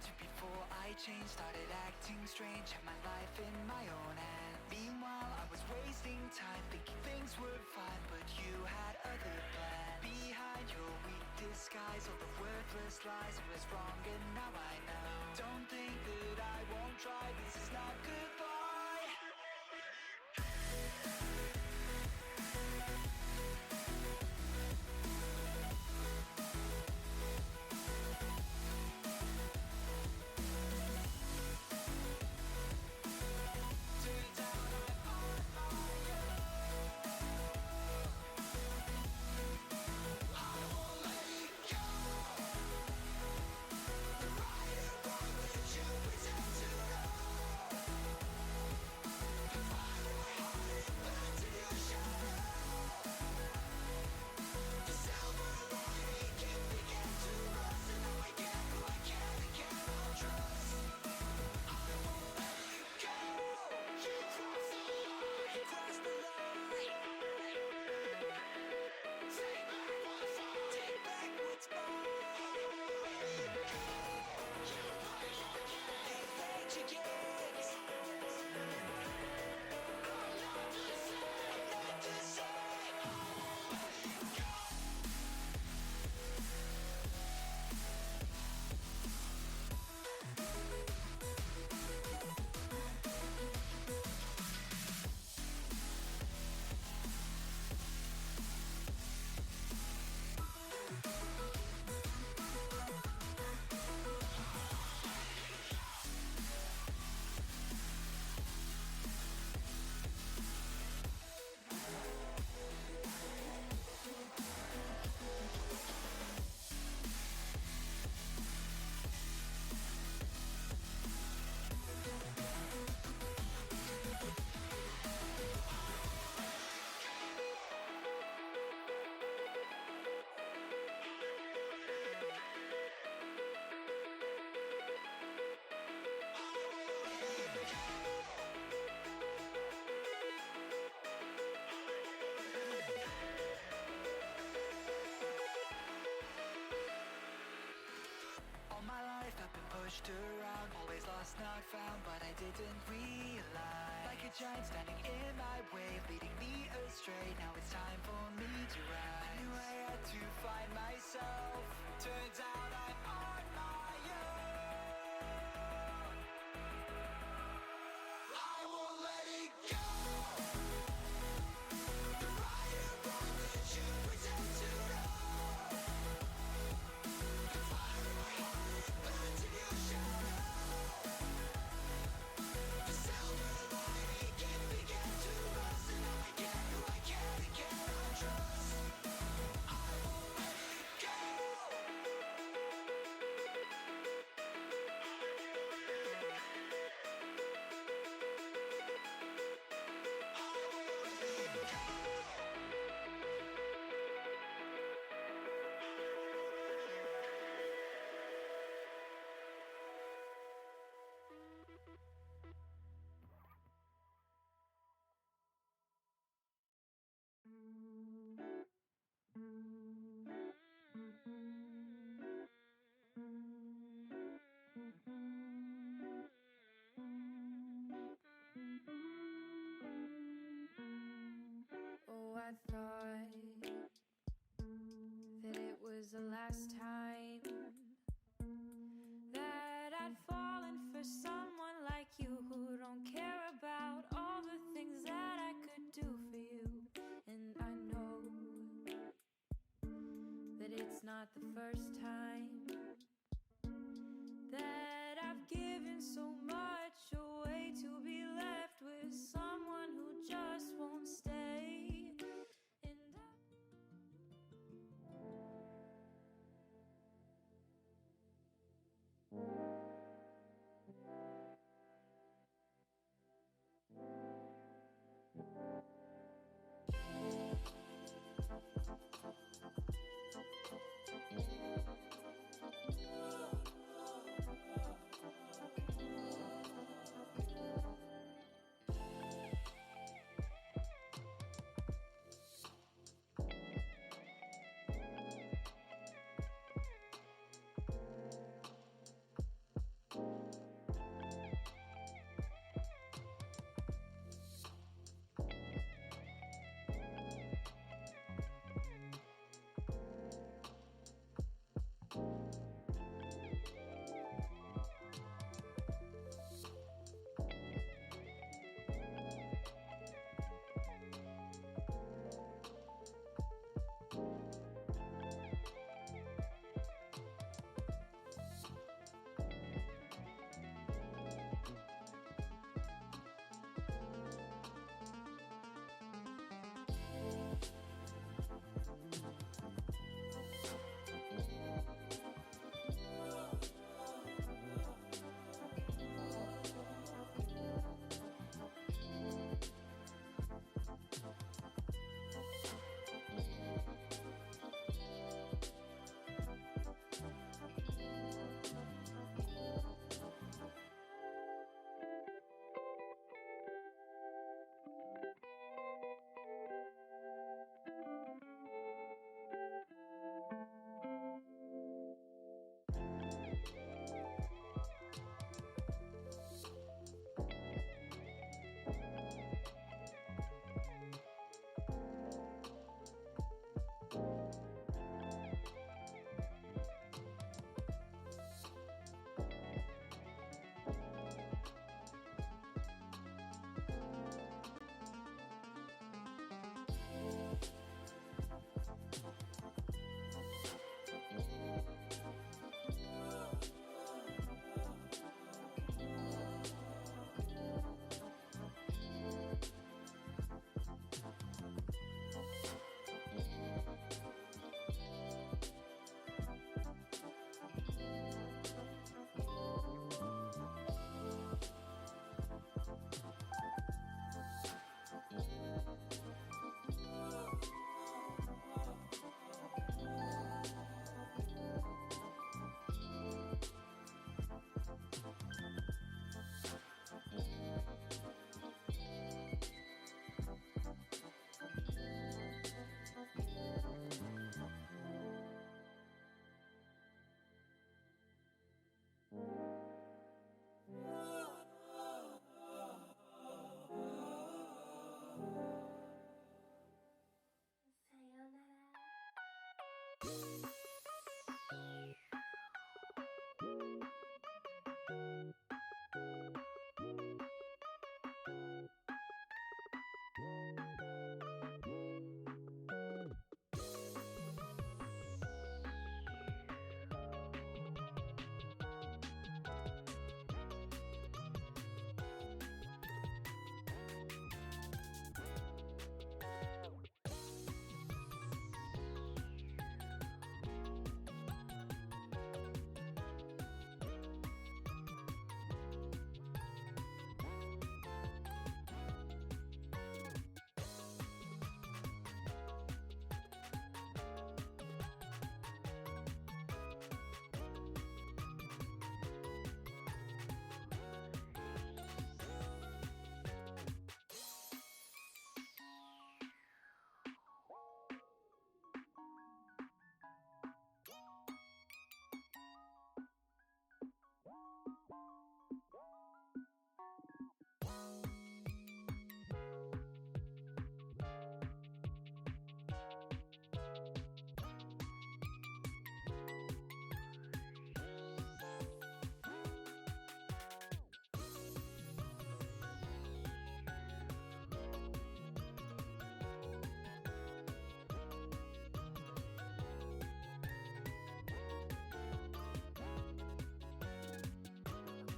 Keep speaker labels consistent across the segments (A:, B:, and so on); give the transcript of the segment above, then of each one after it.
A: to before I changed. Started acting strange, had my life in my own hands. Meanwhile, I was wasting time, thinking things were fine, but you had other plans. Behind your weak disguise, all the worthless lies, it was wrong and now I know. Don't think that I won't try, this is not goodbye. Pushed around, always lost, not found, but I didn't realize. Like a giant standing in my way, leading me astray. Now it's time for me to rise. I knew I had to find myself. Turns out I'm on my own. I won't let it go. The right and wrong that you pretend to know. The fire in my heart burns in your shadow. The silver lining can begin to rust, and now I get who I can and cannot trust. I won't let it go.
B: Oh, I thought that it was the last time that I'd fallen for someone like you, who don't care about all the things that I could do for you. And I know that it's not the first time that I've given so much away to be left with someone who just won't stay. And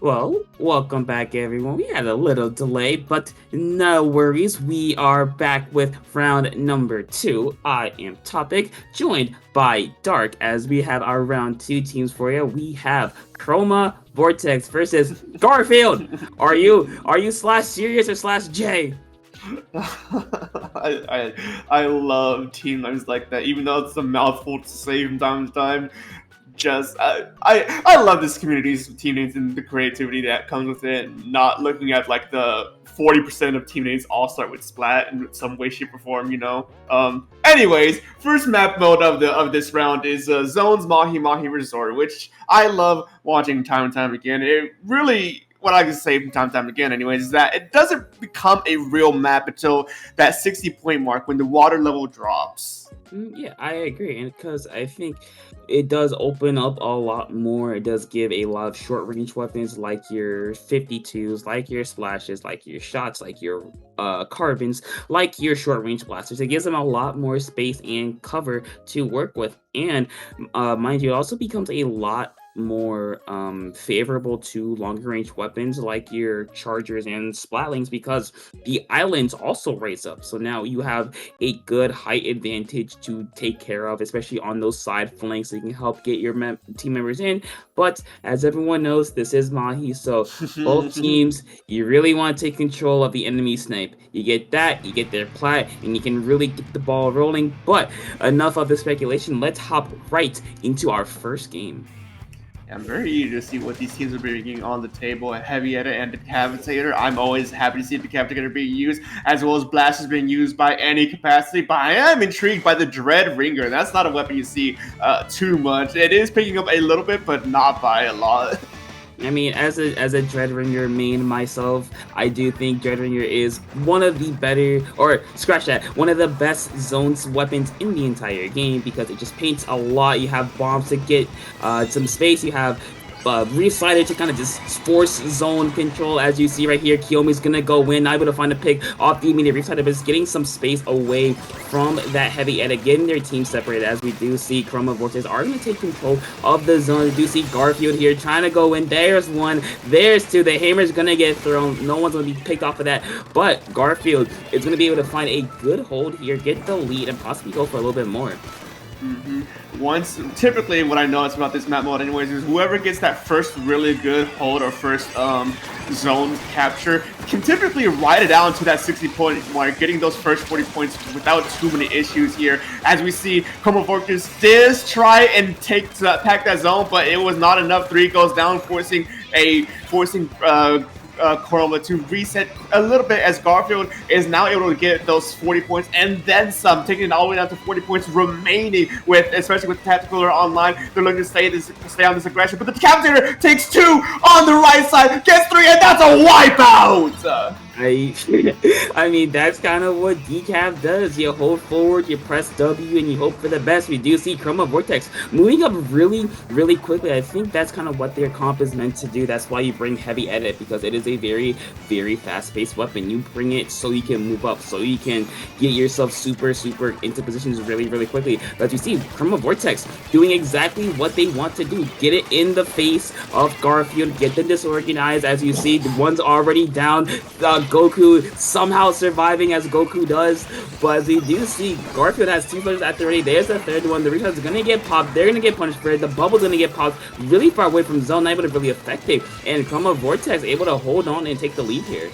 C: Well, welcome back, everyone. We had a little delay, but no worries. We are back with round number two. I am Topic, joined by Dark, as we have our round two teams for you. We have Chroma Vortex versus Garfield. Are you slash serious or slash J?
D: I love team names like that, even though it's a mouthful to say from time to time. Just I love this community's team names and the creativity that comes with it. Not looking at like the 40% of team names all start with Splat in some way, shape, or form. Anyways, first map mode of this round is Zones Mahi Mahi Resort, which I love watching time and time again. It really. What I can say from time to time again, anyways, is that it doesn't become a real map until that 60-point mark when the water level drops.
C: Yeah, I agree, and because I think it does open up a lot more. It does give a lot of short range weapons like your 52s, like your splashes, like your shots, like your carbons, like your short range blasters. It gives them a lot more space and cover to work with, and mind you, it also becomes a lot more favorable to longer range weapons like your chargers and splatlings because the islands also raise up. So now you have a good height advantage to take care of, especially on those side flanks. So you can help get your team members in. But as everyone knows, this is Mahi, so both teams, you really want to take control of the enemy snipe. You get that, you get their plat, and you can really get the ball rolling. But enough of the speculation. Let's hop right into our first game.
D: I'm very eager to see what these teams are bringing on the table. A heavy edit and decapitator. I'm always happy to see decapitator being used, as well as blasters being used by any capacity. But I am intrigued by the dread ringer. That's not a weapon you see too much. It is picking up a little bit, but not by a lot.
C: I mean, as a Dreadringer main myself, I do think Dreadringer is one of the better, or scratch that, one of the best zones weapons in the entire game because it just paints a lot. You have bombs to get some space. You have reslider to kind of just force zone control. As you see right here, Kiyomi's gonna go in, not able to find a pick off the immediate reslider, but it's getting some space away from that heavy edit, getting their team separated. As we do see Chroma Vortex are gonna take control of the zone. We do see Garfield here trying to go in. There's one, there's two. The hammer's gonna get thrown. No one's gonna be picked off of that, but Garfield is gonna be able to find a good hold here, get the lead, and possibly go for a little bit more.
D: Typically what I notice about this map mode anyways is whoever gets that first really good hold or first zone capture can typically ride it down to that 60-point mark, getting those first 40 points without too many issues here. As we see, Chroma Vortex did try and pack that zone, but it was not enough. 3 goes down, forcing Chroma to reset a little bit, as Garfield is now able to get those 40 points and then some, taking it all the way down to 40 points remaining, with especially with Tactical online. They're looking to stay on this aggression, but the Decapitator takes 2 on the right side, gets 3, and that's a wipeout!
C: I mean, that's kind of what decap does. You hold forward, you press W, and you hope for the best. We do see Chroma Vortex moving up really, really quickly. I think that's kind of what their comp is meant to do. That's why you bring heavy edit, because it is a very, very fast-paced weapon. You bring it so you can move up, so you can get yourself super into positions really, really quickly. But you see Chroma Vortex doing exactly what they want to do. Get it in the face of Garfield, get them disorganized. As you see, the one's already down. Goku somehow surviving as Goku does, but as we do see, Garfield has 2 players at the ready. There's the third one. The retard's gonna get popped. They're gonna get punished for it. The bubble's gonna get popped really far away from zone, not able to really affect it. And Chroma Vortex able to hold on and take the lead here.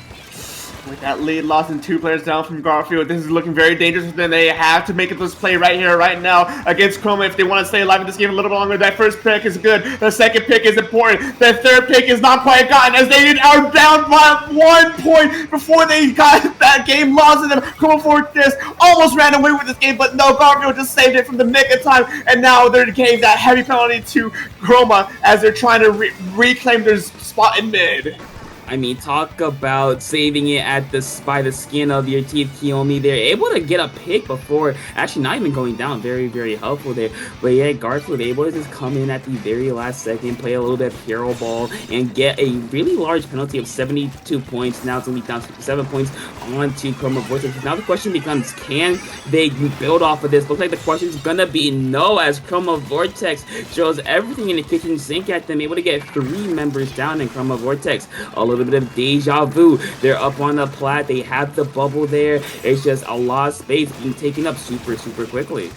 D: With that lead lost and 2 players down from Garfield, this is looking very dangerous. Then they have to make this play right here, right now against Chroma if they want to stay alive in this game a little bit longer. That first pick is good. The second pick is important. The third pick is not quite gotten, as they are down by 1 point before they got that game lost to them. Chroma Fortress almost ran away with this game, but no, Garfield just saved it from the nick of time, and now they're giving that heavy penalty to Chroma as they're trying to reclaim their spot in mid.
C: I mean, talk about saving it by the skin of your teeth, Kiyomi. They're able to get a pick before, actually not even going down. Very, very helpful there. But yeah, Garfield able to just come in at the very last second, play a little bit of hero ball, and get a really large penalty of 72 points. Now it's going to be down 57 points onto Chroma Vortex. Now the question becomes, can they build off of this? Looks like the question's going to be no, as Chroma Vortex throws everything in the kitchen sink at them, able to get 3 members down in Chroma Vortex. A little bit of deja vu. They're up on the plat. They have the bubble there. It's just a lot of space being taken up super, super quickly.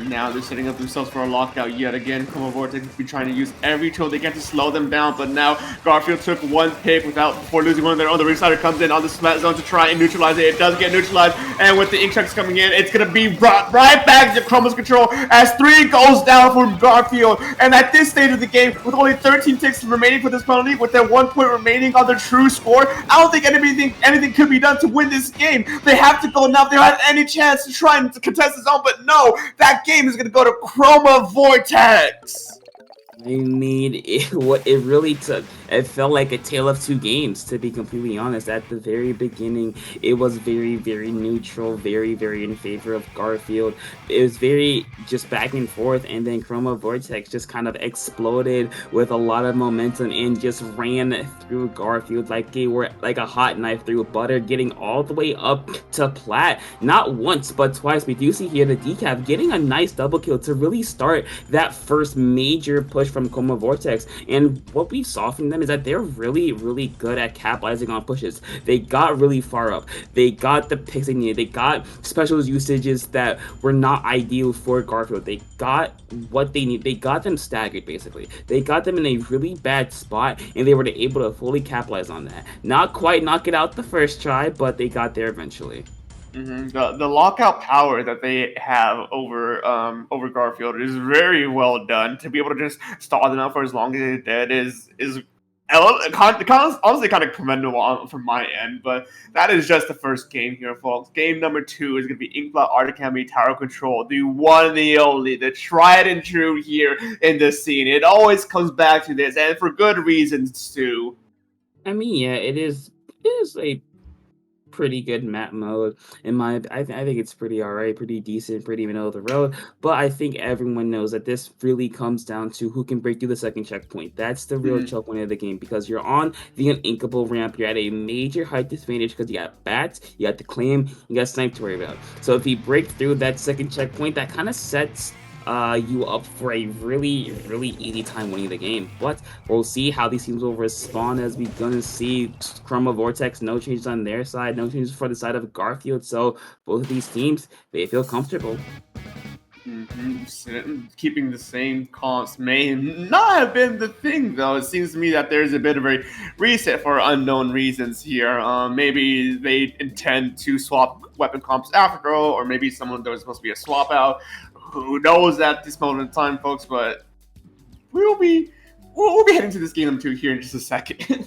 D: Now they're setting up themselves for a lockout yet again. Chroma Vortex has been trying to use every tool they can to slow them down, but now Garfield took one pick before losing one of their own. The Ringsider comes in on the smash zone to try and neutralize it. It does get neutralized, and with the ink checks coming in, it's going to be right back to Chroma's control as 3 goes down from Garfield. And at this stage of the game, with only 13 ticks remaining for this penalty, with their 1 point remaining on the true score, I don't think anything could be done to win this game. They have to go now if they have any chance to try and contest the zone, but no, that game is going to go to Chroma Vortex.
C: I mean, it really took. It felt like a tale of 2 games, to be completely honest. At the very beginning, it was very, very neutral, very, very in favor of Garfield. It was very just back and forth, and then Chroma Vortex just kind of exploded with a lot of momentum and just ran through Garfield like they were like a hot knife through butter, getting all the way up to plat. Not once, but twice. We do see here the decaf getting a nice double kill to really start that first major push from Chroma Vortex. And what we saw from them is that they're really, really good at capitalizing on pushes. They got really far up. They got the picks they needed. They got special usages that were not ideal for Garfield. They got what they need. They got them staggered, basically. They got them in a really bad spot, and they were able to fully capitalize on that. Not quite knock it out the first try, but they got there eventually.
D: The lockout power that they have over Garfield is very well done. To be able to just stall them out for as long as they did is honestly kind of commendable from my end. But that is just the first game here, folks. Game number 2 is going to be Inkblot Art Academy Tower Control, the one and the only, the tried and true here in this scene. It always comes back to this, and for good reasons too.
C: I mean, yeah, it is a pretty good map mode. I think it's pretty alright, pretty decent, pretty middle of the road. But I think everyone knows that this really comes down to who can break through the second checkpoint. That's the real choke point of the game, because you're on the uninkable ramp. You're at a major height disadvantage because you got bats, you got the claim, you got snipe to worry about. So if you break through that second checkpoint, that kind of sets you up for a really, really easy time winning the game. But we'll see how these teams will respond, as we're gonna see Chroma Vortex, no changes on their side, no changes for the side of Garfield. So both of these teams, they feel comfortable.
D: Keeping the same comps may not have been the thing, though. It seems to me that there's a bit of a reset for unknown reasons here. Maybe they intend to swap weapon comps after all, or maybe someone there was supposed to be a swap out. Who knows at this moment in time, folks? But we'll be heading to this game number 2 here in just a second.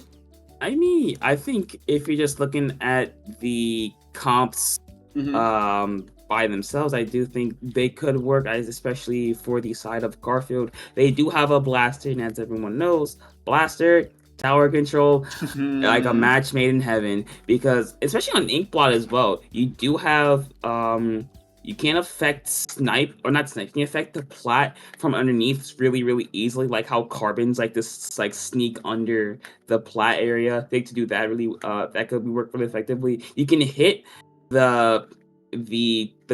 C: I mean, I think if you're just looking at the comps by themselves, I do think they could work, especially for the side of Garfield. They do have a blaster, and as everyone knows, blaster, tower control, like a match made in heaven. Because especially on Inkblot as well, you do have you can affect snipe, or not snipe, you can affect the plat from underneath really, really easily, like how Carbon's like this like sneak under the plat area. I think to do that really that could work really effectively. You can hit the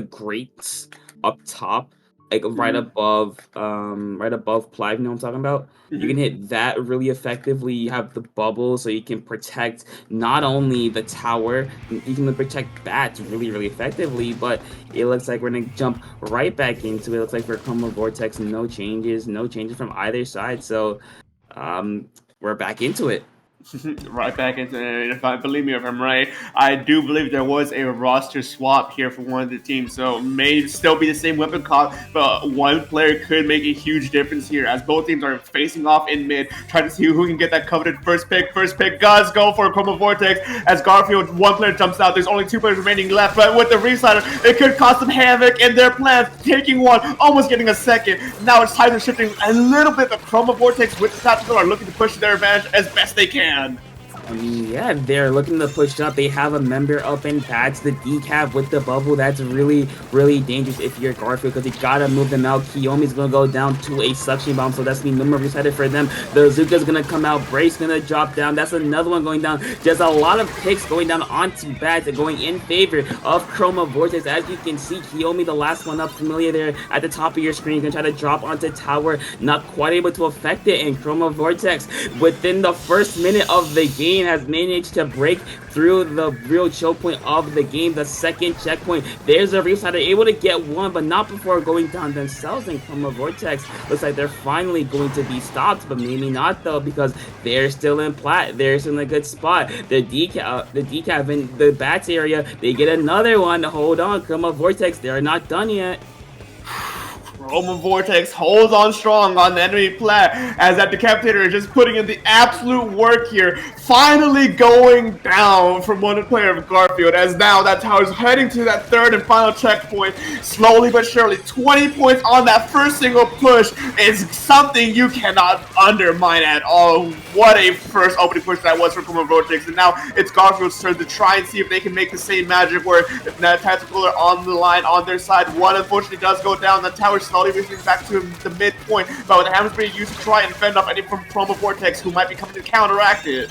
C: grates up top, like right above plat, you know what I'm talking about? You can hit that really effectively. You have the bubble, so you can protect not only the tower, you can protect bats really, really effectively. But it looks like we're gonna jump right back into it. It looks like for Chroma Vortex, no changes from either side. So we're back into it.
D: Right back into it. If I'm right, I do believe there was a roster swap here for one of the teams, so it may still be the same weapon comp, but one player could make a huge difference here, as both teams are facing off in mid, trying to see who can get that coveted first pick. Guys, go for Chroma Vortex as Garfield, one player jumps out. There's only 2 players remaining left, but with the Ringsider, it could cause some havoc in their plans, taking one, almost getting a second. Now it's time to shifting a little bit, but Chroma Vortex with the tactical are looking to push their advantage as best they can.
C: I mean, yeah, they're looking to push up. They have a member up and that's the decaf with the bubble. That's really, really dangerous if you're Garfield because you gotta move them out. Kiyomi's gonna go down to a suction bomb, so that's me. No more resetted for them. The Zuka's gonna come out. Brace gonna drop down. That's another one going down. There's a lot of picks going down onto bats and going in favor of Chroma Vortex. As you can see, Kiyomi, the last one up, familiar there at the top of your screen. Gonna try to drop onto tower. Not quite able to affect it. And Chroma Vortex, within the first minute of the game, has managed to break through the real choke point of the game, the second checkpoint. There's a Reef Side, they're able to get one, but not before going down themselves. And Chroma Vortex looks like they're finally going to be stopped, but maybe not though, because they're still in plat. They're still in a good spot. The decaf in the bats area, they get another one. Hold on, Chroma Vortex, they're not done yet.
D: Chroma Vortex holds on strong on the enemy plat as that Decapitator is just putting in the absolute work here. Finally going down from one player of Garfield as now that tower is heading to that third and final checkpoint. Slowly but surely, 20 points on that first single push is something you cannot undermine at all. What a first opening push that was for Chroma Vortex. And now it's Garfield's turn to try and see if they can make the same magic where if that tactical are on the line on their side. One unfortunately does go down. The tower slowly reaching back to the midpoint, but with the hammers being used to try and fend off any from Chroma Vortex who might be coming to counteract it.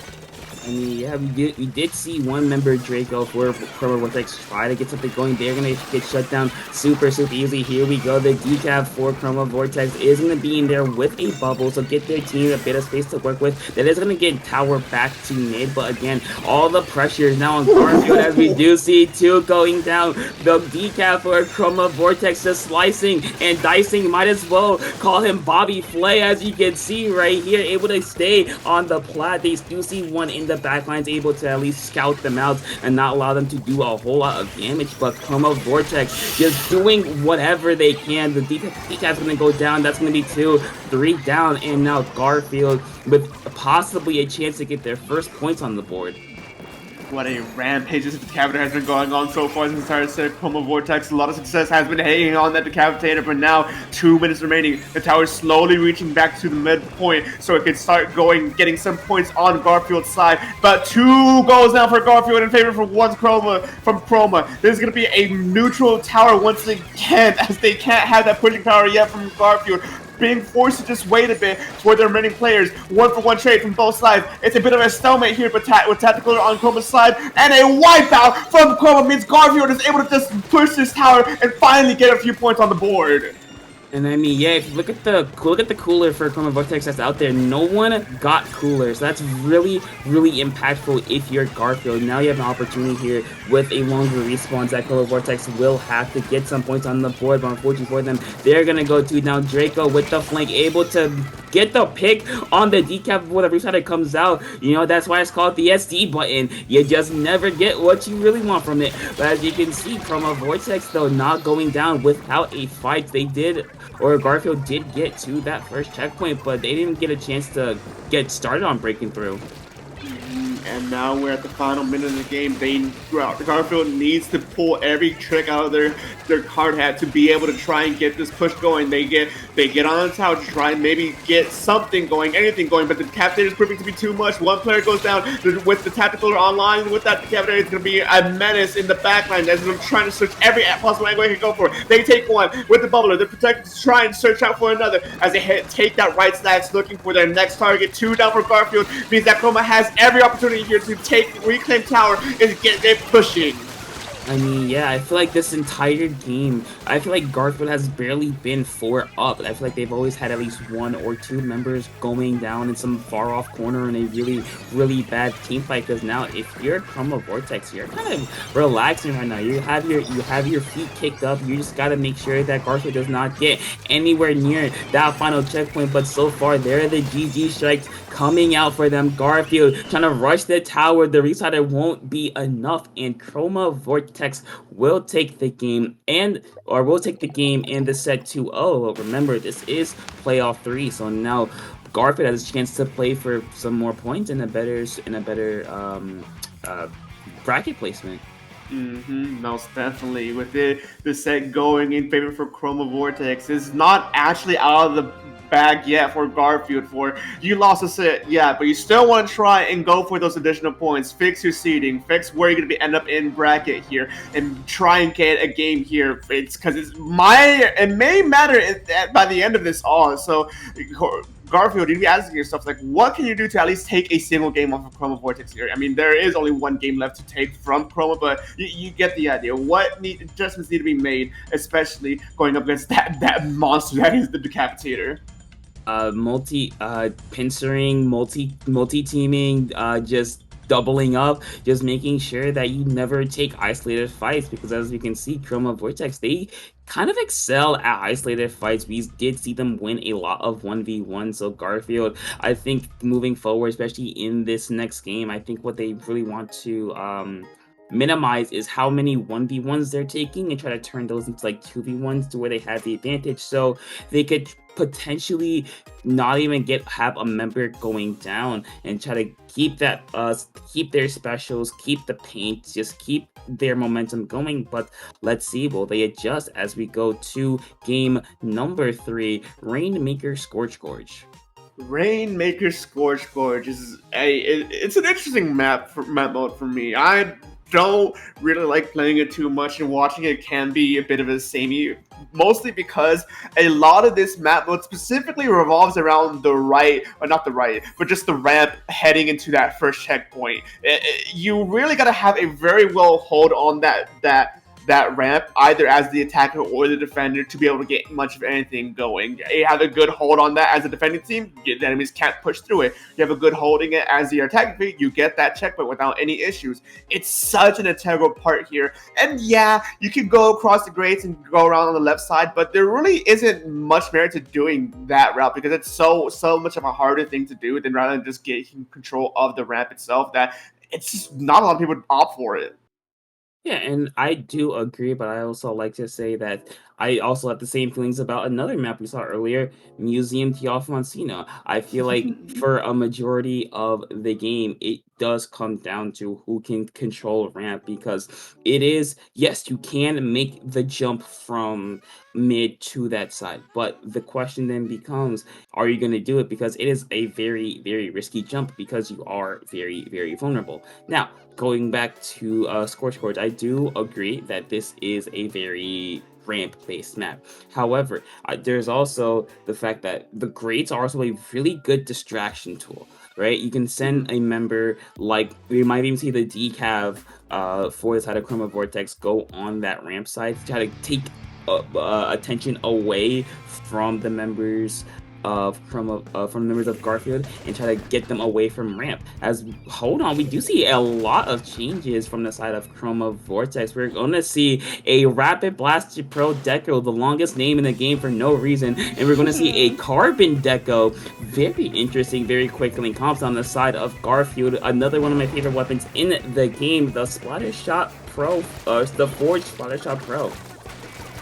C: I mean, yeah, we did see one member Draco for Chroma Vortex try to get something going. They're gonna get shut down super easily. Here we go. The decaf for Chroma Vortex is gonna be in there with a bubble, so get their team a bit of space to work with. That is gonna get tower back to mid, but again, all the pressure is now on Garfield as we do see two going down. The decaf for Chroma Vortex just slicing and dicing. Might as well call him Bobby Flay, as you can see right here, able to stay on the plat. They do see one in the backline's able to at least scout them out and not allow them to do a whole lot of damage, but Chroma Vortex just doing whatever they can. The decaf's gonna go down. That's gonna be 2, 3 down, and now Garfield with possibly a chance to get their first points on the board.
D: What a rampage this Decapitator has been going on so far this entire set. Chroma Vortex, a lot of success has been hanging on that Decapitator, but now 2 minutes remaining. The tower is slowly reaching back to the midpoint so it can start getting some points on Garfield's side. But 2 goals now for Garfield in favor for 1 Chroma from Chroma. This is going to be a neutral tower once again, as they can't have that pushing power yet from Garfield, being forced to just wait a bit toward their remaining players. 1-for-1 trade from both sides. It's a bit of a stalemate here, but with tactical on Chroma's side, and a wipeout from Chroma means Garfield is able to just push this tower and finally get a few points on the board.
C: And I mean, yeah, if you look at the cooler for Chroma Vortex that's out there, no one got coolers. That's really impactful if you're Garfield. Now you have an opportunity here with a longer respawn that Chroma Vortex will have to get some points on the board, but unfortunately for them, they're gonna go to now Draco with the flank, able to get the pick on the decaf before the Reef comes out. You know, that's why it's called the SD button. You just never get what you really want from it. But as you can see, Chroma Vortex, though, not going down without a fight. They did, or Garfield did get to that first checkpoint, but they didn't get a chance to get started on breaking through.
D: And now we're at the final minute of the game. Garfield needs to pull every trick out of their card hat to be able to try and get this push going. They get on the tower to try and maybe get something going, anything going, but the Decapitator is proving to be too much. One player goes down with the tactical online. With that, Decapitator is going to be a menace in the backline as they're trying to search every possible angle they can go for. They take one with the bubbler. The protectors try and search out for another as they take that right stacks looking for their next target. 2 down for Garfield means that Chroma has every opportunity here to reclaim tower and get it pushing.
C: I mean, yeah, I feel like this entire game, I feel like Garfield has barely been 4 up. I feel like they've always had at least 1 or 2 members going down in some far-off corner in a really bad team fight. Because now, if you're Chroma Vortex, you're kind of relaxing right now. You have your feet kicked up. You just gotta make sure that Garfield does not get anywhere near that final checkpoint. But so far, there are the GG strikes coming out for them. Garfield trying to rush the tower. The restarter won't be enough, and Chroma Vortex will take the game in the set 2-0. Remember, this is playoff 3, so now Garfield has a chance to play for some more points and a better bracket placement.
D: Most definitely. With the set going in favor for Chroma Vortex, it's not actually out of the bag yet for Garfield for you lost a set, yeah, but you still want to try and go for those additional points, fix your seeding, fix where you're going to be end up in bracket here, and try and get a game here. It's because it may matter by the end of this all. So Garfield, you'd be asking yourself, like, what can you do to at least take a single game off of Chroma Vortex here? I mean, there is only one game left to take from Chroma, but you get the idea. What adjustments need to be made, especially going up against that monster that is the Decapitator?
C: Pincering, multi-teaming, just doubling up, just making sure that you never take isolated fights, because as we can see, Chroma Vortex, they kind of excel at isolated fights. We did see them win a lot of 1v1, so Garfield, I think moving forward, especially in this next game, I think what they really want to minimize is how many 1v1s they're taking and try to turn those into like 2v1s to where they have the advantage, so they could potentially not even have a member going down and try to keep that keep their specials, keep the paint, just keep their momentum going. But let's see, will they adjust as we go to game number 3, Rainmaker Scorch Gorge.
D: Rainmaker Scorch Gorge is it's an interesting map mode for me. I don't really like playing it too much, and watching it can be a bit of a samey, mostly because a lot of this map mode specifically revolves around the right, or not the right, but just the ramp heading into that first checkpoint. You really gotta have a very well hold on that ramp, either as the attacker or the defender, to be able to get much of anything going. You have a good hold on that as a defending team, the enemies can't push through it. You have a good holding it as the attacking team, you get that checkpoint without any issues. It's such an integral part here. And yeah, you can go across the grates and go around on the left side, but there really isn't much merit to doing that route, because it's so much of a harder thing to do than rather than just getting control of the ramp itself, that it's just not a lot of people opt for it.
C: Yeah, and I do agree, but I also like to say that I also have the same feelings about another map we saw earlier, Museum Teofmancina. I feel like for a majority of the game, it does come down to who can control ramp, because it is, yes, you can make the jump from mid to that side, but the question then becomes, are you going to do it? Because it is a very, very risky jump, because you are very, very vulnerable. Now, going back to Scorch Gorge, I do agree that this is a very ramp-based map. However, there's also the fact that the grades are also a really good distraction tool, right? You can send a member, like, we might even see the decav for the side of Chroma Vortex go on that ramp side to try to take attention away from the members from the members of Garfield and try to get them away from ramp. Hold on, we do see a lot of changes from the side of Chroma Vortex. We're gonna see a Rapid Blast Pro Deco, the longest name in the game for no reason, and we're gonna see a Carbon Deco. Very interesting, very quick link comps on the side of Garfield. Another one of my favorite weapons in the game, the Splatter Shot Pro, the Forged Splatter Shot Pro.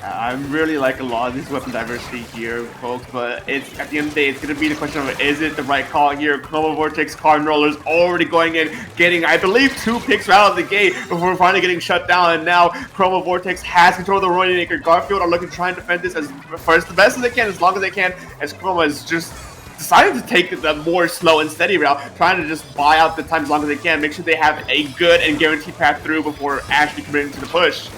D: I really like a lot of this weapon diversity here, folks, but it's at the end of the day, it's going to be the question of, is it the right call here? Chroma Vortex Carbon Roller's already going in, getting, I believe, 2 picks out of the gate before finally getting shut down, and now Chroma Vortex has control of the Rainmaker. Garfield are looking to try and defend this as first, the best as they can, as long as they can, as Chroma is just decided to take the more slow and steady route, trying to just buy out the time as long as they can, make sure they have a good and guaranteed path through before actually committing to the push.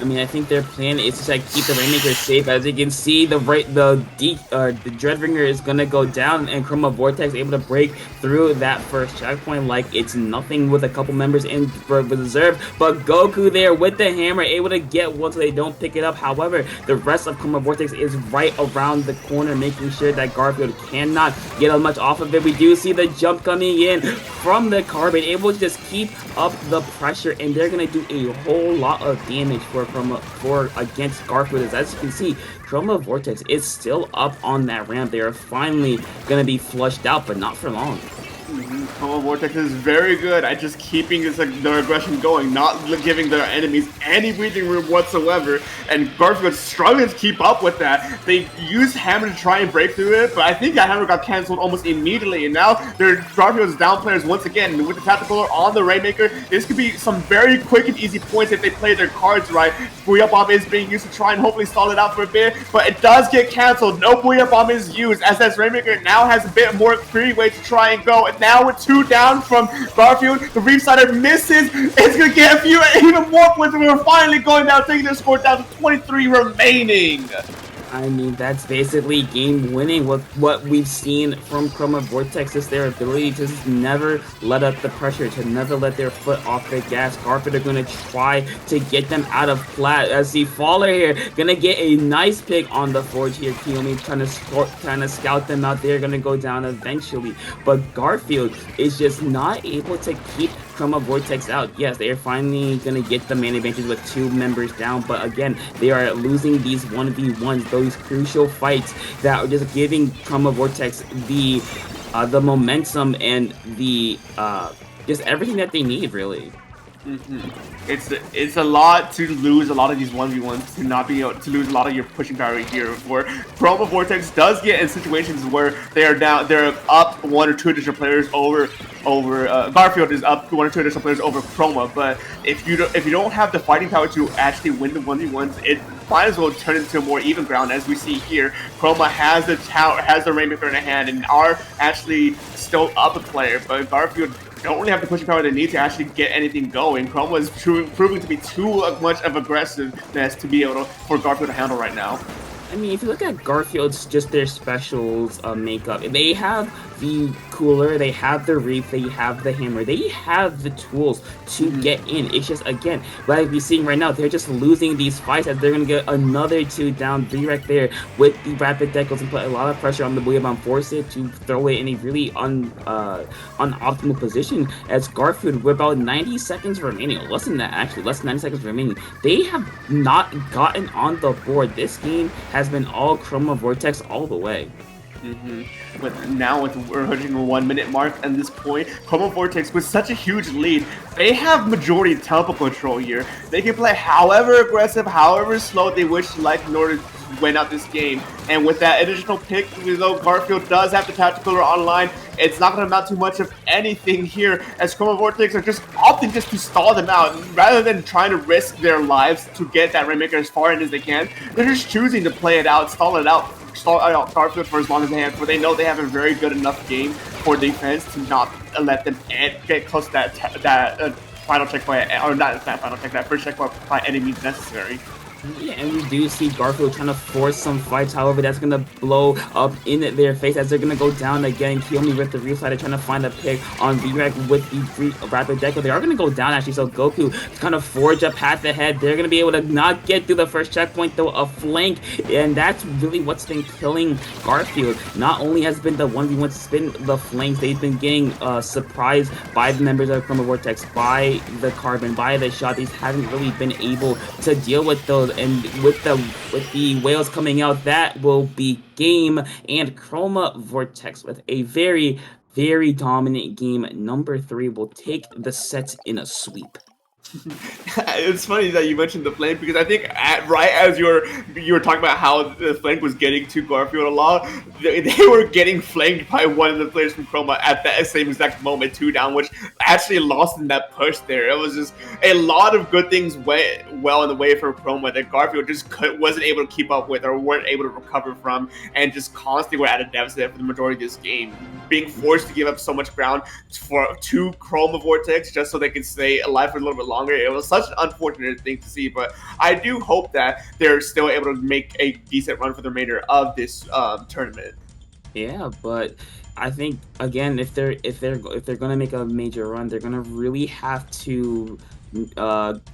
C: I mean, I think their plan is to try to keep the Rainmaker safe. As you can see, the Dreadbringer is gonna go down, and Chroma Vortex able to break through that first checkpoint like it's nothing, with a couple members in reserve. But Goku there with the hammer, able to get one so they don't pick it up. However, the rest of Chroma Vortex is right around the corner, making sure that Garfield cannot get as much off of it. We do see the jump coming in from the Carbon, able to just keep up the pressure, and they're gonna do a whole lot of damage for against Garfield. As you can see, Chroma Vortex is still up on that ramp. They are finally gonna be flushed out, but not for long.
D: Chroma Vortex is very good at just keeping their aggression going, not giving their enemies any breathing room whatsoever. And Garfield's struggling to keep up with that. They used Hammer to try and break through it, but I think that Hammer got canceled almost immediately. And now Garfield's down players once again. With the Tactical on the Rainmaker, this could be some very quick and easy points if they play their cards right. Booyah Bomb is being used to try and hopefully stall it out for a bit, but it does get canceled. No Booyah Bomb is used, as that Rainmaker now has a bit more freeway to try and go. And now with 2 down from Garfield, the Reef Sider misses. It's going to get a few even more points, and we're finally going down, taking their score down to 23 remaining.
C: I mean, that's basically game winning. With what we've seen from Chroma Vortex is their ability to just never let up the pressure, to never let their foot off the gas. Garfield are going to try to get them out of flat. As the Faller here, going to get a nice pick on the Forge here. Kiyomi trying to scout them out. They're going to go down eventually. But Garfield is just not able to keep Chroma Vortex out. Yes, they are finally going to get the main advantage with 2 members down, but again, they are losing these 1v1s, those crucial fights that are just giving Chroma Vortex the momentum and the just everything that they need, really.
D: It's a lot to lose a lot of these 1v1s, to not be able to lose a lot of your pushing power here. Where Chroma Vortex does get in situations where they're up 1 or 2 additional players over Garfield is up 1 or 2 additional players over Chroma. But if you don't have the fighting power to actually win the 1v1s, it might as well turn into a more even ground. As we see here, Chroma has the tower, has the Rainmaker in a hand, and are actually still up a player, but Garfield don't really have the pushing power they need to actually get anything going. Chroma is proving to be too much of aggressiveness to be able for Garfield to handle right now.
C: I mean, if you look at Garfield's just their specials makeup, they have the cooler, they have the reef, they have the hammer, they have the tools to get in. It's just, again, like we're seeing right now, they're just losing these fights as they're going to get another 2 down, 3 right there with the rapid decals and put a lot of pressure on the Booyah Bomb, force it to throw it in a really unoptimal position as Garfield with about 90 seconds remaining, less than that actually, less than 90 seconds remaining. They have not gotten on the board. This game has been all Chroma Vortex all the way.
D: But now we're hitting the 1 minute mark at this point, Chroma Vortex with such a huge lead, they have majority tempo control here. They can play however aggressive, however slow they wish to like in order to win out this game. And with that additional pick, even though Garfield does have the Tactical online, it's not going to amount to much of anything here, as Chroma Vortex are just opting just to stall them out. Rather than trying to risk their lives to get that Rainmaker as far in as they can, they're just choosing to play it out, stall out Garfield for as long as they have, for they know they have a very good enough game for defense to not let them get close to that final checkpoint, or not that final check, that first checkpoint by any means necessary.
C: Yeah, and we do see Garfield trying to force some fights. However, that's going to blow up in their face as they're going to go down again. Kiyomi with the real side trying to find a pick on V-Rec with the rapid deco. They are going to go down, actually, so Goku kind of forge up path ahead. They're going to be able to not get through the first checkpoint, though, a flank, and that's really what's been killing Garfield. Not only has been the 1v1, it's been the flanks. They've been getting surprised by the members of Chroma Vortex, by the Carbon, by the shot. They haven't really been able to deal with those. And with the whales coming out, that will be game. And Chroma Vortex with a very, very dominant game. Number 3 will take the set in a sweep.
D: It's funny that you mentioned the flank, because I think right as you were talking about how the flank was getting to Garfield a lot, they were getting flanked by one of the players from Chroma at that same exact moment, 2 down, which actually lost in that push there. It was just a lot of good things went well in the way for Chroma that Garfield just wasn't able to keep up with or weren't able to recover from, and just constantly were at a deficit for the majority of this game, being forced to give up so much ground to Chroma Vortex just so they could stay alive for a little bit longer. It was such an unfortunate thing to see, but I do hope that they're still able to make a decent run for the remainder of this tournament.
C: Yeah, but I think again, if they're gonna make a major run, they're gonna really have to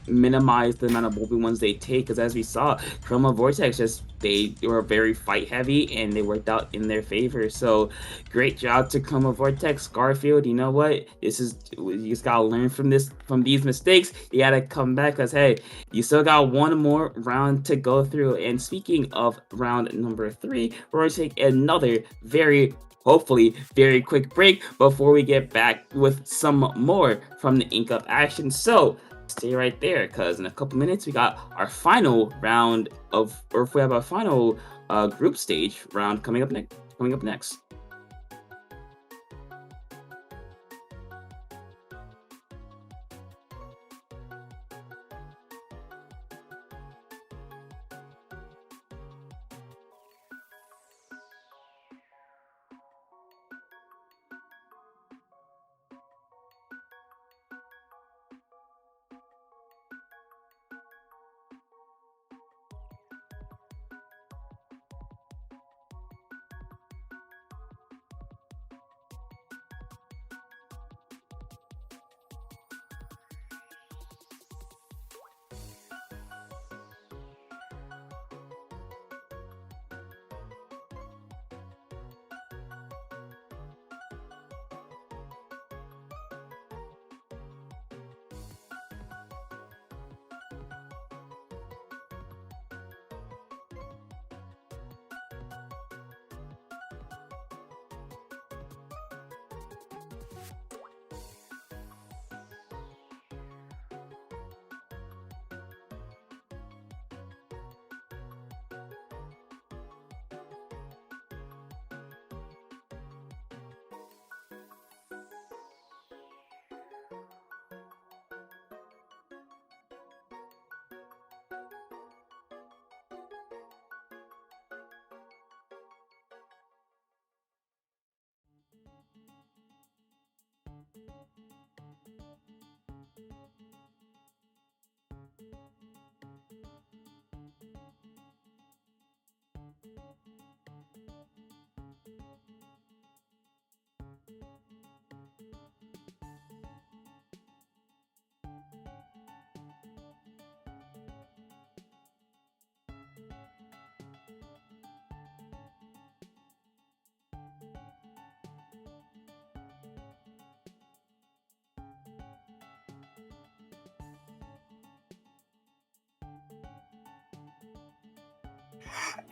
C: minimize the amount of bulky ones they take. Because as we saw, Chroma Vortex they were very fight heavy and they worked out in their favor. So great job to Chroma Vortex, Garfield. You know what? You just gotta learn from these mistakes. You gotta come back because hey, you still got one more round to go through. And speaking of round number 3, we're going to take another hopefully very quick break before we get back with some more from the Ink Up action. So stay right there because in a couple minutes we got our final round or if we have a final group stage round coming up next.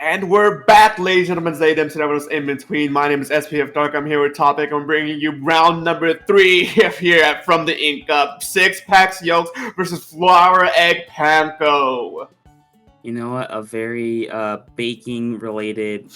D: And we're back, ladies and gentlemen, ladies and gentlemen, in between. My name is SPF Dark. I'm here with Topic. I'm bringing you round number 3 here From the Ink Up. 6-packs yolks versus flour egg panko.
C: You know what? A very baking related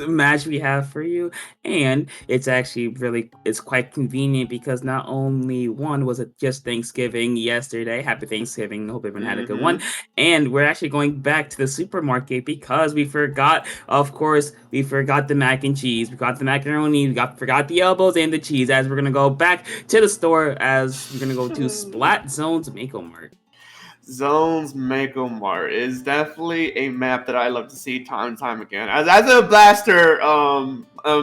C: match we have for you, and it's actually it's quite convenient because not only one was it just Thanksgiving yesterday. Happy Thanksgiving! Hope everyone had a good one. And we're actually going back to the supermarket because we forgot. Of course, we forgot the mac and cheese. We got the macaroni. Forgot the elbows and the cheese. As we're gonna go back to the store, as we're gonna go to Splat Zone's Mako Mart.
D: Zones Mako Mart is definitely a map that I love to see time and time again. As a blaster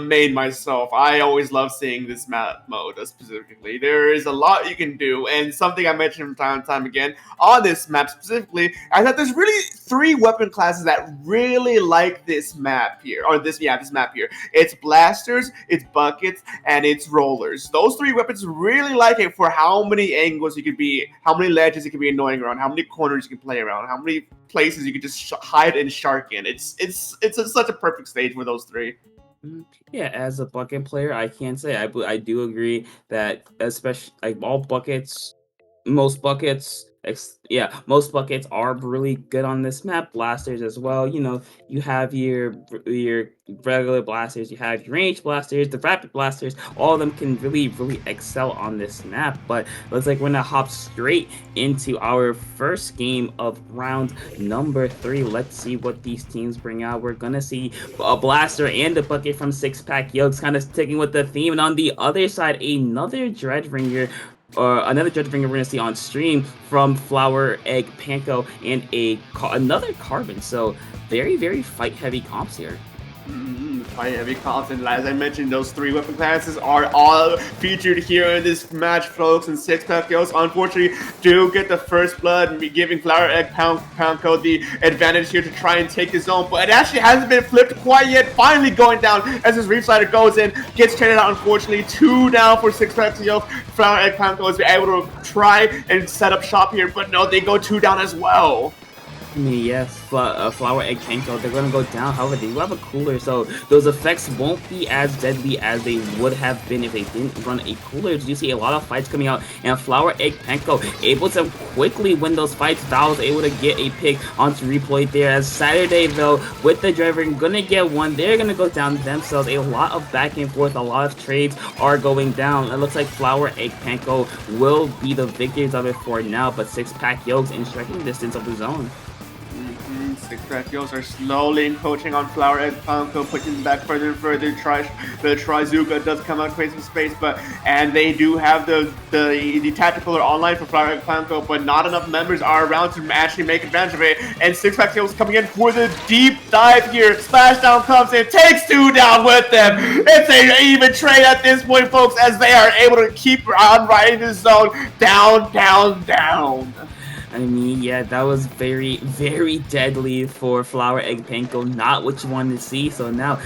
D: main myself, I always love seeing this map mode specifically. There is a lot you can do, and something I mentioned from time to time again on this map specifically, I thought there's really 3 weapon classes that really like this map here, or this map here. It's blasters, it's buckets, and it's rollers. Those 3 weapons really like it for how many angles you could be, how many ledges you can be annoying around, how many corners you can play around, how many places you can just hide and shark in. It's such a perfect stage for those 3.
C: Yeah, as a bucket player, I can say I do agree that especially like all buckets, most buckets, most buckets are really good on this map. Blasters as well. You know, you have your regular blasters, you have your range blasters, the rapid blasters. All of them can really excel on this map. But looks like we're gonna hop straight into our first game of round number 3. Let's see what these teams bring out. We're gonna see a blaster and a bucket from 6-pack yolks, kind of sticking with the theme. And on the other side, another Dreadringer we're gonna see on stream from Flower Egg Panko and another Carbon. So very fight heavy comps here.
D: Quite heavy comps, and as I mentioned, those 3 weapon classes are all featured here in this match, folks. And Six Pack Yos, unfortunately, do get the first blood, giving Flower Egg Pound Code the advantage here to try and take his own. But it actually hasn't been flipped quite yet. Finally going down as this Reef Slider goes in, gets traded out. Unfortunately, 2 down for Six Pack Yos. Flower Egg Pound Code is able to try and set up shop here, but no, they go 2 down as well.
C: I mean, yes, Flower Egg Panko, they're gonna go down. However, they do have a cooler, so those effects won't be as deadly as they would have been if they didn't run a cooler. You see a lot of fights coming out, and Flower Egg Panko able to quickly win those fights. Val was able to get a pick onto replay there. As Saturday, though, with the driver gonna get one, they're gonna go down themselves. A lot of back and forth, a lot of trades are going down. It looks like Flower Egg Panko will be the victors of it for now, but Six Pack Yokes in striking distance of the zone.
D: Six Pack Yos are slowly encroaching on Flower Egg Panko, pushing them back further and further. The Trizuka does come out, create some space, and they do have the tactical or online for Flower Egg Panko, but not enough members are around to actually make advantage of it. And Six Pack Yos coming in for the deep dive here. Splashdown comes in, takes 2 down with them. It's an even trade at this point, folks, as they are able to keep on riding the zone down, down, down.
C: I mean, yeah, that was very, very deadly for Flower Egg Panko. Not what you wanted to see. So now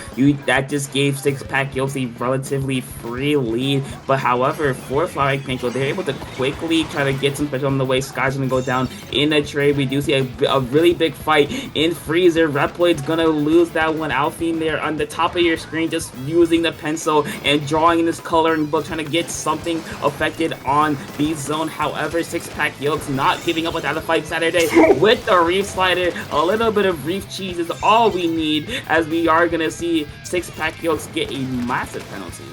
C: that just gave Six Pack Yos a relatively free lead. But however, for Flower Egg Panko, they're able to quickly try to get some pressure on the way. Sky's gonna go down in a trade. We do see a really big fight in Freezer. Reploid's gonna lose that one. Alphine there on the top of your screen, just using the pencil and drawing in this coloring book, trying to get something affected on the zone. However, Six Pack Yos not giving up without a fight. Saturday with the Reef Slider. A little bit of Reef Cheese is all we need, as we are going to see Six Pack Yolks get a massive penalty.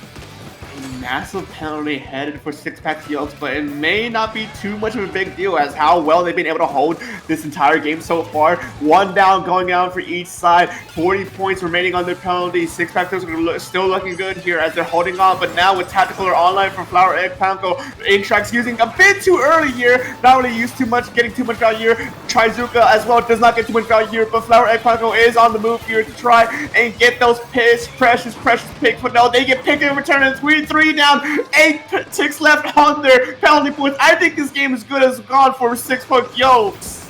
D: Massive penalty headed for Six Pack Yolks, but it may not be too much of a big deal as how well they've been able to hold this entire game so far. 1 down going down for each side, 40 points remaining on their penalty. Six Pack Yolks are still looking good here as they're holding on, but now with Tactical or Online from Flower Egg Panko, Intrax using a bit too early here, not really used too much, getting too much value here. Trizuka as well does not get too much value here, but Flower Egg Panko is on the move here to try and get those precious picks, but no, they get picked in return, and 3 down, 8 ticks left on their penalty points. I think this game is good as gone for Six Pack Yolks.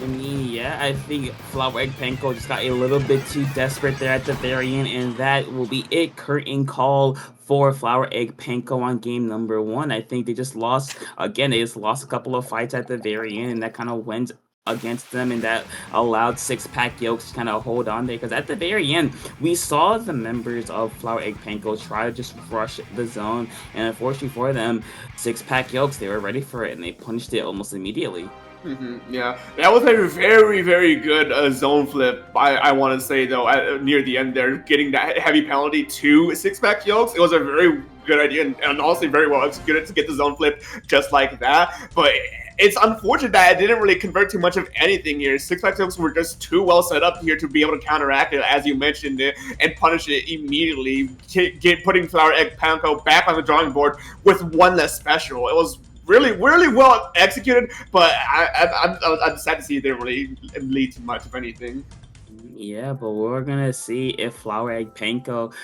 C: I mean, yeah, I think Flower Egg Panko just got a little bit too desperate there at the very end, and that will be it. Curtain call for Flower Egg Panko on game number 1. I think they just lost, again, they just lost a couple of fights at the very end, and that kind of went against them, and that allowed Six Pack Yolks to kind of hold on there, because at the very end we saw the members of Flower Egg Panko try to just rush the zone, and unfortunately for them, Six Pack Yolks, they were ready for it and they punched it almost immediately.
D: Yeah, that was a very, very good zone flip. I want to say though, near the end there, getting that heavy penalty to Six Pack Yolks, it was a very good idea and honestly very well executed to get the zone flip just like that. But it's unfortunate that it didn't really convert too much of anything here. Six Pack Yolks were just too well set up here to be able to counteract it, as you mentioned it, and punish it immediately, putting Flower Egg Panko back on the drawing board with one less special. It was really well executed, but I'm sad to see it didn't really lead to much of anything.
C: Yeah, but we're gonna see if Flower Egg Panko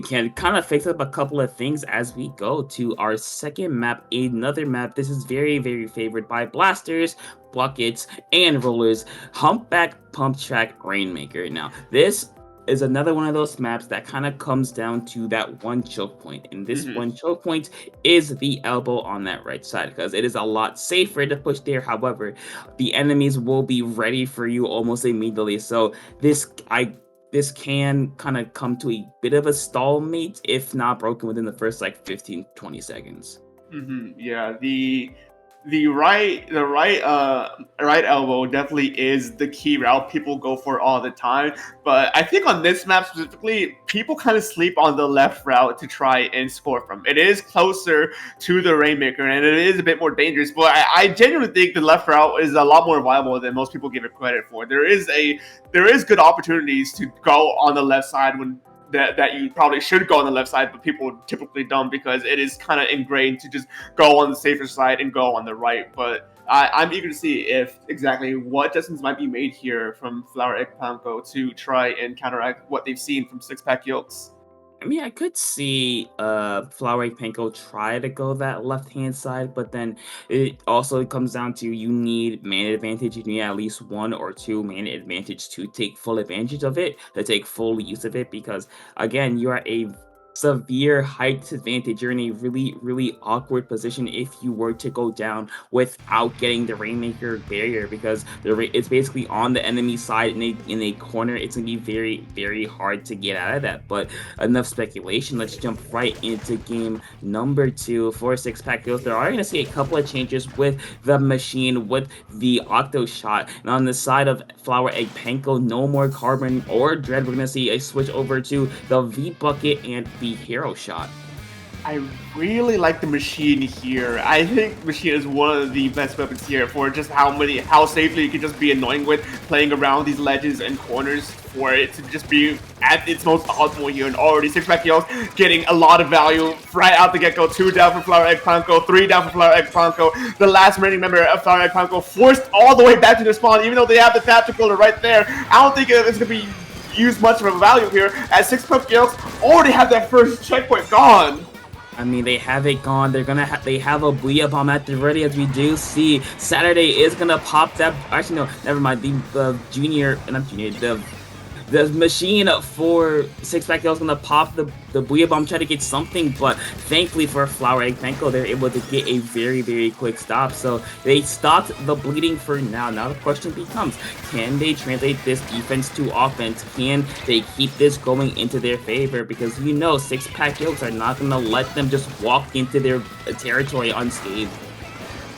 C: can kind of fix up a couple of things as we go to our second map, another map. This is very, very favored by blasters, buckets, and rollers. Humpback Pump Track Rainmaker. Now, this is another one of those maps that kind of comes down to that one choke point, and this one choke point is the elbow on that right side, because it is a lot safer to push there. However, the enemies will be ready for you almost immediately, so this can kind of come to a bit of a stalemate if not broken within the first like 15-20 seconds.
D: Yeah, the right elbow definitely is the key route people go for all the time, but I think on this map specifically, people kind of sleep on the left route to try and score from. It is closer to the Rainmaker and it is a bit more dangerous, but I genuinely think the left route is a lot more viable than most people give it credit for. There is good opportunities to go on the left side when that you probably should go on the left side, but people typically don't because it is kind of ingrained to just go on the safer side and go on the right. But I'm eager to see if exactly what adjustments might be made here from Flower Egg Panko to try and counteract what they've seen from Six Pack Yolks.
C: I mean, I could see Flower Egg Panko try to go that left-hand side, but then it also comes down to you need mana advantage. You need at least 1 or 2 mana advantage to take full advantage of it, to take full use of it, because again, you are a severe height disadvantage. You're in a really, really awkward position if you were to go down without getting the Rainmaker barrier, because it's basically on the enemy side in a corner. It's gonna be very, very hard to get out of that. But enough speculation. Let's jump right into game number 2 for Six Pack Yolks. There are going to see a couple of changes with the machine, with the Octo Shot. And on the side of Flower Egg Panko, no more Carbon or Dread. We're going to see a switch over to the V Bucket and the Hero Shot.
D: I really like the machine here. I think machine is one of the best weapons here for just how safely you can just be annoying with playing around these ledges and corners, for it to just be at its most optimal here. And already Six Pack Yolks getting a lot of value right out the get-go. 2 down for Flower Egg Panko, 3 down for Flower Egg Panko. The last remaining member of Flower Egg Panko forced all the way back to their spawn, even though they have the tactical right there. I don't think it's going to be used much of a value here, as Six Pack Yolks already have that first checkpoint gone.
C: I mean, they have it gone. They have a Booyah Bomb at the ready, as we do see. Saturday is gonna pop that. Actually, no, never mind. The machine for Six Pack Yolks gonna pop the Booyah Bomb, try to get something, but thankfully for Flower Egg Panko, they're able to get a very, very quick stop. So they stopped the bleeding for now. Now the question becomes, can they translate this defense to offense? Can they keep this going into their favor? Because you know Six Pack Yolks are not gonna let them just walk into their territory unscathed.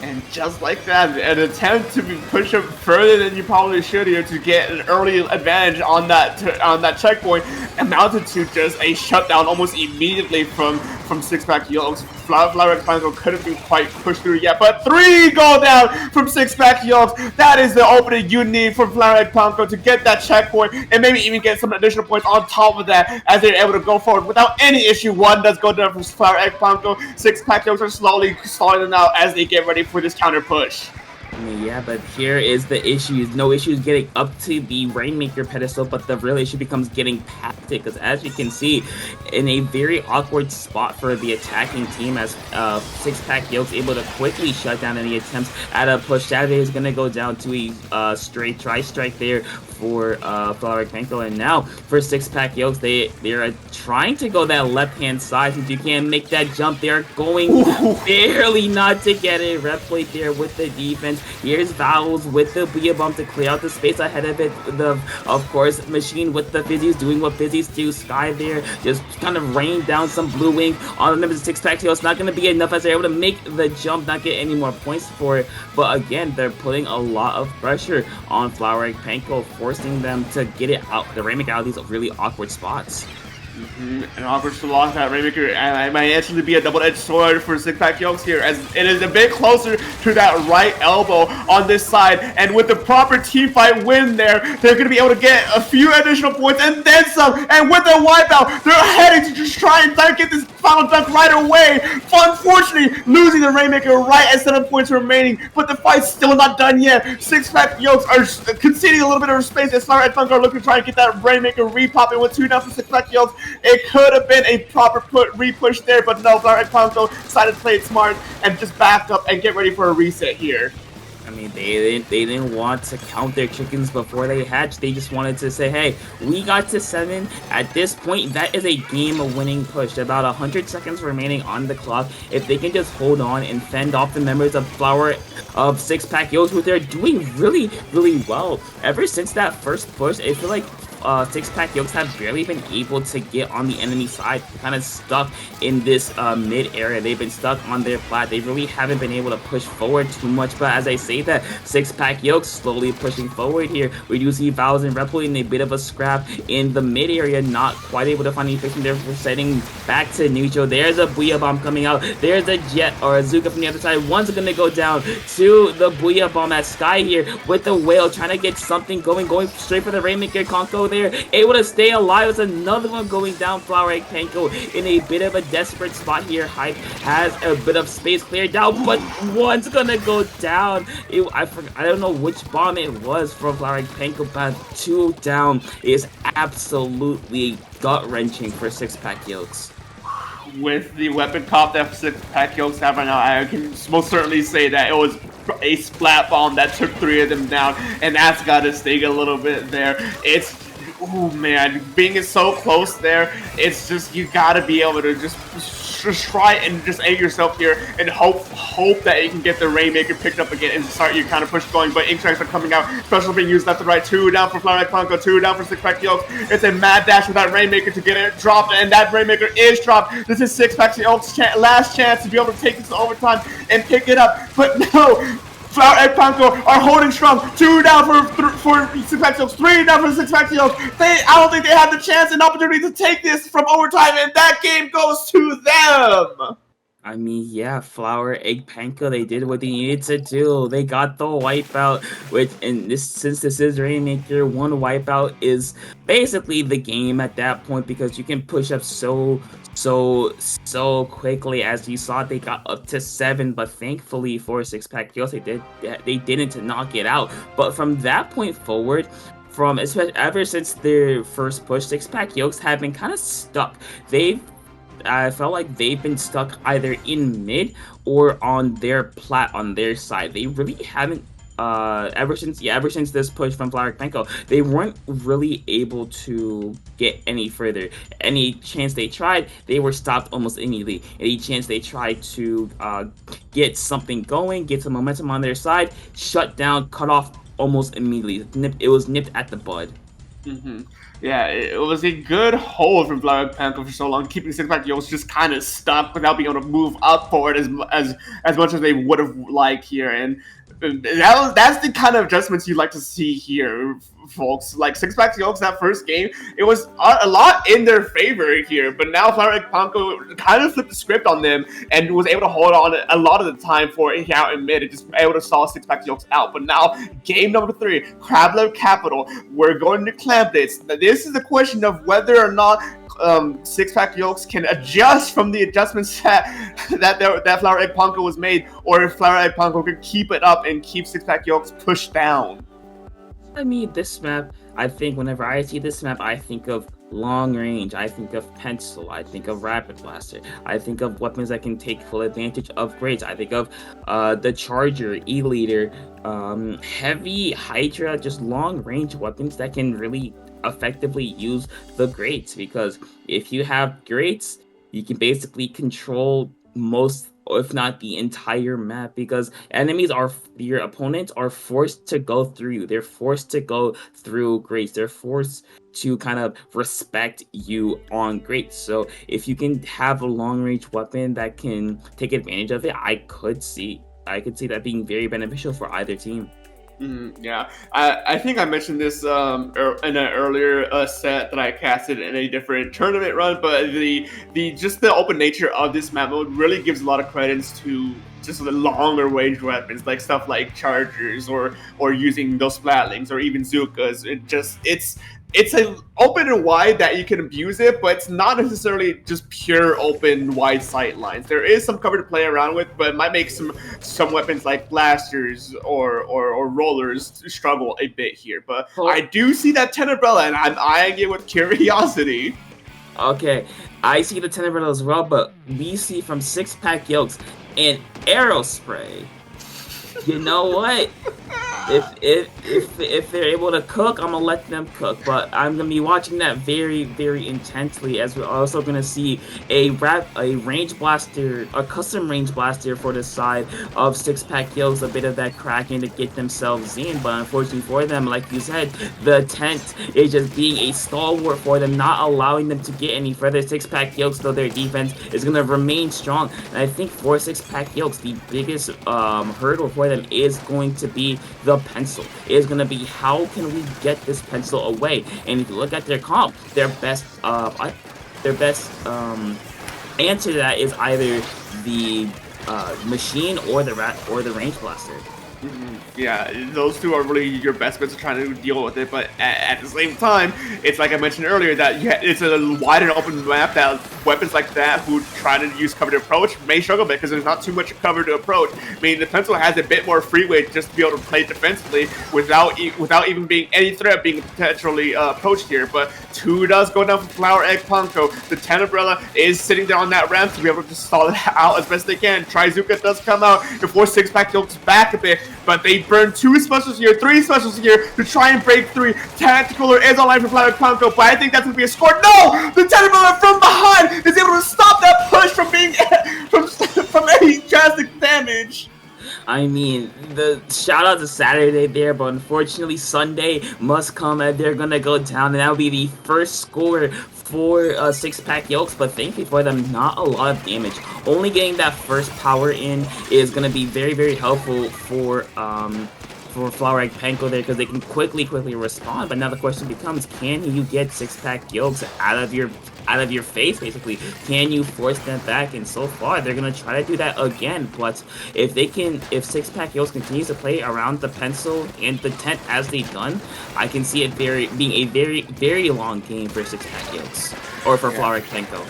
D: And just like that, an attempt to push up further than you probably should here to get an early advantage on that checkpoint amounted to just a shutdown almost immediately from Six Pack Yolks. Flower Egg Panko couldn't be quite pushed through yet, but 3 go down from Six Pack Yolks. That is the opening you need for Flower Egg Panko to get that checkpoint and maybe even get some additional points on top of that as they're able to go forward without any issue. 1 does go down for Flower Egg Panko. Six Pack Yolks are slowly stalling them out as they get ready for this counter push.
C: I mean, yeah, but here is the issue. No issues getting up to the Rainmaker pedestal, but the real issue becomes getting past it, because as you can see, in a very awkward spot for the attacking team, as Six Pack Yolks able to quickly shut down any attempts at a push. Saturday is going to go down to a straight tri-strike there for Flower Egg Panko, and now for Six Pack Yolks, they're trying to go that left-hand side. Since you can't make that jump, they're going barely not to get a rep plate there with the defense. Here's Vowels with the Booyah Bomb to clear out the space ahead of it. Of course, Machine with the Fizzies doing what Fizzies do. Sky there just kind of rain down some blue wing on the members of Six Pack Yolks. It's not going to be enough as they're able to make the jump, not get any more points for it. But again, they're putting a lot of pressure on Flower Egg Panko, forcing them to get it out, the Rainmaker, out of these really awkward spots.
D: An awkward to lock that Rainmaker, and it might actually be a double-edged sword for Six Pack Yolks here, as it is a bit closer to that right elbow on this side. And with the proper team fight win there, they're going to be able to get a few additional points and then some. And with the wipeout, they're heading to just try and get this final dunk right away. Unfortunately, losing the Rainmaker right at 7 points remaining, but the fight's still not done yet. Six Pack Yolks are conceding a little bit of space as Flower Egg Panko are looking to try and get that Rainmaker re-pop in with 2 down for Six Pack Yolks. It could have been a proper re-push there, but no, Flower Egg Panko decided to play it smart and just back up and get ready for a reset here.
C: I mean, they didn't want to count their chickens before they hatched. They just wanted to say, hey, we got to 7. At this point, that is a game-winning push. About 100 seconds remaining on the clock. If they can just hold on and fend off the members of Six Pack Yolks, who they're doing really, really well. Ever since that first push, I feel like Six Pack Yolks have barely been able to get on the enemy side, kind of stuck in this mid area. They've been stuck on their flat. They really haven't been able to push forward too much, but as I say that, Six Pack Yolks slowly pushing forward here. We do see Vowels and Repli in a bit of a scrap in the mid area, not quite able to find any fixing there for setting back to neutral. There's a Booyah Bomb coming out. There's a Jet or a Zuka from the other side. One's gonna go down to the Booyah Bomb at Sky here with the Whale, trying to get something going straight for the Rainmaker. Conko there, able to stay alive. It's another one going down. Flower Egg Panko in a bit of a desperate spot here. Hype has a bit of space cleared down, but one's gonna go down. I don't know which bomb it was from Flower Egg Panko, but 2 down is absolutely gut-wrenching for Six Pack Yolks.
D: With the weapon comp that Six Pack Yolks have right now, I can most certainly say that it was a splat bomb that took 3 of them down, and that's got to sting a little bit there. It's, oh man, being so close there, it's just, you got to be able to just try and just aim yourself here and hope that you can get the Rainmaker picked up again and start your kind of push going. But ink strikes are coming out, special being used left to right. 2 down for Flower Egg Panko, 2 down for Six Pack Yolks. It's a mad dash with that Rainmaker to get it dropped, and that Rainmaker is dropped. This is Six Pack Yolks' last chance to be able to take this to overtime and pick it up. But no, Flower Egg Panko are holding strong. 2 down for Six Pack Yolks, 3 down for Six Pack Yolks. I don't think they have the chance and opportunity to take this from overtime, and that game goes to them.
C: I mean, yeah, Flower Egg Panko, they did what they needed to do. They got the wipeout, since this is Rainmaker, 1 wipeout is basically the game at that point, because you can push up so quickly. As you saw, they got up to 7, but thankfully for Six Pack Yolks, they didn't knock it out. But from that point forward, ever since their first push, Six Pack Yolks have been kind of stuck. I felt like they've been stuck either in mid or on their side. They really haven't ever since this push from Flower Egg Panko, they weren't really able to get any further. Any chance they tried, they were stopped almost immediately. Any chance they tried to get something going, get some momentum on their side, shut down, cut off almost immediately. It was nipped at the bud.
D: Yeah, it was a good hold from Flower Egg Panko for so long, keeping Six Pack Yolks just kind of stuck without being able to move up forward as much as they would have liked here. And that's the kind of adjustments you'd like to see here, folks. Like Six Pack Yolks, that first game, it was a lot in their favor here, but now Flower Egg Panko kind of flipped the script on them and was able to hold on a lot of the time for it out in mid and just able to stall Six Pack Yolks out. But now, game number 3, Crabler Capital, we're going to clamp this. This is the question of whether or not Six Pack Yolks can adjust from the adjustments that Flower Egg Panko was made, or if Flower Egg Panko can keep it up and keep Six Pack Yolks pushed down.
C: I mean, this map, I think whenever I see this map, I think of long range, I think of pencil, I think of rapid blaster, I think of weapons that can take full advantage of grades, I think of the Charger, E-Leader, heavy Hydra, just long range weapons that can really effectively use the grades, because if you have grades, you can basically control most, if not the entire map, because your opponents are forced to go through you. They're forced to go through grades. They're forced to kind of respect you on grades. So if you can have a long range weapon that can take advantage of it, I could see that being very beneficial for either team.
D: Yeah, I think I mentioned this in an earlier set that I casted in a different tournament run, but the open nature of this map mode really gives a lot of credence to just the longer range weapons, like stuff like Chargers or using those Splatlings or even Zukas. It's a open and wide that you can abuse it, but it's not necessarily just pure open wide sight lines. There is some cover to play around with, but it might make some weapons like blasters or rollers struggle a bit here. But I do see that Tenebrella, and I'm eyeing it with curiosity.
C: Okay, I see the Tenebrella as well, but we see from Six Pack Yolks an Arrow Spray. You know what? If they're able to cook, I'm gonna let them cook. But I'm gonna be watching that very, very intensely, as we're also gonna see a range blaster, a custom range blaster for the side of Six Pack Yolks, a bit of that Kraken to get themselves in. But unfortunately for them, like you said, the tent is just being a stalwart for them, not allowing them to get any further. Six Pack Yolks, though, their defense is gonna remain strong, and I think for Six Pack Yolks, the biggest hurdle for them is going to be the pencil. It is going to be, how can we get this pencil away? And if you look at their comp, their best answer to that is either the machine or the range blaster.
D: Yeah, those two are really your best bets to try to deal with it. But at the same time, it's like I mentioned earlier that it's a wide and open map that weapons like that who try to use cover to approach may struggle a bit because there's not too much cover to approach. I mean, the pencil has a bit more freeway just to be able to play defensively without even being any threat being potentially approached here. But two does go down for Flower Egg Panko. The 10 Umbrella is sitting there on that ramp to be able to stall it out as best they can. Trizuka does come out before Six Pack jumps back a bit, but they burn two specials here, three specials here to try and break three. Tactical is online for Flower Egg Panko, but I think that's going to be a score. No! The 10 Umbrella from behind is able to stop that push from being from any drastic damage.
C: I mean, the shout out to Saturday there, but unfortunately Sunday must come and they're gonna go down, and that'll be the first score for Six Pack Yolks. But thankfully for them, not a lot of damage. Only getting that first power in is gonna be very, very helpful for Flower Egg Panko there, because they can quickly respond. But now the question becomes, can you get Six Pack Yolks out of your face, basically? Can you force them back? And so far they're gonna try to do that again. But if Six Pack Yolks continues to play around the pencil and the tent as they've done, I can see it being a very, very long game for Six Pack Yolks, or for Flower Egg Panko.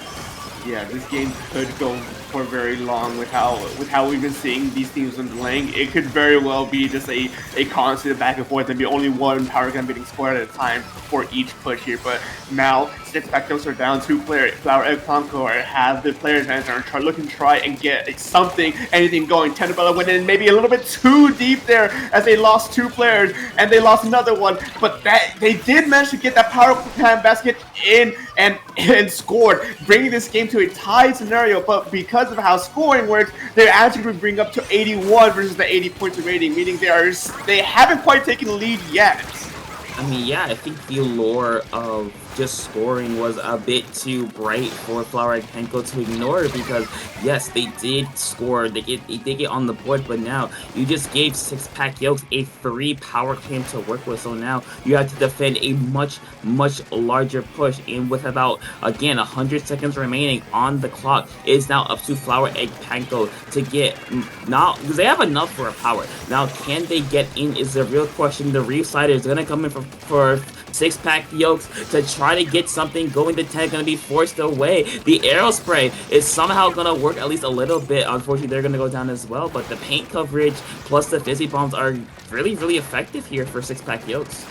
D: Yeah, this game could go for very long with how we've been seeing these teams in delaying. It could very well be just a constant back and forth and be only one power gun being scored at a time for each push here. But now Six Pack Yolks are down 2 players. Flower Egg Panko have the player advantage and are looking to try and get anything going. Tenabella went in maybe a little bit too deep there as they lost 2 players and they lost another one. But they did manage to get that power plant basket in and scored, bringing this game to a tied scenario. But because of how scoring works, they're actually going to bring up to 81 versus the 80 points rating, meaning they haven't quite taken the lead yet.
C: I mean, yeah, I think the allure of just scoring was a bit too bright for Flower Egg Panko to ignore, because yes, they did score, they did get on the board, but now you just gave Six Pack Yolks a free power claim to work with, so now you have to defend a much larger push, and with about, again, 100 seconds remaining on the clock, it is now up to Flower Egg Panko to get, now, because they have enough for a power. Now, can they get in is the real question. The Reef Slider is going to come in for Six Pack Yolks to try to get something going. The 10 going to be forced away. The Arrow Spray is somehow going to work at least a little bit. Unfortunately, they're going to go down as well, but the paint coverage plus the Fizzy Bombs are really effective here for Six Pack Yolks.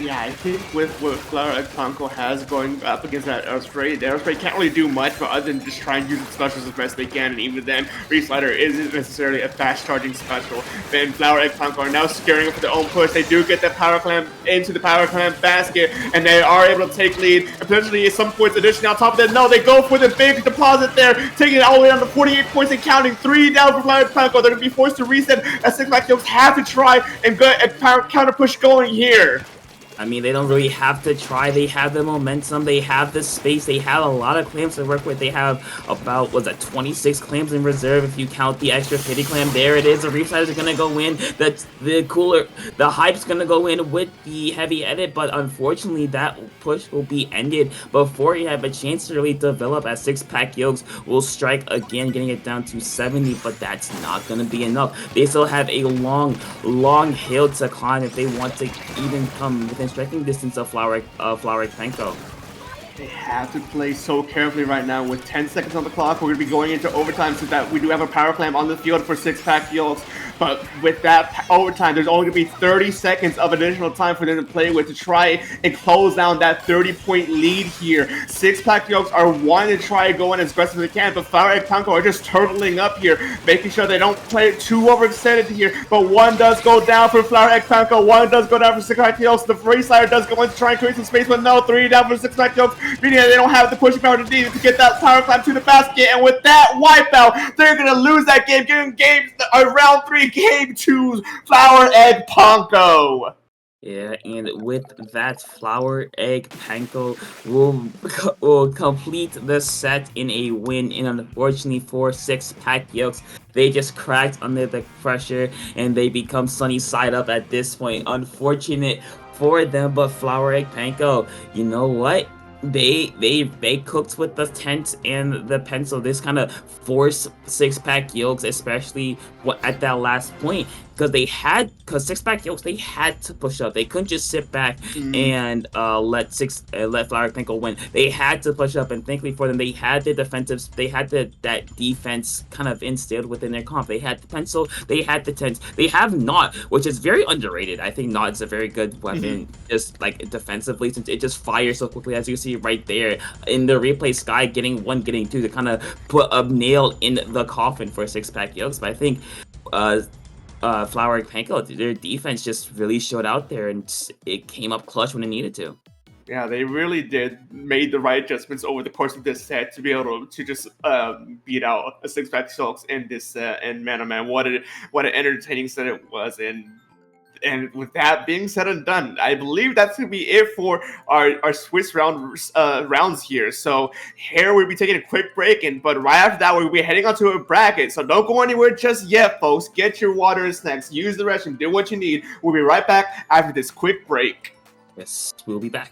D: Yeah, I think with what Flower Egg Panko has going up against that Aerospray, the Aerospray can't really do much but other than just try and use its specials as best they can, and even then, Reef Slider isn't necessarily a fast-charging special. Then Flower Egg Panko are now scaring up for their own push. They do get that Power Clamp into the Power Clamp basket, and they are able to take lead, and potentially at some points additionally on top of that. No, they go for the big deposit there, taking it all the way down to 48 points and counting. 3 down for Flower Egg Panko. They're going to be forced to reset, as Six Pack Yolks have to try and get a counter push going here.
C: I mean, they don't really have to try. They have the momentum. They have the space. They have a lot of clams to work with. They have about, 26 clams in reserve if you count the extra pity clam. There it is. The Reef Siders are going to go in. The Hype's going to go in with the heavy edit, but unfortunately, that push will be ended before you have a chance to really develop, as Six Pack Yolks will strike again, getting it down to 70, but that's not going to be enough. They still have a long hill to climb if they want to even come within striking distance of Flower Egg Panko.
D: They have to play so carefully right now. With 10 seconds on the clock, we're going to be going into overtime, so that we do have a power clamp on the field for Six Pack Yolks. But with that overtime, there's only going to be 30 seconds of additional time for them to play with to try and close down that 30-point lead here. Six Pack Yolks are wanting to try and go in as aggressive as they can, but Flower Egg Panko are just turtling up here, making sure they don't play too overextended here. But one does go down for Flower Egg Panko, one does go down for Six Pack Yolks. The Free Slider does go in to try and create some space, but no, 3 down for Six Pack Yolks, meaning that they don't have the pushing power to need to get that power climb to the basket. And with that wipeout, they're going to lose that game, giving round 3 game to Flower Egg Panko.
C: Yeah, and with that, Flower Egg Panko will complete the set in a win. And unfortunately for Six Pack Yolks, they just cracked under the pressure and they become sunny side up at this point. Unfortunate for them, but Flower Egg Panko, you know what? They cooked with the tent and the pencil. This kind of forced Six Pack Yolks, especially at that last point, because six pack yolks, they had to push up. They couldn't just sit back and let Flower Pinkle win. They had to push up, and thankfully for them, they had the defensive, they had that defense kind of instilled within their comp. They had the pencil, they had the tents, they have Knot, which is very underrated. I think Knot is a very good weapon, just like defensively, since it just fires so quickly, as you see right there in the replay. Sky getting one, getting two to kind of put a nail in the coffin for six pack yolks. But I think Flower and Panko, their defense just really showed out there, and it came up clutch when it needed to.
D: Yeah, they really did made the right adjustments over the course of this set to be able to just beat out a six pack Shulks in this set. And man, oh man, what an entertaining set it was. And with that being said and done, I believe that's gonna be it for our Swiss rounds here. So here we'll be taking a quick break, but right after that we'll be heading onto a bracket. So don't go anywhere just yet, folks. Get your water and snacks, use the restroom, do what you need. We'll be right back after this quick break.
C: Yes, we'll be back.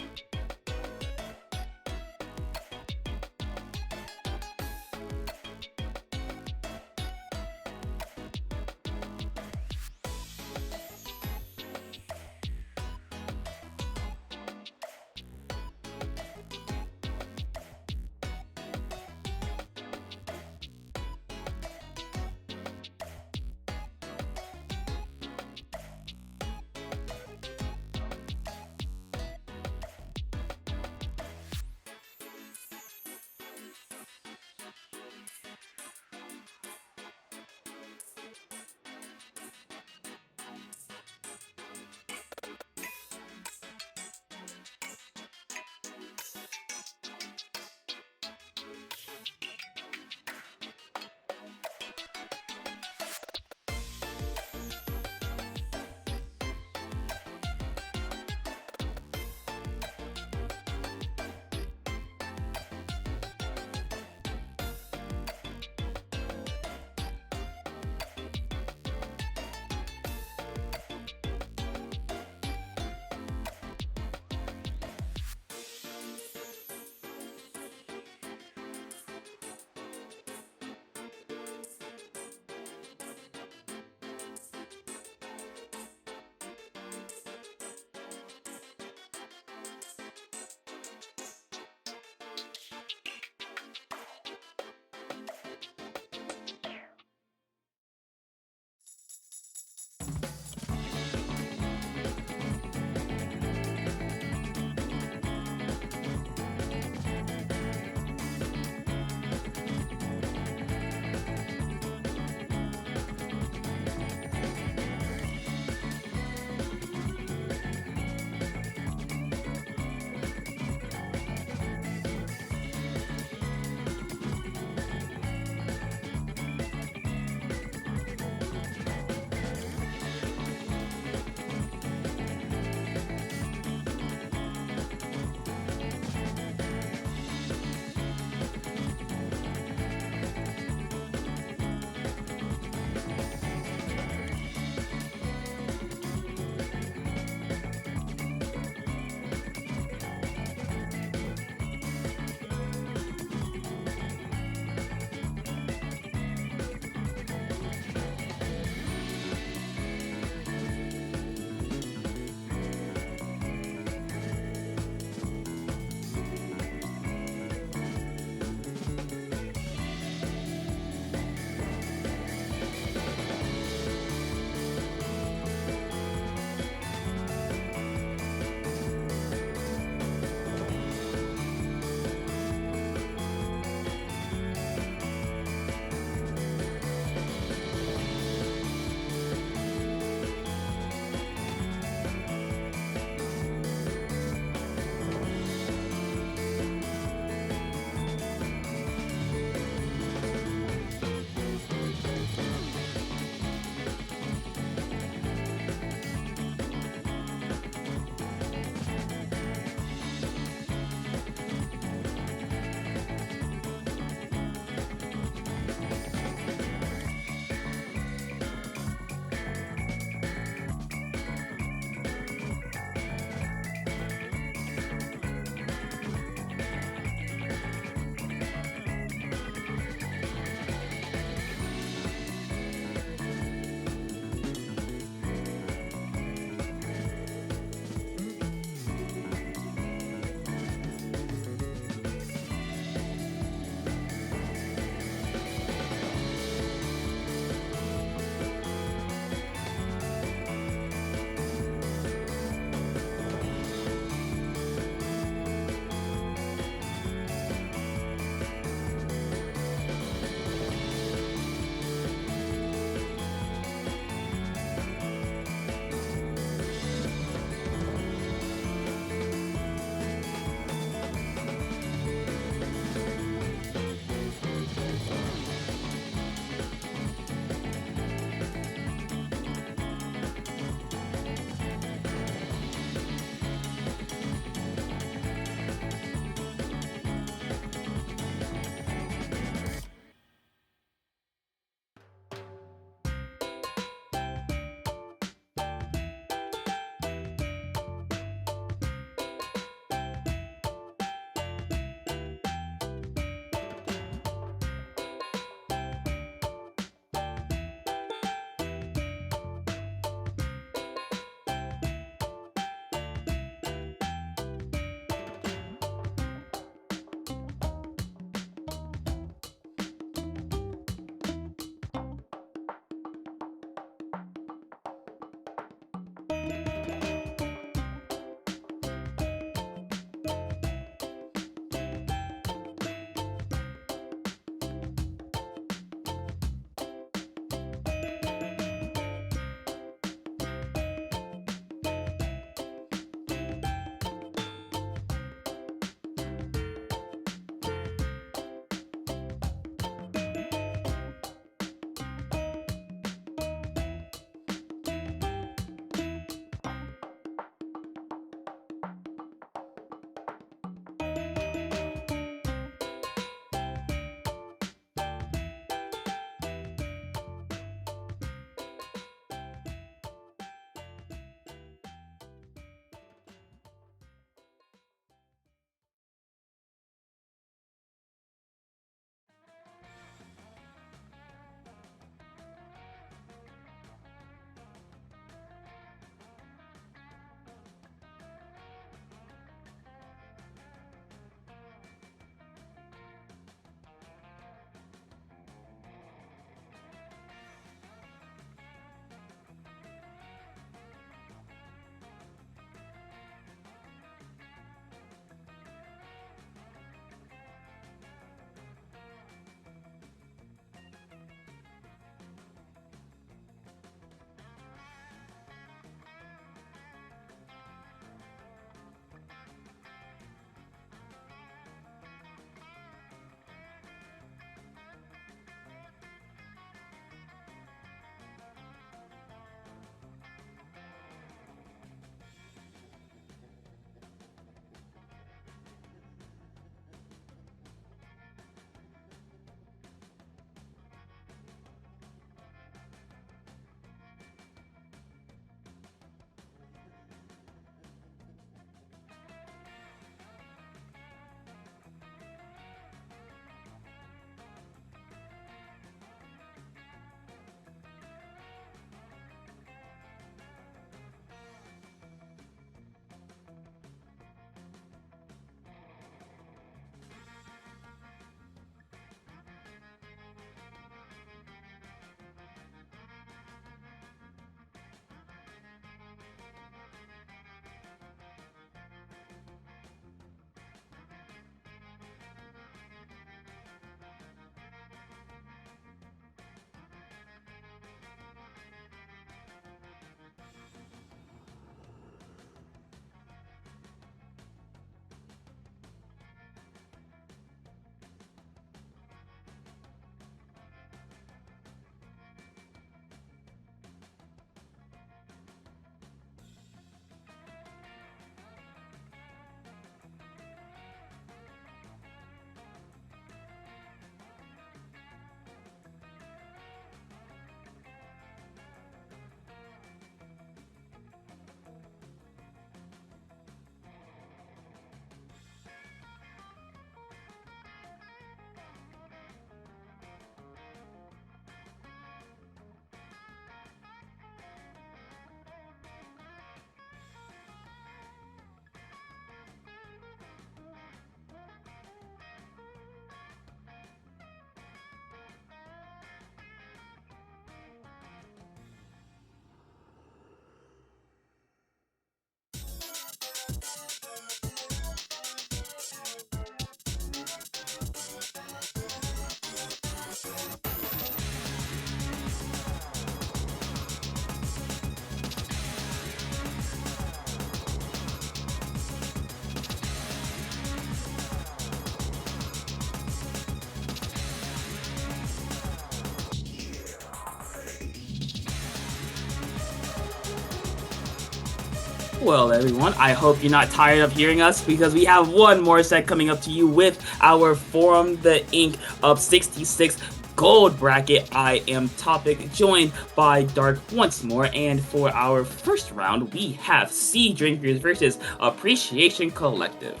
C: Well, everyone, I hope you're not tired of hearing us because we have one more set coming up to you with our Forum the Ink of 66 Gold bracket. I am Topic, joined by Dark once more, and for our first round, we have Sea Drinkers versus Appreciation Collective.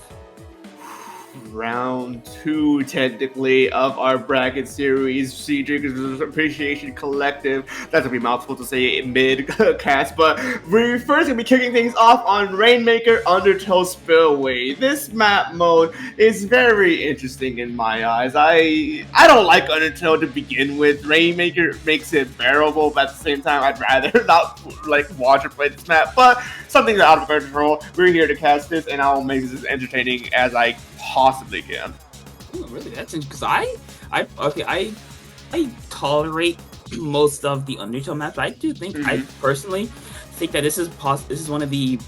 D: Round 2, technically, of our bracket series. Sea Drinkers Appreciation Collective. That's gonna be a mouthful to say mid-cast, but we're first gonna be kicking things off on Rainmaker Undertow Spillway. This map mode is very interesting in my eyes. I don't like Undertow to begin with. Rainmaker makes it bearable, but at the same time, I'd rather not watch or play this map. But something's out of control. We're here to cast this, and I'll make this as entertaining as I possibly can.
C: Ooh, really? That's because I tolerate most of the Undertow maps. I do think I personally think that this is one of the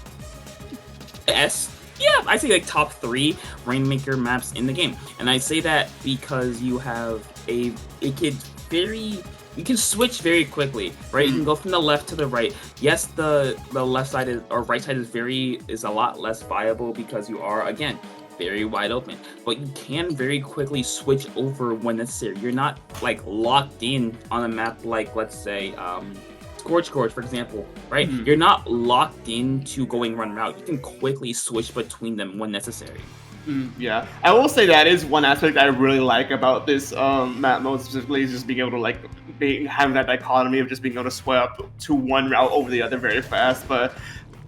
C: best. Yeah, I say like top 3 Rainmaker maps in the game, and I say that because you can switch very quickly, right? You can go from the left to the right. Yes, the left side or right side is a lot less viable because you are, again, very wide open, but you can very quickly switch over when necessary. You're not like locked in on a map like, let's say, Scorch Gorge, for example, right? You're not locked into going run route. You can quickly switch between them when necessary.
D: Yeah, I will say that is one aspect I really like about this map mode specifically, is just being able to having that dichotomy of just being able to sway up to one route over the other very fast. But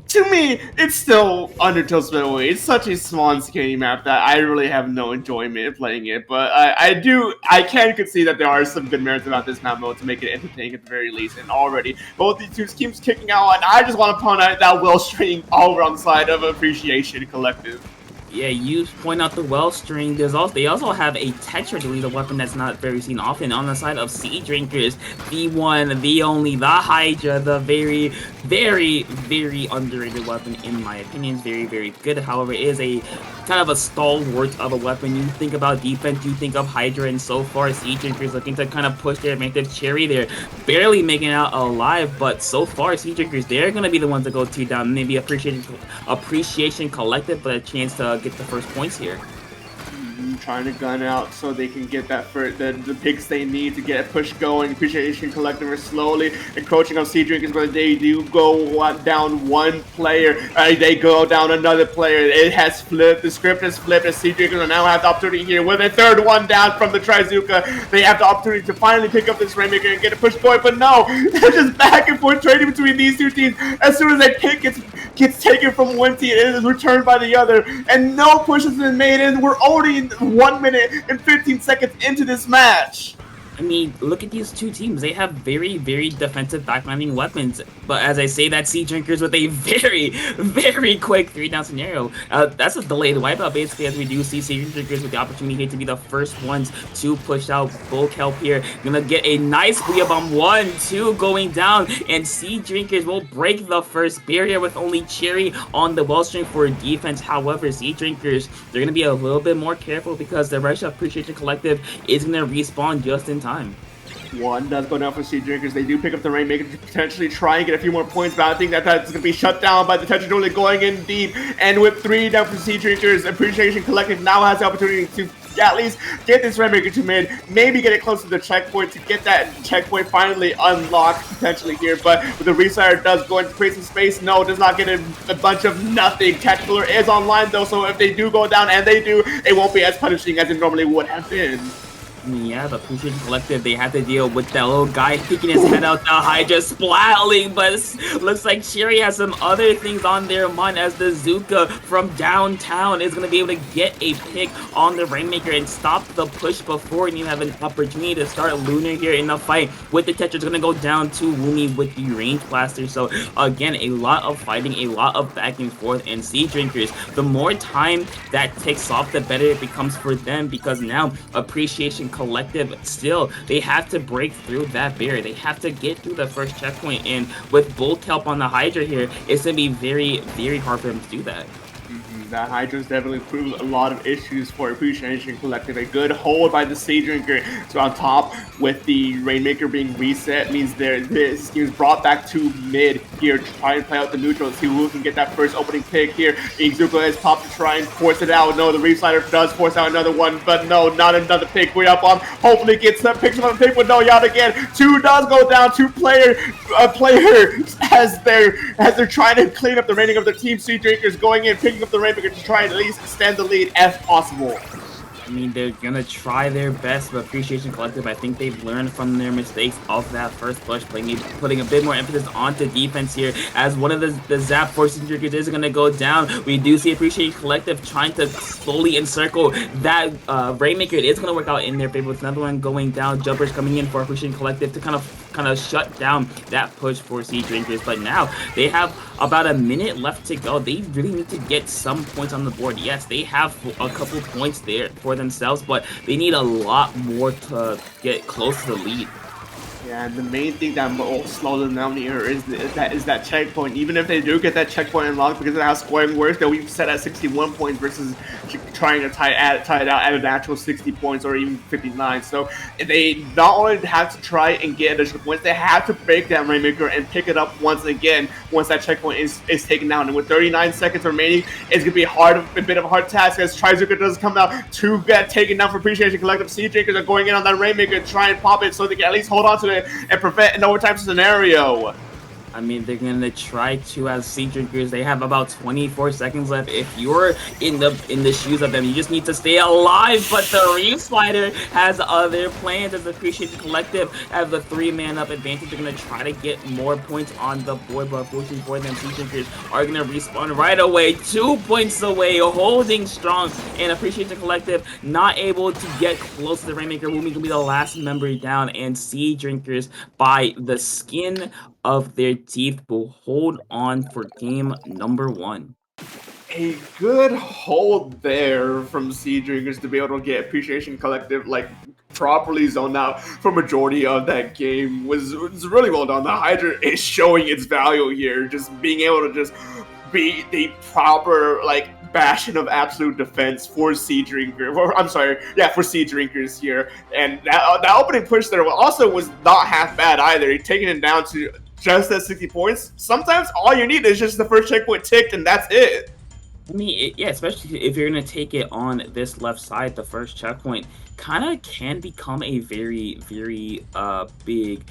D: to me, it's still Undertow Spillway. It's such a small and skinny map that I really have no enjoyment playing it. But I can concede that there are some good merits about this map mode to make it entertaining at the very least. And already, both these two keeps kicking out, and I just want to point out that well string over on the side of Appreciation Collective.
C: Yeah, you point out the well string. They also have a Tetra deleted weapon that's not very seen often on the side of Sea Drinkers. The one, the only, the Hydra, the very, very, very underrated weapon in my opinion. Very, very good. However, it is a kind of a stalwart of a weapon. You think about defense, you think of Hydra, and so far Sea Drinkers looking to kind of push their massive Cherry there, barely making it out alive. But so far, Sea Drinkers, they're gonna be the ones to go 2 down. Maybe Appreciation Collective, but a chance to get the first points here.
D: Trying to gun out so they can get that for the picks they need to get a push going. Appreciation Collective are slowly encroaching on Sea Drinkers, but they do go down one player. They go down another player. It has flipped. The script has flipped, as Sea Drinkers now have the opportunity here with a third one down from the Trizuka. They have the opportunity to finally pick up this Rainmaker and get a push going, but no, they're just back and forth trading between these two teams. As soon as that pick gets taken from one team, it is returned by the other, and no push has been made, and we're already in 1 minute and 15 seconds into this match.
C: I mean, look at these two teams. They have very, very defensive backlining weapons. But as I say, that Sea Drinkers with a very, very quick 3-down scenario. That's a delayed wipeout, basically, as we do see Sea Drinkers with the opportunity to be the first ones to push out bulk help here. Gonna get a nice Booyah Bomb 1-2 going down, and Sea Drinkers will break the first barrier with only Cherry on the wellstring for defense. However, Sea Drinkers, they're gonna be a little bit more careful because the Russia Appreciation Collective is gonna respawn just in time.
D: One does go down for Sea Drinkers. They do pick up the Rainmaker to potentially try and get a few more points, but I think that's going to be shut down by the Tetra Dueling going in deep. And with 3 down for Sea Drinkers, Appreciation Collective now has the opportunity to at least get this Rainmaker to mid, maybe get it close to the checkpoint to get that checkpoint finally unlocked potentially here. But with the Resire does go and create some space, no, does not get a bunch of nothing. Tactical is online though, so if they do go down, and they do, it won't be as punishing as it normally would have been.
C: Yeah, the Appreciation Collective, they had to deal with that little guy sticking his head out the Hydra splatling, but looks like Cherry has some other things on their mind, as the Zuka from downtown is going to be able to get a pick on the Rainmaker and stop the push before you have an opportunity to start Lunar here in the fight. With the Tetra's going to go down to Woomy with the range blaster. So again, a lot of fighting, a lot of back and forth, and Sea Drinkers, the more time that takes off, the better it becomes for them, because now Appreciation Collective, still, they have to break through that barrier. They have to get through the first checkpoint, and with bulk help on the Hydra here, it's going to be very, very hard for them to do that.
D: That Hydra's definitely proved a lot of issues for Appreciation Collective. A good hold by the Sea Drinker. So on top, with the Rainmaker being reset, means this team is brought back to mid here to try and play out the neutral. See who can get that first opening pick here. Izuka has popped to try and force it out. No, the Reef Slider does force out another one, but no, not another pick. Way up on. Hopefully gets that picks another pick, but no, yet again. Two does go down. Two player as they're trying to clean up the rating of their team. Sea Drinkers going in, picking up the Rainmaker to try and at least extend the lead if possible.
C: I mean, they're gonna try their best, but Appreciation Collective, I think they've learned from their mistakes of that first push, putting a bit more emphasis onto defense here, as one of the Zap Forces Drinkers is gonna go down. We do see Appreciation Collective trying to slowly encircle that Rainmaker. It is gonna work out in their favor with another one going down. Jumpers coming in for Appreciation Collective to kind of shut down that push for Sea Drinkers, but now they have about a minute left to go. They really need to get some points on the board. Yes, they have a couple points there for themselves, but they need a lot more to get close to the lead.
D: Yeah, and the main thing that will slow them down here is that checkpoint. Even if they do get that checkpoint unlocked, because of how scoring works, they'll be set at 61 points versus trying to tie it out at an actual 60 points or even 59. So they not only have to try and get additional points, they have to break that Rainmaker and pick it up once again once that checkpoint is taken down. And with 39 seconds remaining, it's going to be a bit of a hard task as Trizuka does come out to get taken down for Appreciation Collective. Sea Drinkers are going in on that Rainmaker to try and pop it so they can at least hold on to it and prevent an overtime scenario.
C: I mean, they're gonna try to, as Sea Drinkers. They have about 24 seconds left. If you're in the shoes of them, you just need to stay alive. But the Reef Slider has other plans. As Appreciation Collective have the 3-man up advantage. They're gonna try to get more points on the board, but fortunately for them, Sea Drinkers are gonna respawn right away, 2 points away, holding strong. And Appreciation Collective not able to get close to the Rainmaker, who can be the last member down. And Sea Drinkers, by the skin of their teeth, will hold on for game number 1.
D: A good hold there from Sea Drinkers to be able to get Appreciation Collective like properly zoned out for majority of that game was really well done. The Hydra is showing its value here, just being able to just be the proper like bastion of absolute defense for Sea Drinkers. For Sea Drinkers here. And that opening push there also was not half bad either. Taking it down to just at 60 points. Sometimes all you need is just the first checkpoint ticked, and that's it.
C: I mean, yeah, especially if you're going to take it on this left side, the first checkpoint kind of can become a very, very big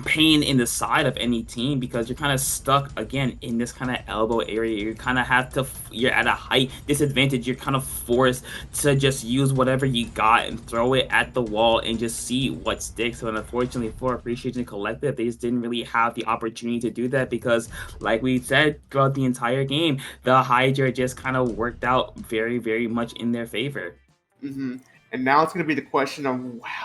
C: pain in the side of any team, because you're kind of stuck again in this kind of elbow area. You kind of have to, you're at a height disadvantage. You're kind of forced to just use whatever you got and throw it at the wall and just see what sticks. But unfortunately for Appreciation Collective, they just didn't really have the opportunity to do that, because like we said throughout the entire game, the Hydra just kind of worked out very, very much in their favor.
D: And now it's going to be the question of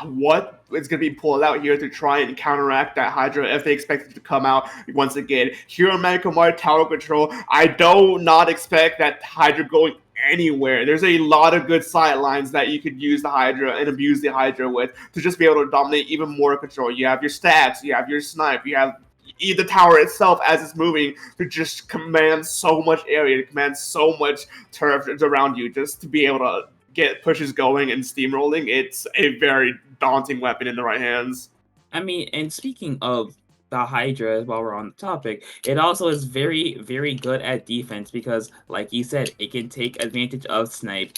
D: what is going to be pulled out here to try and counteract that Hydra if they expect it to come out once again. Here on Medical Mart Tower Control, I do not expect that Hydra going anywhere. There's a lot of good sidelines that you could use the Hydra and abuse the Hydra with to just be able to dominate even more control. You have your stabs, you have your snipe, you have the tower itself as it's moving to just command so much area, to command so much turf around you, just to be able to get pushes going and steamrolling. It's a very daunting weapon in the right hands.
C: I mean, and speaking of the Hydra, while we're on the topic, it also is very, very good at defense, because like you said, it can take advantage of snipe,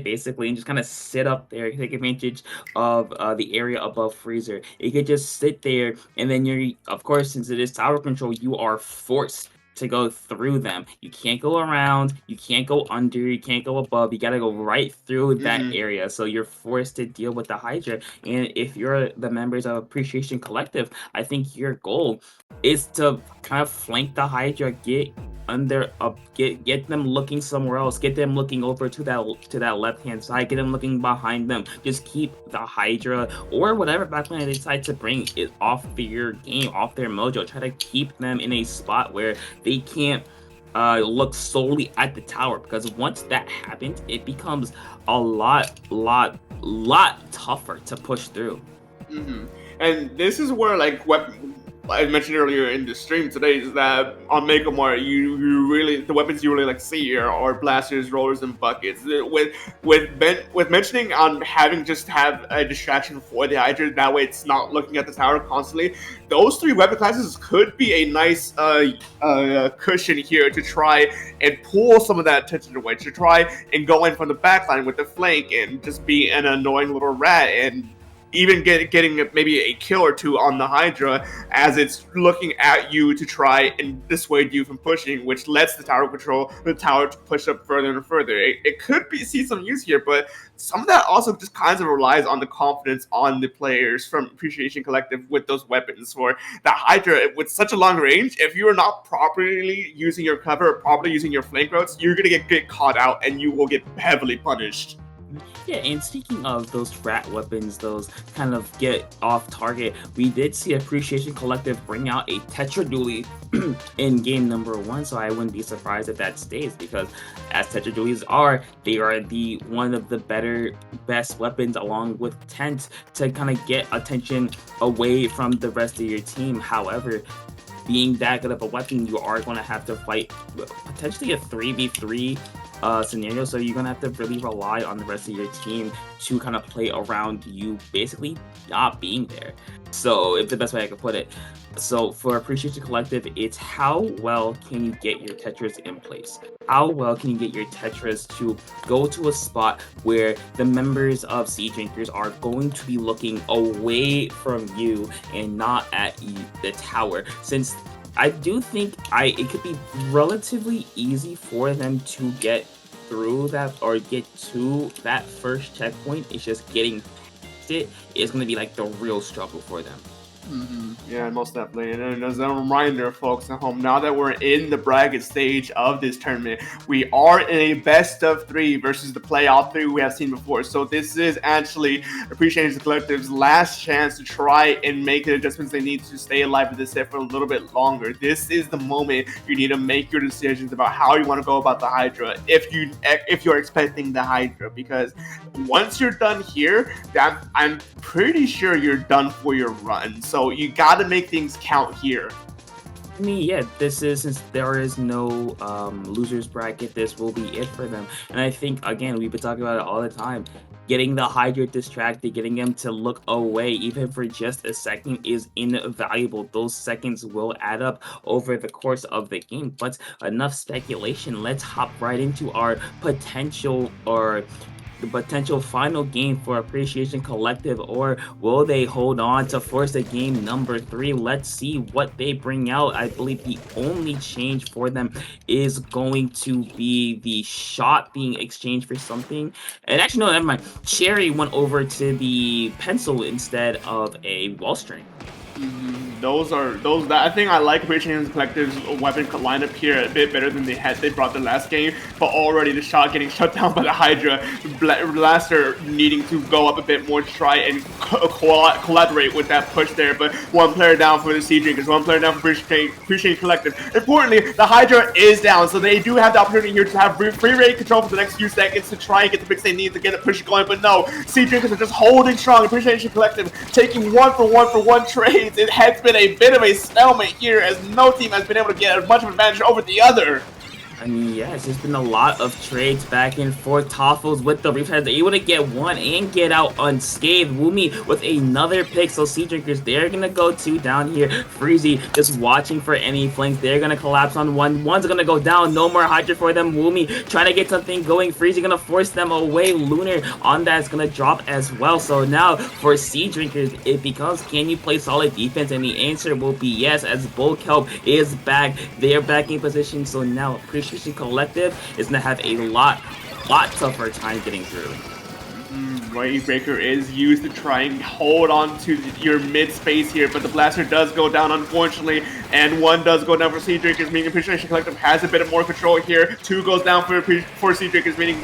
C: basically, and just kind of sit up there, take advantage of the area above freezer. It could just sit there, and then you're, of course, since it is tower control, you are forced to go through them. You can't go around, you can't go under, you can't go above, you gotta go right through that area. So you're forced to deal with the Hydra. And if you're the members of Appreciation Collective, I think your goal is to kind of flank the Hydra, get them looking somewhere else, get them looking over to that left hand side, get them looking behind them. Just keep the Hydra or whatever backline they decide to bring it off their game, off their mojo. Try to keep them in a spot where they can't look solely at the tower, because once that happens, it becomes a lot tougher to push through.
D: And this is where like I mentioned earlier in the stream today is that on Mega Mart, you really the weapons you really like to see here are blasters, rollers, and buckets. With mentioning on having just have a distraction for the Hydra, that way it's not looking at the tower constantly. Those three weapon classes could be a nice cushion here to try and pull some of that attention away, to try and go in from the backline with the flank and just be an annoying little rat and even getting maybe a kill or two on the Hydra as it's looking at you to try and dissuade you from pushing, which lets the tower to push up further and further. It could see some use here, but some of that also just kind of relies on the confidence on the players from Appreciation Collective with those weapons. For the Hydra, with such a long range, if you are not properly using your cover or properly using your flank routes, you're going to get caught out and you will get heavily punished.
C: Yeah, and speaking of those rat weapons, those kind of get off target, we did see Appreciation Collective bring out a Tetra Dually in game number 1, so I wouldn't be surprised if that stays, because as Tetra Dualies are, they are the one of the best weapons along with Tent to kind of get attention away from the rest of your team. However, being that good of a weapon, you are going to have to fight potentially a 3v3 scenario, so you're gonna have to really rely on the rest of your team to kind of play around you basically not being there. So if the best way I could put it. So for Appreciation Collective, it's how well can you get your Tetras in place? How well can you get your Tetras to go to a spot where the members of Sea Drinkers are going to be looking away from you and not at the tower? Since I do think it could be relatively easy for them to get through that or get to that first checkpoint. It's just getting past it is going to be like the real struggle for them.
D: Yeah, most definitely. And as a reminder, folks at home, now that we're in the bracket stage of this tournament, we are in a best of 3 versus the playoff 3 we have seen before. So this is actually Appreciation Collective's last chance to try and make the adjustments they need to stay alive in this set for a little bit longer. This is the moment you need to make your decisions about how you want to go about the Hydra if you're expecting the Hydra, because once you're done here, I'm pretty sure you're done for your run. So you got to make things count here.
C: I mean, yeah, this is, since there is no losers bracket, this will be it for them. And I think, again, we've been talking about it all the time. Getting the Hydra distracted, getting them to look away, even for just a second, is invaluable. Those seconds will add up over the course of the game. But enough speculation. Let's hop right into our potential the potential final game for Appreciation Collective, or will they hold on to force a game number 3? Let's see what they bring out. I believe the only change for them is going to be the shot being exchanged for something. And actually, no, never mind. Cherry went over to the pencil instead of a wall string.
D: I think I like Appreciation Collective's weapon lineup here a bit better than they brought the last game, but already the shot getting shut down by the Hydra, Blaster needing to go up a bit more to try and collaborate with that push there, but one player down for the Sea Drinkers, one player down for Appreciation Collective. Importantly, the Hydra is down, so they do have the opportunity here to have free rate control for the next few seconds to try and get the picks they need to get a push going, but no, Sea Drinkers are just holding strong. Appreciation Collective taking one for one trades. It has been a bit of a stalemate here as no team has been able to get as much of an advantage over the other.
C: I mean, yeah, it's just been a lot of trades back and forth. Toffles with the Reef Heads able to get one and get out unscathed. Woomy with another pick. So Sea Drinkers, they're going to go 2 down here. Freezy just watching for any flanks. They're going to collapse on one. One's going to go down. No more Hydra for them. Woomy trying to get something going. Freezy going to force them away. Lunar on that is going to drop as well. So now for Sea Drinkers, it becomes, can you play solid defense? And the answer will be yes, as Bulk Help is back. They're back in position. So now Appreciation Collective is going to have a lot tougher time getting through.
D: Wavebreaker is used to try and hold on to your mid space here, but the Blaster does go down, unfortunately, and 1 does go down for Sea Drinkers, meaning Appreciation Collective has a bit of more control here. 2 goes down for Sea Drinkers, meaning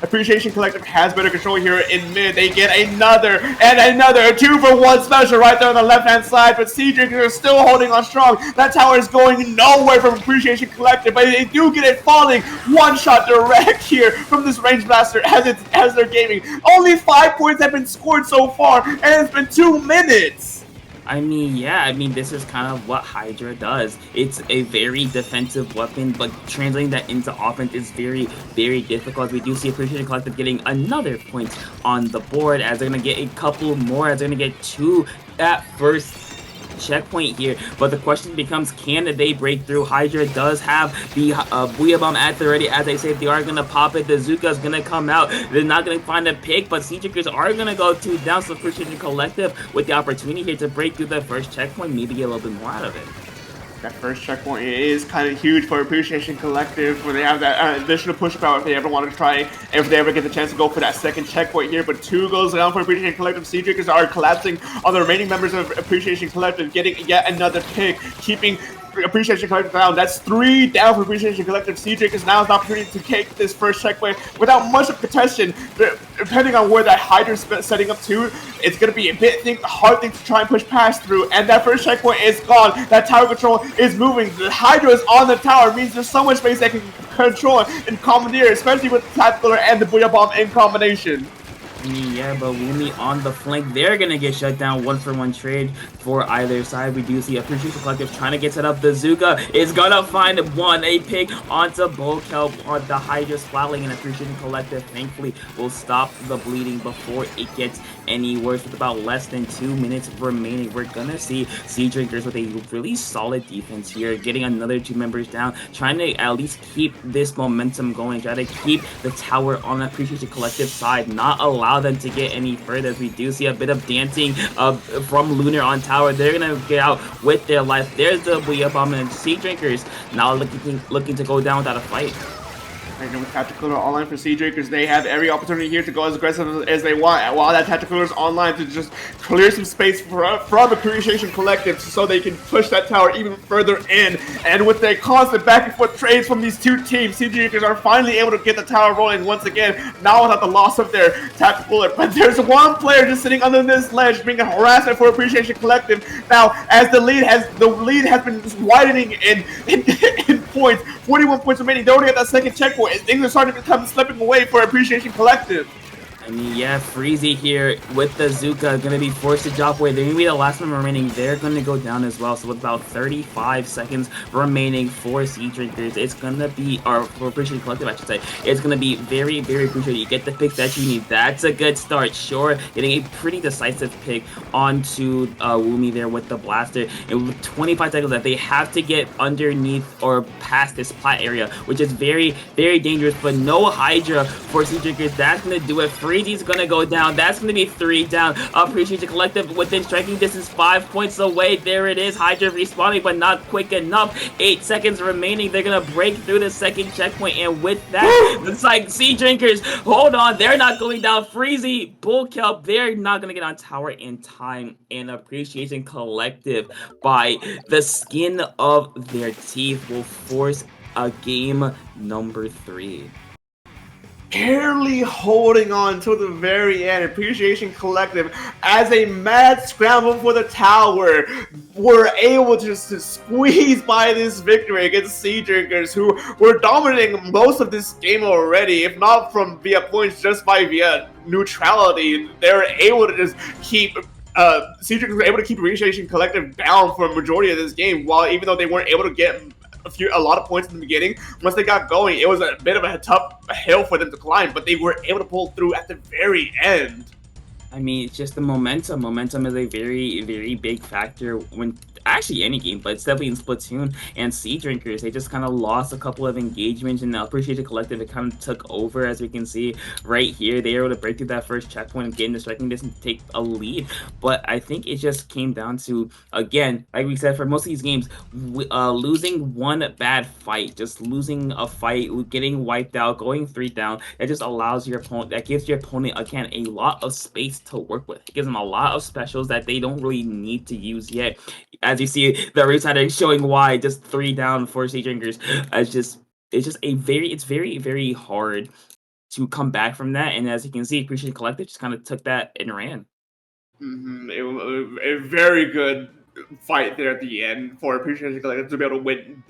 D: Appreciation Collective has better control here in mid. They get another and another 2-for-1 special right there on the left-hand side, but Sea Drinkers are still holding on strong. That tower is going nowhere from Appreciation Collective, but they do get it falling. One shot direct here from this range blaster as they're gaming. Only 5 points have been scored so far, and it's been 2 minutes.
C: I mean, yeah, I mean, this is kind of what Hydra does. It's a very defensive weapon, but translating that into offense is very, very difficult. We do see Appreciation Collective getting another point on the board, as they're going to get a couple more, as they're going to get two at first checkpoint here, but the question becomes, can they break through? Hydra does have the Booyah Bomb at the ready. As I say, if they are gonna pop it, the Zuka's gonna come out. They're not gonna find a pick, but Sea Drinkers are gonna go two down. So Precision Collective with the opportunity here to break through the first checkpoint, maybe get a little bit more out of it.
D: That first checkpoint is kind of huge for Appreciation Collective, where they have that additional push power if they ever want to try, if they ever get the chance to go for that second checkpoint here. But 2 goes down for Appreciation Collective. Sea Drinkers are collapsing on the remaining members of Appreciation Collective, getting yet another pick, keeping Appreciation Collective down. That's 3 down for Appreciation Collective. Sea Drinkers now has an opportunity to take this first checkpoint without much of contention. Depending on where that Hydra's setting up to, it's going to be a hard thing to try and push past through. And that first checkpoint is gone. That tower control is moving. The Hydra is on the tower. It means there's so much space that can control and commandeer, especially with the Tactical and the Booyah Bomb in combination.
C: Yeah, but Lumi on the flank, they're gonna get shut down. 1-for-1 trade for either side. We do see Appreciation Collective trying to get set up. The Zuka is gonna find a pick onto Bullkelp on the Hydra splatling, and Appreciation Collective thankfully will stop the bleeding before it gets any worse. With about less than 2 minutes remaining, we're gonna see Sea Drinkers with a really solid defense here, getting another 2 members down, trying to at least keep this momentum going, try to keep the tower on the Appreciation Collective side, not allow them to get any further. As we do see a bit of dancing from Lunar on tower, they're gonna get out with their life. There's the Booyah Bomb, and Sea Drinkers now looking to go down without a fight.
D: Right now with Tactical online for Sea Drinkers, they have every opportunity here to go as aggressive as they want, while that Tactical is online to just clear some space from Appreciation Collective so they can push that tower even further in. And with their constant back and forth trades from these two teams, Sea Drinkers are finally able to get the tower rolling once again, now without the loss of their Tactical. But there's one player just sitting under this ledge, being a harassment for Appreciation Collective. Now, as the lead has been widening in points, 41 points remaining, they already got that second checkpoint. Things are starting to become slipping away for Appreciation Collective.
C: I mean, yeah, Freezy here with the Zuka going to be forced to drop away. They're going to be the last one remaining. They're going to go down as well. So with about 35 seconds remaining for Sea Drinkers, it's going to be, or for Appreciation Collective, I should say, it's going to be very, very crucial. You get the pick that you need. That's a good start. Sure, getting a pretty decisive pick onto Woomy there with the blaster. And with 25 seconds left, they have to get underneath or past this plat area, which is very, very dangerous. But no Hydra for Sea Drinkers. That's going to do it. Freezy's gonna go down. That's gonna be 3 down. Appreciation Collective within striking distance, 5 points away. There it is. Hydra respawning, but not quick enough. 8 seconds remaining. They're gonna break through the second checkpoint, and with that, it's like Sea Drinkers, hold on, they're not going down. Freezy, Bullkelp, they're not gonna get on tower in time. And Appreciation Collective, by the skin of their teeth, will force a game number 3.
D: Barely holding on till the very end. Appreciation Collective, as a mad scramble for the tower, were able to squeeze by this victory against Sea Drinkers, who were dominating most of this game already, if not from via points, just by via neutrality. They were able to just keep Sea Drinkers were able to keep Appreciation Collective down for a majority of this game, while even though they weren't able to get a lot of points in the beginning, once they got going, it was a bit of a tough hill for them to climb, but they were able to pull through at the very end.
C: I mean, it's just the momentum. Momentum is a very, very big factor when actually any game, but it's definitely in Splatoon. And Sea Drinkers, they just kind of lost a couple of engagements, and the Appreciation Collective, it kind of took over, as we can see right here. They were able to break through that first checkpoint and get into striking distance and take a lead. But I think it just came down to, again, like we said, for most of these games, losing one bad fight, just losing a fight, getting wiped out, going 3 down, that just allows your opponent, that gives your opponent, again, a lot of space to work with. It gives them a lot of specials that they don't really need to use yet. As you see, the Root showing why, just 3 down for Sea Drinkers. It's very, very hard to come back from that. And as you can see, Appreciation Collective just kind of took that and ran.
D: It was a very good fight there at the end for Appreciation Collective to be able to win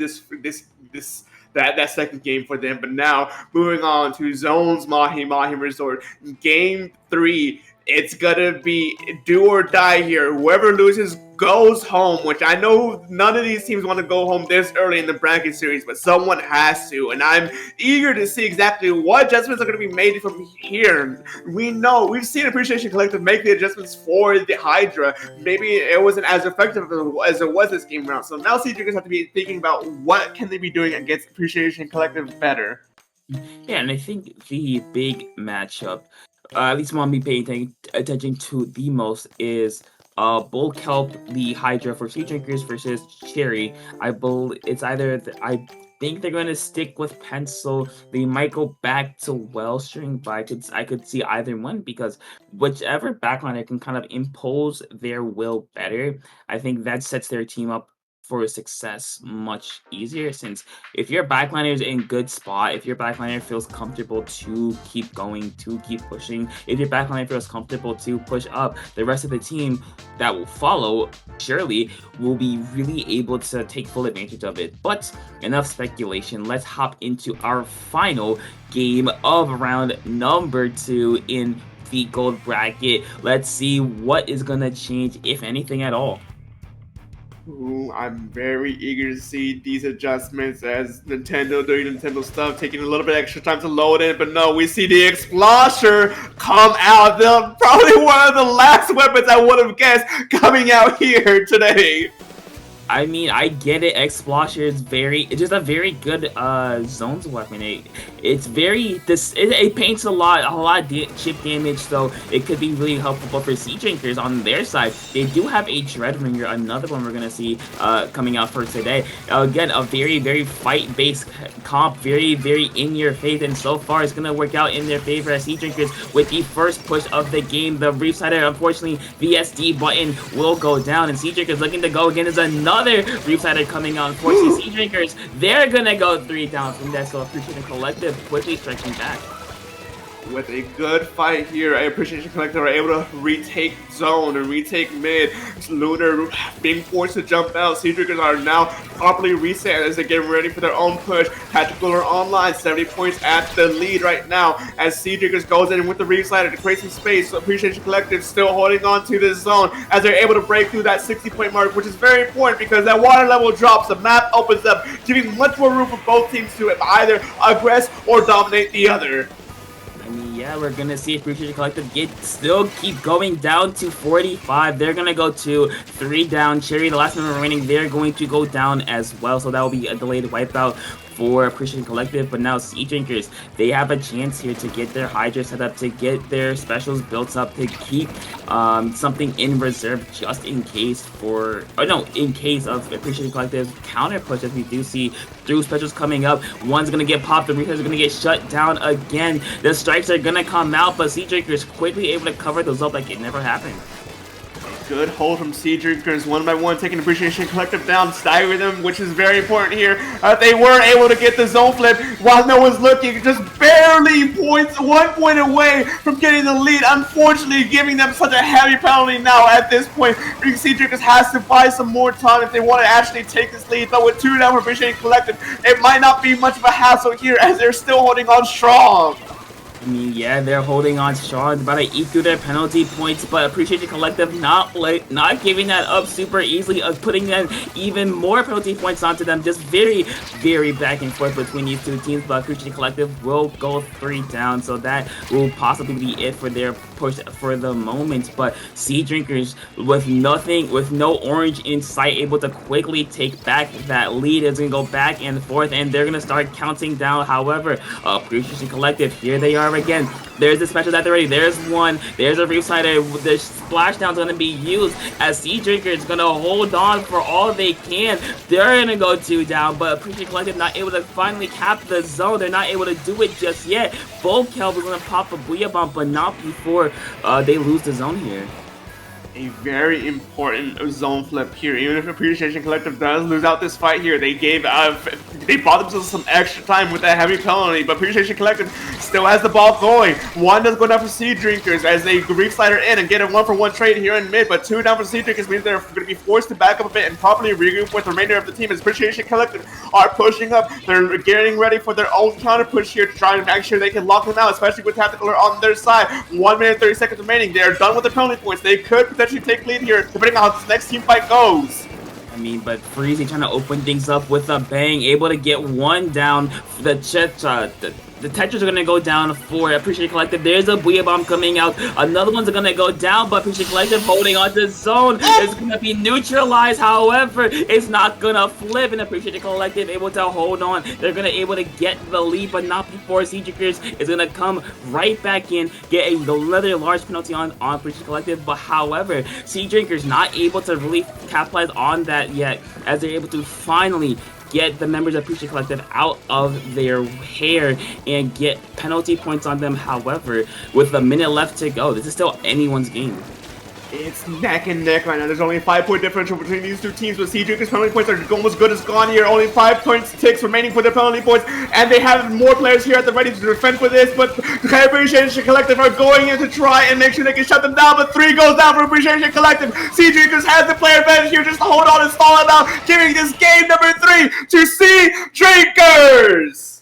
D: that second game for them. But now moving on to Zone's Mahi Mahi Resort, game 3. it's gonna be do or die here. Whoever loses goes home, which I know none of these teams want to go home this early in the bracket series, but someone has to, and I'm eager to see exactly what adjustments are going to be made from here. We've seen Appreciation Collective make the adjustments for the Hydra. Maybe it wasn't as effective as it was this game round, so now CJ's have to be thinking about what can they be doing against Appreciation Collective better.
C: Yeah, and I think the big matchup, at least one I'm paying attention to the most, is Bull Kelp, the Hydra for Sea Drinkers versus Cherry. I believe it's either I think they're going to stick with Pencil. They might go back to Wellstring, but I could see either one because whichever backliner can kind of impose their will better, I think that sets their team up for success much easier, since if your backliner is in good spot, if your backliner feels comfortable to keep going, to keep pushing, if your backliner feels comfortable to push up, the rest of the team that will follow surely will be really able to take full advantage of it. But enough speculation, let's hop into our final game of round number 2 in the gold bracket. Let's see what is gonna change, if anything at all.
D: Ooh, I'm very eager to see these adjustments as Nintendo doing Nintendo stuff, taking a little bit extra time to load in, but no, we see the Explosion come out. Probably one of the last weapons I would have guessed coming out here today.
C: I mean, I get it. Explosion is it's just a very good zones weapon. It's very it paints a lot of chip damage, so it could be really helpful for Sea Drinkers on their side. They do have a Dread Ringer, another one we're gonna see coming out for today. Again, a very fight-based comp, very in your face, and so far it's gonna work out in their favor as Sea Drinkers with the first push of the game. The Reef Sider, unfortunately, VSD button will go down, and Sea Drinkers looking to go again is another Reef Sider coming out. Unfortunately, Sea Drinkers, they're gonna go 3 down from that, so Appreciation Collective quickly striking back.
D: With a good fight here, Appreciation Collective are able to retake zone and retake mid. Lunar being forced to jump out. Sea Drinkers are now properly reset as they get ready for their own push. Tactical are online, 70 points at the lead right now as Sea Drinkers goes in with the Reslider to create some space. So Appreciation Collective still holding on to this zone as they're able to break through that 60-point mark, which is very important because that water level drops, the map opens up, giving much more room for both teams to either aggress or dominate the other.
C: I mean, yeah, we're gonna see Appreciation Collective still keep going down to 45. They're gonna go to 3 down. Cherry, the last member remaining, they're going to go down as well. So that will be a delayed wipeout for Appreciation Collective. But now Sea Drinkers, they have a chance here to get their Hydra set up, to get their specials built up, to keep something in reserve just in case in case of Appreciation Collective's counter push, as we do see through specials coming up. One's gonna get popped, the Reefers are gonna get shut down again. The strikes are gonna come out, but Sea Drinkers quickly able to cover those up like it never happened.
D: Good hold from Sea Drinkers, one by one, taking Appreciation Collective down, staggering them, which is very important here. They were able to get the zone flip while no one's looking, just barely 1 point away from getting the lead. Unfortunately, giving them such a heavy penalty now at this point. Sea Drinkers has to buy some more time if they want to actually take this lead, but with 2 down for Appreciation Collective, it might not be much of a hassle here as they're still holding on strong.
C: I mean, yeah, they're holding on strong, about to eat through their penalty points, but Appreciation Collective not giving that up super easily, putting them even more penalty points onto them. Just very back and forth between these two teams, but Appreciation Collective will go 3 down, so that will possibly be it for their push for the moment. But Sea Drinkers, with no orange in sight, able to quickly take back that lead. It's gonna go back and forth, and they're gonna start counting down. However, Appreciation Collective, here they are again. There's the special that they're ready. There's one. There's a Reefsider. The splashdown's gonna be used as Sea Drinker is gonna hold on for all they can. They're gonna go 2 down, but Appreciation Collective not able to finally cap the zone. They're not able to do it just yet. Volkelb is gonna pop a Booyah Bomb, but not before they lose the zone here.
D: A very important zone flip here. Even if Appreciation Collective does lose out this fight here, they gave they bought themselves some extra time with that heavy penalty, but Appreciation Collective still has the ball going. One does go down for Sea Drinkers as they Greek Slider in and get a 1-for-1 trade here in mid, but 2 down for Sea Drinkers means they're going to be forced to back up a bit and properly regroup with the remainder of the team as Appreciation Collective are pushing up. They're getting ready for their own counter push here to try and make sure they can lock them out, especially with Tactical Alert on their side. 1 minute 30 seconds remaining. They are done with the penalty points. They could potentially take lead here depending on how this next team fight goes.
C: I mean, but Freezy trying to open things up with a bang, able to get one down. The Tetris are going to go down for Appreciate Collective. There's a Booyah Bomb coming out. Another one's going to go down, but Appreciate Collective holding on to zone. It's going to be neutralized. However, it's not going to flip, and Appreciate Collective able to hold on. They're going to able to get the lead, but not before Sea Drinkers is going to come right back in, get another large penalty on Appreciate Collective. But however, Sea Drinkers not able to really capitalize on that yet, as they're able to finally get the members of Appreciate Collective out of their hair and get penalty points on them. However, with a minute left to go, this is still anyone's game.
D: It's neck and neck right now. There's only a 5-point differential between these two teams, but Sea Drinkers' penalty points are almost good as gone here. Only 5 points ticks remaining for their penalty points, and they have more players here at the ready to defend for this, but the Appreciation Collective are going in to try and make sure they can shut them down, but 3 goes down for Appreciation Collective. Sea Drinkers has the player advantage here just to hold on and stall it out, giving this game number 3 to Sea Drinkers!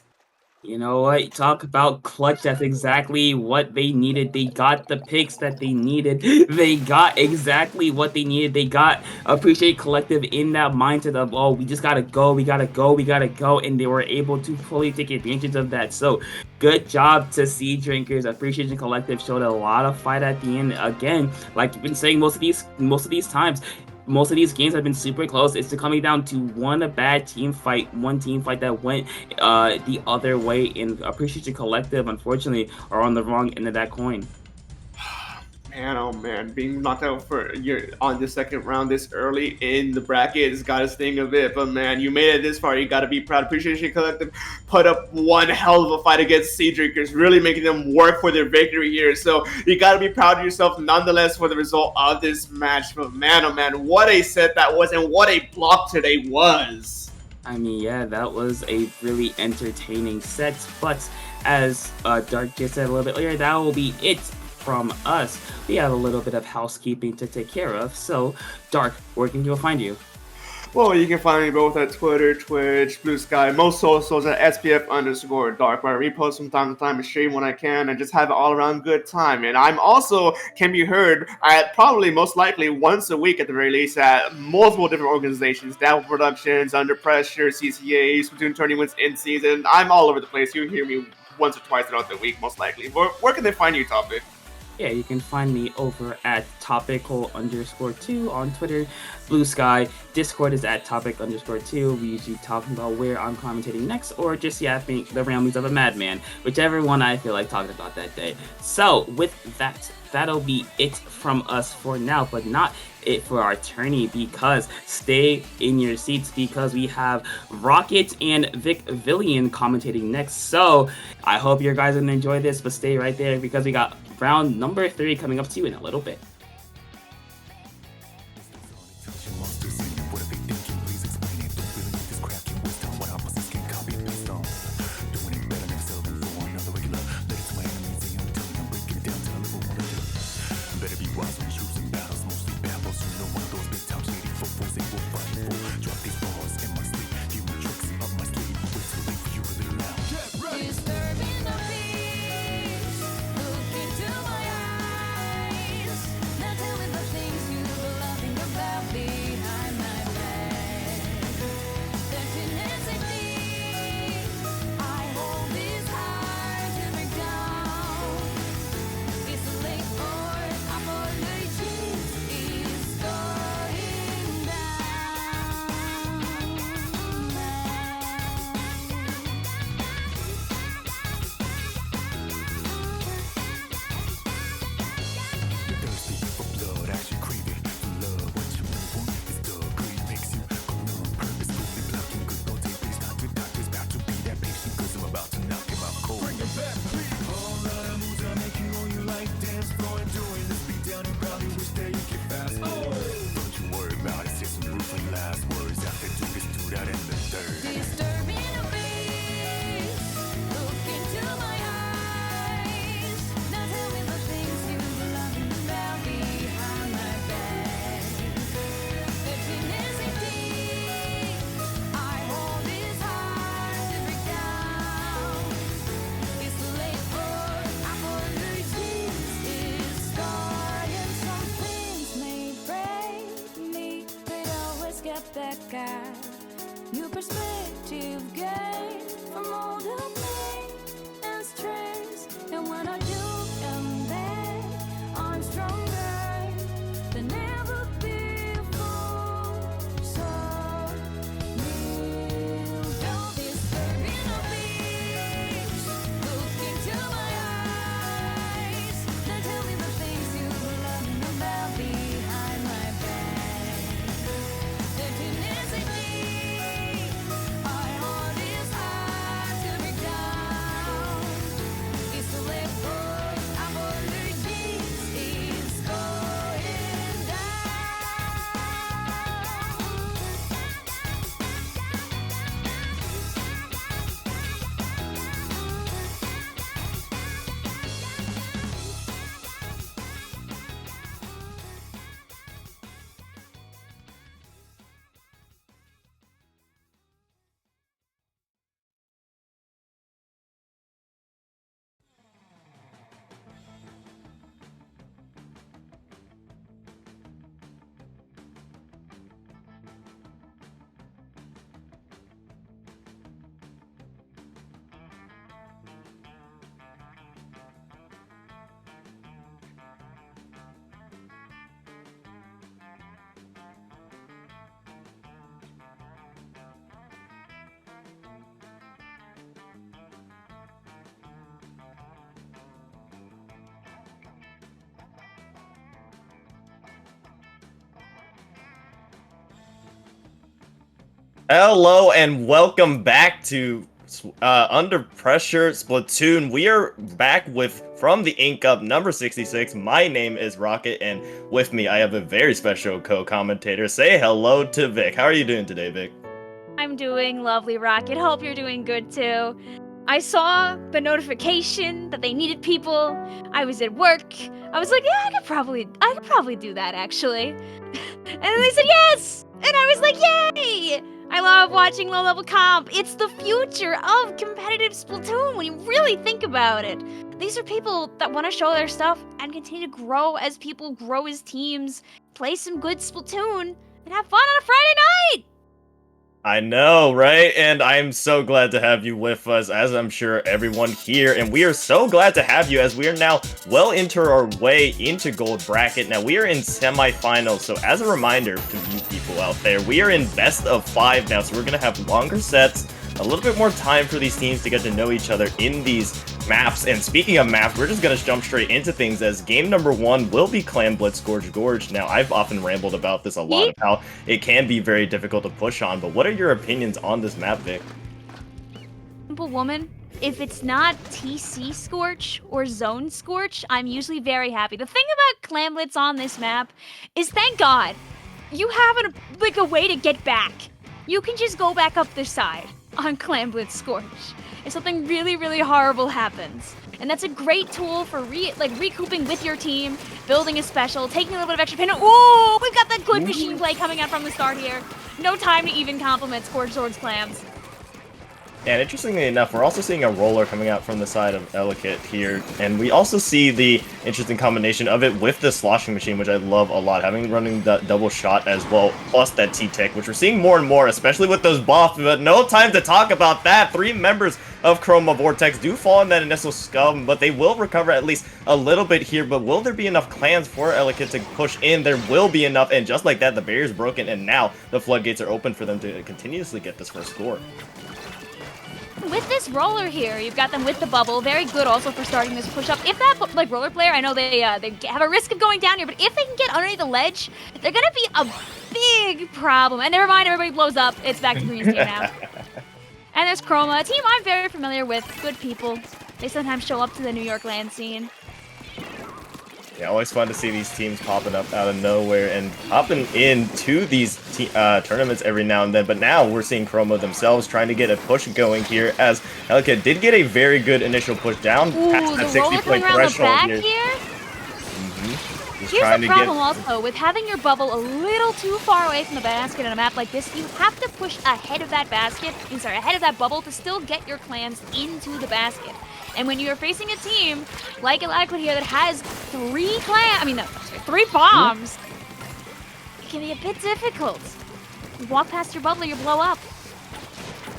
C: You know what? Talk about clutch. That's exactly what they needed. They got the picks that they needed. They got exactly what they needed. They got Appreciate Collective in that mindset of, oh, we just gotta go, we gotta go, we gotta go, and they were able to fully take advantage of that. So, good job to Sea Drinkers. Appreciation Collective showed a lot of fight at the end. Again, like you've been saying most of these times, most of these games have been super close. It's coming down to one team fight that went the other way, and Appreciation Collective, unfortunately, are on the wrong end of that coin.
D: Man, oh man, being knocked out on the second round this early in the bracket has got a sting of it. But man, you made it this far. You got to be proud. Appreciation Collective put up one hell of a fight against Sea Drinkers, really making them work for their victory here. So you got to be proud of yourself nonetheless for the result of this match. But man, oh man, what a set that was, and what a block today was.
C: I mean, yeah, that was a really entertaining set. But as Dark just said a little bit earlier, that will be it from us. We have a little bit of housekeeping to take care of. So, Dark, where can people find you?
D: Well, you can find me both at Twitter, Twitch, Blue Sky, most socials at SPF_Dark, where I repost from time to time and stream when I can and just have an all-around good time. And I'm also can be heard at probably most likely once a week at the very least at multiple different organizations, Dabble Productions, Under Pressure, CCA, Splatoon tournaments in season. I'm all over the place. You'll hear me once or twice throughout the week, most likely. Where can they find you, Topic?
C: Yeah, you can find me over at topical_2 on Twitter, Blue Sky. Discord is at topic_2. We usually talking about where I'm commentating next, or just yapping the ramblings of a madman, whichever one I feel like talking about that day. So with that, that'll be it from us for now, but not it for our tourney, because stay in your seats because we have Rocket and Vic Villian commentating next. So I hope you guys are gonna enjoy this, but stay right there because we got round number 3 coming up to you in a little bit.
B: Disturbing the peace, look into my eyes. back at. New perspective gain from all the pain and stress. And when I do come back, I'm stronger than ever before. So kneel down this burning of beach. Look into my eyes. Then tell me the things you love about behind my back. If it isn't me, our heart is hard to break down. It's to let go. I wonder this is going
E: Hello and welcome back to Under Pressure Splatoon. We are back with from the Ink Up number 66. My name is Rocket, and with me I have a very special co-commentator. Say hello to Vic. How are you doing today, Vic?
F: I'm doing lovely, Rocket. Hope you're doing good too. I saw the notification that they needed people. I was at work. I was like, yeah, I could probably do that actually. And then they said yes! And I was like, yay! I love watching low-level comp. It's the future of competitive Splatoon when you really think about it. These are people that want to show their stuff and continue to grow as people grow as teams, play some good Splatoon, and have fun on a Friday night!
E: I know, right? And I'm so glad to have you with us, as I'm sure everyone here. And we are so glad to have you as we are now well into our way into Gold Bracket. Now, we are in semifinals. So as a reminder to you people out there, we are in best of 5 now. So we're going to have longer sets, a little bit more time for these teams to get to know each other in these maps. And speaking of maps, we're just going to jump straight into things as game number 1 will be Clan Blitz Gorge Gorge. Now, I've often rambled about this a lot of how it can be very difficult to push on, but what are your opinions on this map, Vic?
F: Simple woman, if it's not TC Scorch or Zone Scorch, I'm usually very happy. The thing about Clan Blitz on this map is, thank God, you have a way to get back. You can just go back up the side on Clan Blitz Scorch if something really, really horrible happens. And that's a great tool for recouping with your team, building a special, taking a little bit of extra pain. Ooh, we've got that good machine play coming out from the start here. No time to even compliment Scorch Swords Clams.
E: And interestingly enough, we're also seeing a roller coming out from the side of Ellicott here, and we also see the interesting combination of it with the sloshing machine, which I love a lot, running that double shot as well, plus that T-Tech, which we're seeing more and more, especially with those buffs, but no time to talk about that. 3 members of Chroma Vortex do fall in that initial scum, but they will recover at least a little bit here. But will there be enough clans for Ellicott to push in? There will be enough, and just like that, the barrier's broken, and now the floodgates are open for them to continuously get this first score.
F: With this roller here, you've got them with the bubble. Very good also for starting this push-up. If that, roller player, I know they have a risk of going down here, but if they can get underneath the ledge, they're going to be a big problem. And never mind, everybody blows up. It's back to Green's team now. And there's Chroma, a team I'm very familiar with. Good people. They sometimes show up to the New York LAN scene.
E: Yeah, always fun to see these teams popping up out of nowhere and hopping into these tournaments every now and then. But now we're seeing Chroma themselves trying to get a push going here, as Ellicott did get a very good initial push down past that 60-point threshold here.
F: Here's the problem also, with having your bubble a little too far away from the basket on a map like this, you have to push ahead of that ahead of that bubble to still get your clans into the basket. And when you're facing a team like Ellicott here that has 3 bombs, it can be a bit difficult. walk past your bubble, you blow up.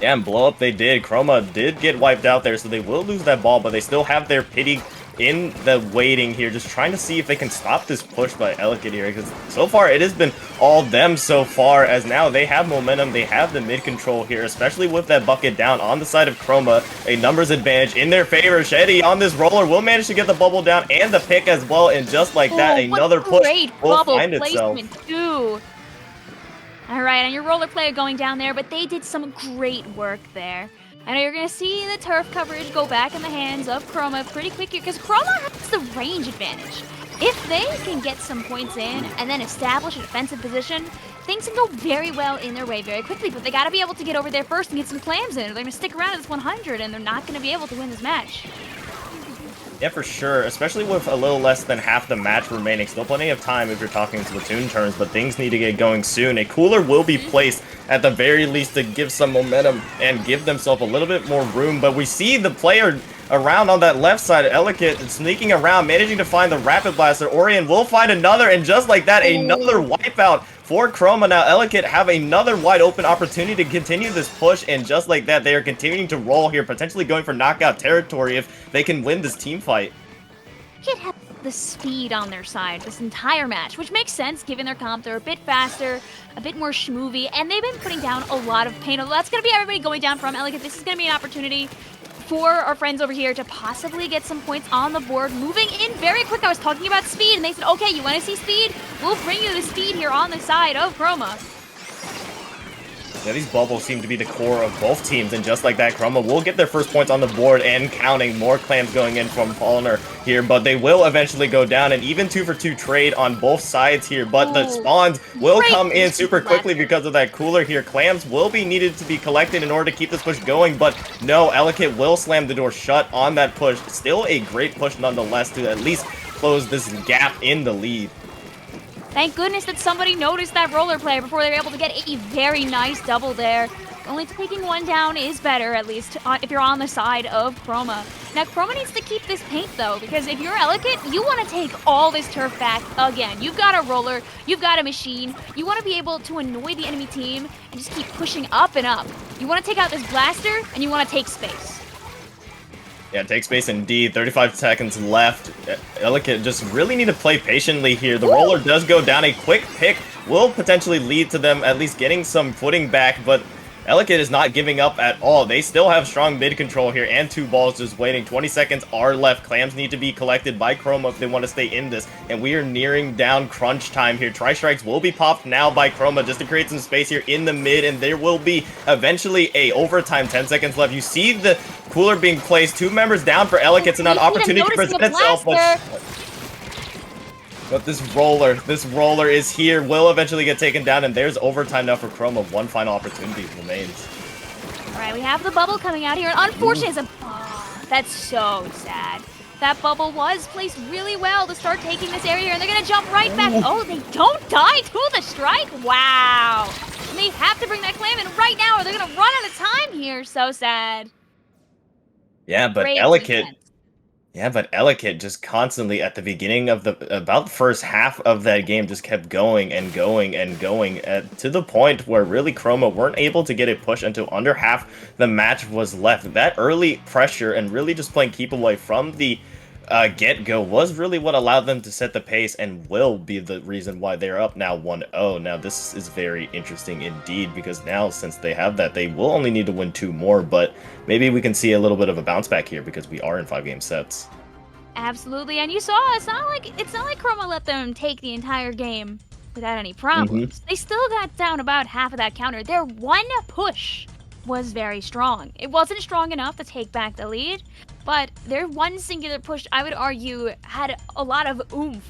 E: Yeah, and blow up they did. Chroma did get wiped out there, so they will lose that ball, but they still have their pity in the waiting here, just trying to see if they can stop this push by Ellicott here, because so far it has been all them so far, as now they have momentum, they have the mid control here, especially with that bucket down on the side of Chroma, a numbers advantage in their favor. Shetty on this roller will manage to get the bubble down and the pick as well, and just like that, another push will find itself.
F: Too. All right, and your roller player going down there, but they did some great work there. I know you're going to see the turf coverage go back in the hands of Chroma pretty quick here, because Chroma has the range advantage. If they can get some points in and then establish a defensive position, things can go very well in their way very quickly, but they got to be able to get over there first and get some clams in, or they're going to stick around at this 100, and they're not going to be able to win this match.
E: Yeah, for sure, especially with a little less than half the match remaining. Still plenty of time if you're talking Splatoon terms, but things need to get going soon. A cooler will be placed at the very least to give some momentum and give themselves a little bit more room, but we see the player around on that left side, Ellicott, sneaking around, managing to find the Rapid Blaster. Orion will find another, and just like that, another wipeout for Chroma. Now Ellicott have another wide open opportunity to continue this push, and just like that, they are continuing to roll here, potentially going for knockout territory if they can win this team fight.
F: Ellicott have the speed on their side this entire match, which makes sense given their comp. They're a bit faster, a bit more schmoovy, and they've been putting down a lot of pain. That's going to be everybody going down from Ellicott. This is going to be an opportunity for our friends over here to possibly get some points on the board. Moving in very quick. I was talking about speed, and they said, okay, you want to see speed? We'll bring you the speed here on the side of Chroma.
E: Yeah, these bubbles seem to be the core of both teams, and just like that, Chroma will get their first points on the board and counting. More clams going in from Polliner here, but they will eventually go down, and even 2-for-2 trade on both sides here, but the spawns will come in super quickly because of that cooler here. Clams will be needed to be collected in order to keep this push going, but no, Ellicott will slam the door shut on that push. Still a great push nonetheless to at least close this gap in the lead.
F: Thank goodness that somebody noticed that roller player before they were able to get a very nice double there. Only taking one down is better, at least if you're on the side of Chroma. Now, Chroma needs to keep this paint, though, because if you're Ellicott, you want to take all this turf back again. You've got a roller, you've got a machine. You want to be able to annoy the enemy team and just keep pushing up and up. You want to take out this blaster, and you want to take space.
E: Yeah, take space indeed. 35 seconds left. Ellicott just really need to play patiently here. The roller does go down. A quick pick will potentially lead to them at least getting some footing back, but Ellicott is not giving up at all. They still have strong mid control here and two balls just waiting. 20 seconds are left. Clams need to be collected by Chroma if they want to stay in this, and we are nearing down crunch time here. Tri-strikes will be popped now by Chroma just to create some space here in the mid, and there will be eventually a overtime. 10 seconds left. You see the cooler being placed. Two members down for Ellicott, so now an opportunity to present itself. But this roller is here, will eventually get taken down, and there's overtime now for Chroma. One final opportunity remains.
F: All right, we have the bubble coming out here, and unfortunately, that's so sad. That bubble was placed really well to start taking this area, and they're going to jump right back. Oh, they don't die to the strike? Wow. And they have to bring that clam in right now, or they're going to run out of time here. So sad.
E: Yeah, but Ellicott just constantly at the beginning of about the first half of that game just kept going and going and going to the point where really Chroma weren't able to get a push until under half the match was left. That early pressure and really just playing keep away from the get-go was really what allowed them to set the pace and will be the reason why they're up now 1-0. Now this is very interesting indeed, because now since they have that, they will only need to win 2 more, but maybe we can see a little bit of a bounce back here because we are in 5-game sets.
F: Absolutely, and you saw it's not like Chroma let them take the entire game without any problems. They still got down about half of that counter. Their one push was very strong. It wasn't strong enough to take back the lead, but their one singular push, I would argue, had a lot of oomph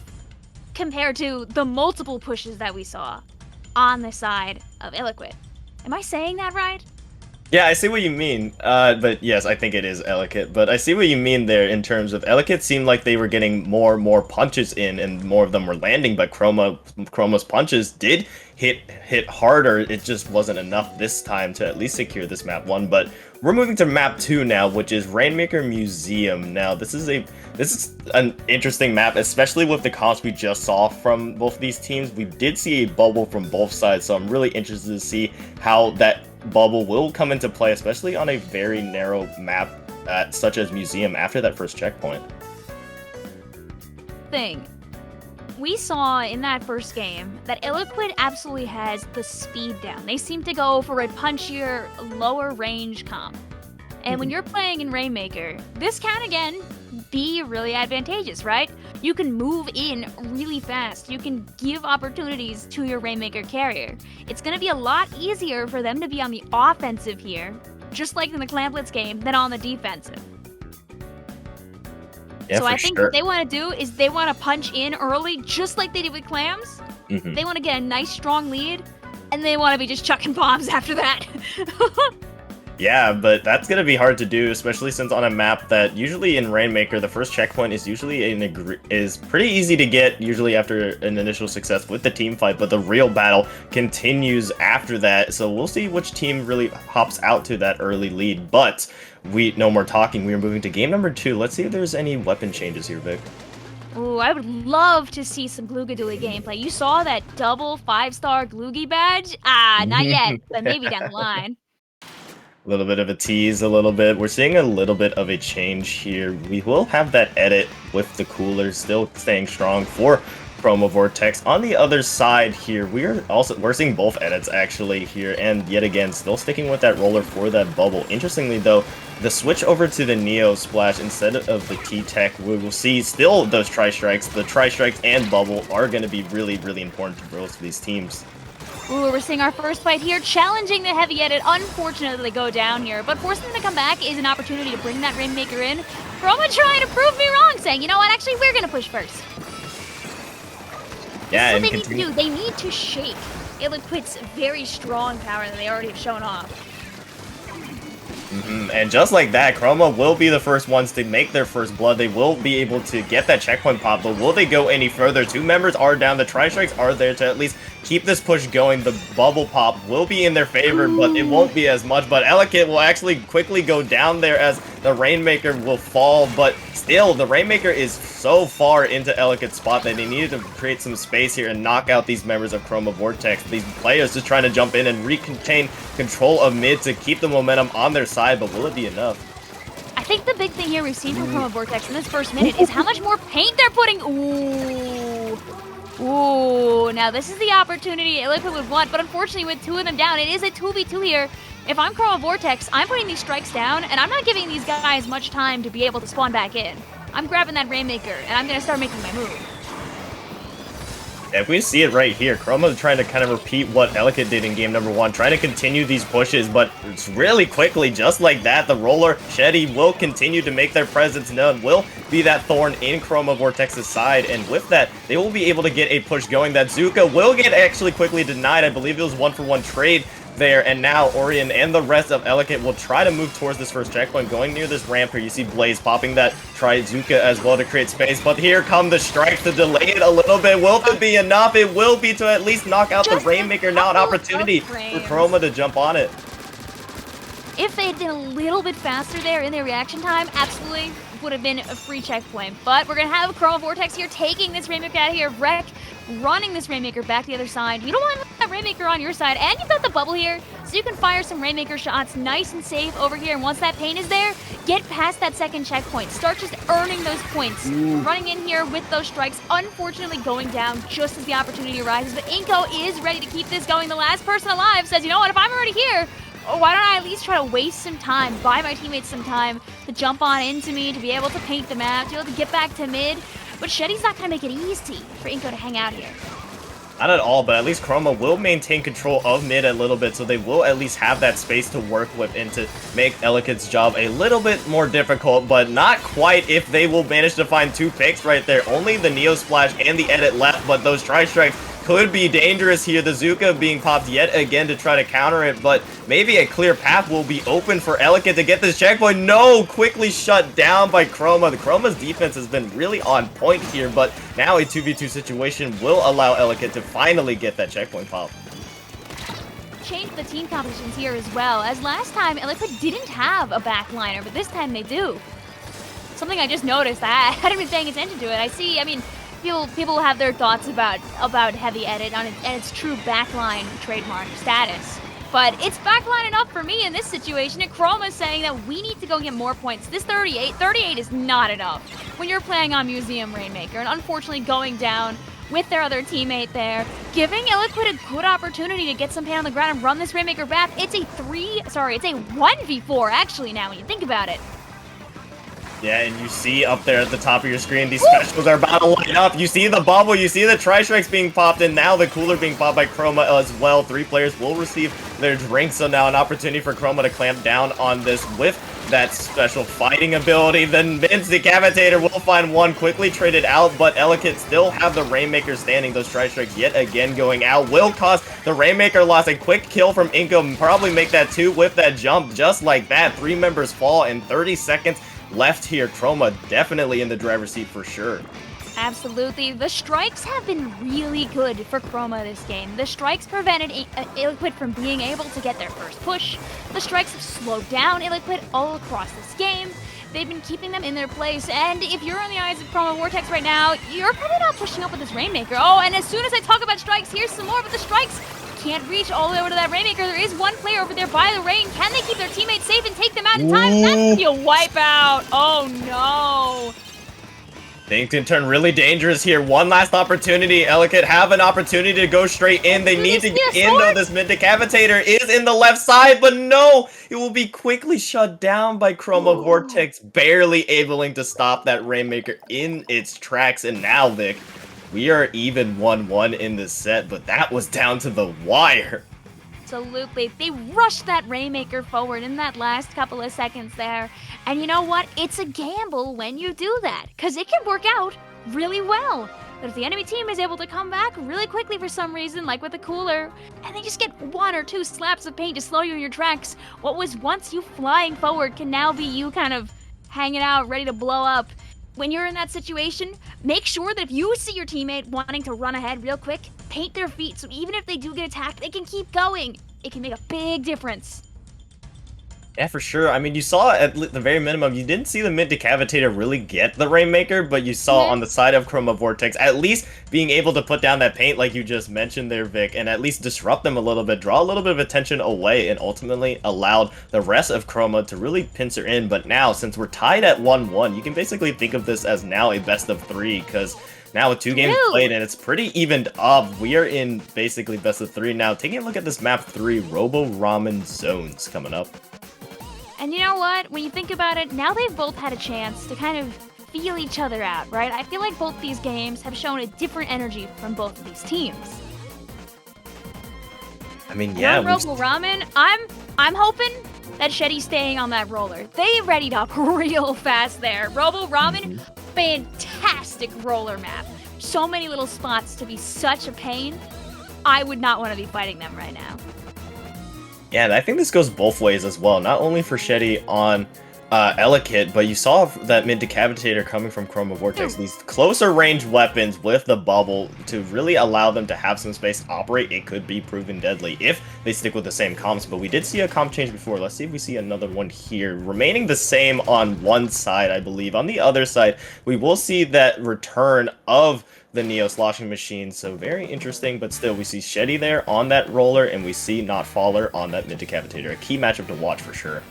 F: compared to the multiple pushes that we saw on the side of Ellicott. Am I saying that right?
E: Yeah, I see what you mean. But yes, I think it is Ellicott. But I see what you mean there in terms of Ellicott seemed like they were getting more and more punches in, and more of them were landing. But Chroma's punches did hit harder. It just wasn't enough this time to at least secure this map 1. But we're moving to map 2 now, which is Rainmaker Museum. Now this is an interesting map, especially with the comps we just saw from both these teams. We did see a bubble from both sides, so I'm really interested to see how that bubble will come into play, especially on a very narrow map such as Museum after that first checkpoint.
F: Thing. We saw in that first game that Illiquid absolutely has the speed down. They seem to go for a punchier, lower range comp. And when you're playing in Rainmaker, this can again be really advantageous, right? You can move in really fast. You can give opportunities to your Rainmaker carrier. It's going to be a lot easier for them to be on the offensive here, just like in the Clamblitz game, than on the defensive.
E: Yeah,
F: so I think what they want to do is they want to punch in early, just like they did with Clams. They want to get a nice, strong lead, and they want to be just chucking bombs after that.
E: Yeah, but that's going to be hard to do, especially since on a map that usually in Rainmaker, the first checkpoint is usually is pretty easy to get, usually after an initial success with the team fight, but the real battle continues after that, so we'll see which team really hops out to that early lead. But no more talking, we are moving to game number 2. Let's see if there's any weapon changes here, Vic.
F: Ooh, I would love to see some Gloogadooly gameplay. You saw that double 5-star Gloogie badge? Not yet, but maybe down the line.
E: A little bit of a tease, a little bit. We're seeing a little bit of a change here. We will have that edit with the cooler still staying strong for Chroma Vortex. On the other side here, we're seeing both edits actually here, and yet again, still sticking with that roller for that bubble. Interestingly though, the switch over to the Neo Splash instead of the T-Tech, we will see still those Tri-Strikes. The Tri-Strikes and bubble are going to be really, really important to both of these teams.
F: Ooh, we're seeing our first fight here, challenging the heavy edit. Unfortunately, they go down here, but forcing them to come back is an opportunity to bring that Rainmaker in. Chroma trying to prove me wrong, saying, you know what, actually, we're going to push first.
E: Yeah,
F: That's what they need to do. They need to shake Illiquid's very strong power that they already have shown off.
E: And just like that, Chroma will be the first ones to make their first blood. They will be able to get that checkpoint pop, but will they go any further? 2 members are down. The Tri-Strikes are there to at least keep this push going. The bubble pop will be in their favor, but it won't be as much. But Ellicott will actually quickly go down there as the Rainmaker will fall, but still, the Rainmaker is so far into Ellicott's spot that they needed to create some space here and knock out these members of Chroma Vortex. These players just trying to jump in and recontain control of mid to keep the momentum on their side, but will it be enough?
F: I think the big thing here we've seen from Chroma Vortex in this first minute is how much more paint they're putting. Ooh, now this is the opportunity Illiquid would want, but unfortunately with 2 of them down, it is a 2v2 here. If I'm Chroma Vortex, I'm putting these strikes down, and I'm not giving these guys much time to be able to spawn back in. I'm grabbing that Rainmaker, and I'm going to start making my move.
E: If we see it right here, Chroma trying to kind of repeat what Ellicott did in game number 1, trying to continue these pushes, but it's really quickly, just like that, the roller, Shetty will continue to make their presence known, will be that thorn in Chroma Vortex's side, and with that, they will be able to get a push going. That Zuka will get actually quickly denied. I believe it was 1-for-1 trade there, and now Orion and the rest of Ellicott will try to move towards this first checkpoint. Going near this ramp here, you see Blaze popping that Trizuka as well to create space, but here come the strikes to delay it a little bit. Will it be enough? It will be to at least knock out the Rainmaker. Now an opportunity for Chroma to jump on it.
F: If they had been a little bit faster there in their reaction time, absolutely would have been a free checkpoint. But we're going to have Chroma Vortex here taking this Rainmaker out of here. Wreck running this Rainmaker back to the other side. You don't want that Rainmaker on your side, and you've got the bubble here, so you can fire some Rainmaker shots nice and safe over here, and once that paint is there, get past that second checkpoint. Start just earning those points. Running in here with those strikes, unfortunately going down just as the opportunity arises, but Inko is ready to keep this going. The last person alive says, you know what, if I'm already here, why don't I at least try to waste some time, buy my teammates some time to jump on into me, to be able to paint the map, to be able to get back to mid. But Shetty's not going to make it easy for Inko to hang out here.
E: Not at all, but at least Chroma will maintain control of mid a little bit, so they will at least have that space to work with and to make Ellicott's job a little bit more difficult, but not quite if they will manage to find 2 picks right there. Only the Neo Splash and the edit left, but those Tri-Strikes could be dangerous here. The Zuka being popped yet again to try to counter it, but maybe a clear path will be open for Ellicott to get this checkpoint. No, quickly shut down by Chroma. The Chroma's defense has been really on point here, but now a 2v2 situation will allow Ellicott to finally get that checkpoint pop.
F: Change the team compositions here as well, as last time Ellicott didn't have a backliner, but this time they do. Something I just noticed, I hadn't been paying attention to it. I see, I mean, people have their thoughts about Heavy Edit and its true backline trademark status. But it's backline enough for me in this situation, and Chroma's saying that we need to go get more points. This 38 is not enough when you're playing on Museum Rainmaker, and unfortunately going down with their other teammate there, giving Ellicott a good opportunity to get some paint on the ground and run this Rainmaker back. It's a 1v4 actually now when you think about it.
E: Yeah, and you see up there at the top of your screen, these specials are about to light up. You see the bubble, you see the Tri-Strikes being popped, and now the Cooler being popped by Chroma as well. 3 players will receive their drinks, so now an opportunity for Chroma to clamp down on this with that special fighting ability. Then Vince Decapitator will find one, quickly traded out, but Ellicott still have the Rainmaker standing. Those Tri-Strikes yet again going out will cost the Rainmaker loss. A quick kill from Inko, probably make that 2 with that jump just like that. 3 members fall in 30 seconds. Left here. Chroma definitely in the driver's seat for sure.
F: Absolutely. The strikes have been really good for Chroma this game. The strikes prevented Ellicott from being able to get their first push. The strikes have slowed down Ellicott all across this game. They've been keeping them in their place, and if you're on the eyes of Chroma Vortex right now, you're probably not pushing up with this Rainmaker. Oh, and as soon as I talk about strikes, here's some more, but the strikes can't reach all the way over to that Rainmaker. There is one player over there by the rain. Can they keep their teammates safe and take them out in time? That's gonna be a wipeout. Oh no.
E: Things can turn really dangerous here. One last opportunity. Ellicott have an opportunity to go straight in. They need to get in, though. This mid-decapitator is in the left side, but no! It will be quickly shut down by Chroma Vortex, barely able to stop that Rainmaker in its tracks. And now, Vic, we are even 1-1 in this set, but that was down to the wire.
F: Absolutely. They rushed that Rainmaker forward in that last couple of seconds there. And you know what? It's a gamble when you do that, because it can work out really well. But if the enemy team is able to come back really quickly for some reason, like with the Cooler, and they just get 1 or 2 slaps of paint to slow you in your tracks, what was once you flying forward can now be you kind of hanging out, ready to blow up. When you're in that situation, make sure that if you see your teammate wanting to run ahead real quick, paint their feet so even if they do get attacked, they can keep going. It can make a big difference.
E: Yeah, for sure. I mean, you saw at the very minimum, you didn't see the mid-decapitator really get the Rainmaker, but you saw on the side of Chroma Vortex at least being able to put down that paint like you just mentioned there, Vic, and at least disrupt them a little bit, draw a little bit of attention away, and ultimately allowed the rest of Chroma to really pincer in. But now, since we're tied at 1-1, you can basically think of this as now a best of 3, because now with 2 games played and it's pretty evened up, we are in basically best of 3 now. Taking a look at this map 3, Robo Ramen Zones coming up.
F: And you know what? When you think about it, now they've both had a chance to kind of feel each other out, right? I feel like both these games have shown a different energy from both of these teams.
E: I mean, yeah.
F: Robo Ramen, I'm hoping that Shetty's staying on that roller. They readied up real fast there. Robo Ramen, fantastic roller map. So many little spots to be such a pain. I would not want to be fighting them right now.
E: Yeah, and I think this goes both ways as well. Not only for Shetty on Ellicott, but you saw that mid-decapitator coming from Chroma Vortex. These closer range weapons with the bubble to really allow them to have some space to operate. It could be proven deadly if they stick with the same comps, but we did see a comp change before. Let's see if we see another one here. Remaining the same on one side, I believe. On the other side, we will see that return of the Neo sloshing machine, so very interesting, but still we see Shetty there on that roller, and we see Not Faller on that mid-decapitator. A key matchup to watch for sure.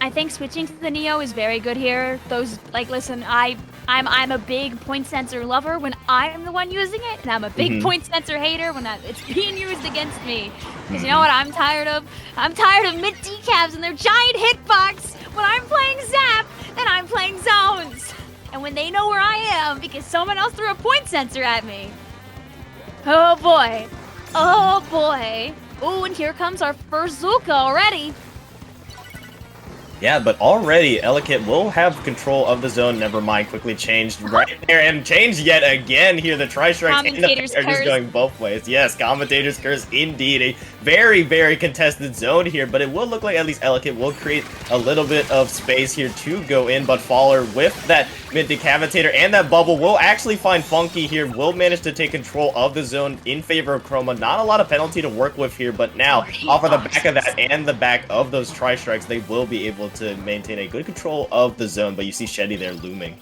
F: I think switching to the Neo is very good here. Those, like, listen, I'm a big point sensor lover when I'm the one using it, and I'm a big point sensor hater when it's being used against me. Because you know what I'm tired of? I'm tired of mid-decabs and their giant hitbox when I'm playing Zap and I'm playing Zones. And when they know where I am because someone else threw a point sensor at me. Oh boy. Oh boy. Oh, and here comes our first Zuka already.
E: Yeah, but already Ellicott will have control of the zone. Never mind, quickly changed right there and changed yet again here. The tri-strikes and the
F: Commentator's
E: are just
F: curse.
E: going both ways. Yes, commentator's curse indeed. A very, very contested zone here, but it will look like at least Ellicott will create a little bit of space here to go in, but Faller with that mid-decavitator and that bubble will actually find Funky here, will manage to take control of the zone in favor of Chroma. Not a lot of penalty to work with here, but now off of the back of that and the back of those tri-strikes, they will be able to maintain a good control of the zone, but you see Shetty there looming.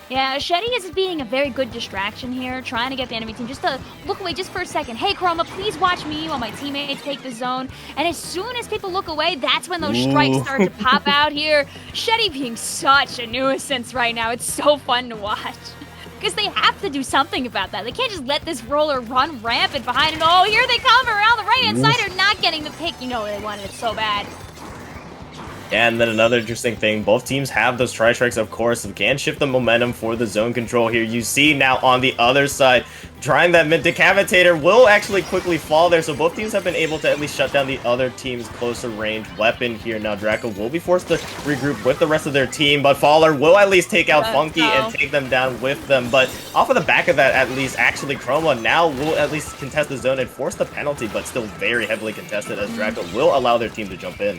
F: Yeah, Shetty is being a very good distraction here, trying to get the enemy team just to look away just for a second. Hey, Chroma, please watch me while my teammates take the zone. And as soon as people look away, that's when those strikes start to pop out here. Shetty being such a nuisance right now. It's so fun to watch. Because they have to do something about that. They can't just let this roller run rampant behind it. Oh, here they come around the right-hand side. They're not getting the pick. You know they wanted it so bad.
E: And then another interesting thing, both teams have those tri-strikes, of course, and can shift the momentum for the zone control here. You see now on the other side, trying that mid-decavitator will actually quickly fall there, so both teams have been able to at least shut down the other team's closer range weapon here. Now Draco will be forced to regroup with the rest of their team, but Faller will at least take out Funky and take them down with them. But off of the back of that, at least, actually, Chroma now will at least contest the zone and force the penalty, but still very heavily contested as Draco will allow their team to jump in.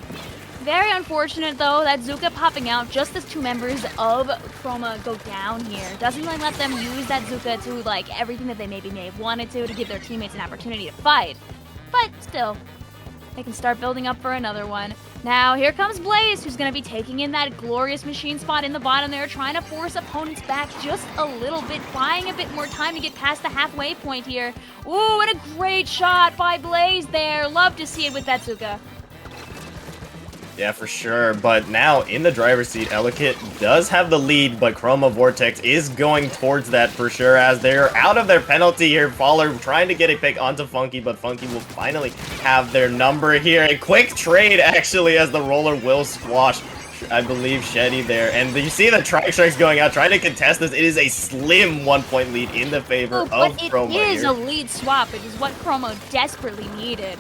F: Very unfortunate, though, that Zuka popping out just as two members of Chroma go down here. Doesn't really let them use that Zuka to, like, everything that they maybe may have wanted to give their teammates an opportunity to fight. But still, they can start building up for another one. Now, here comes Blaze, who's going to be taking in that glorious machine spot in the bottom there, trying to force opponents back just a little bit, buying a bit more time to get past the halfway point here. Ooh, and a great shot by Blaze there. Love to see it with that Zuka.
E: Yeah, for sure. But now in the driver's seat, Ellicott does have the lead, but Chroma Vortex is going towards that for sure as they're out of their penalty here. Faller trying to get a pick onto Funky, but Funky will finally have their number here. A quick trade, actually, as the roller will squash, I believe, Shetty there. And you see the tri-strikes going out, trying to contest this. It is a slim 1-point lead in the favor of Chroma
F: It is
E: here.
F: a lead swap, which is what Chroma desperately needed.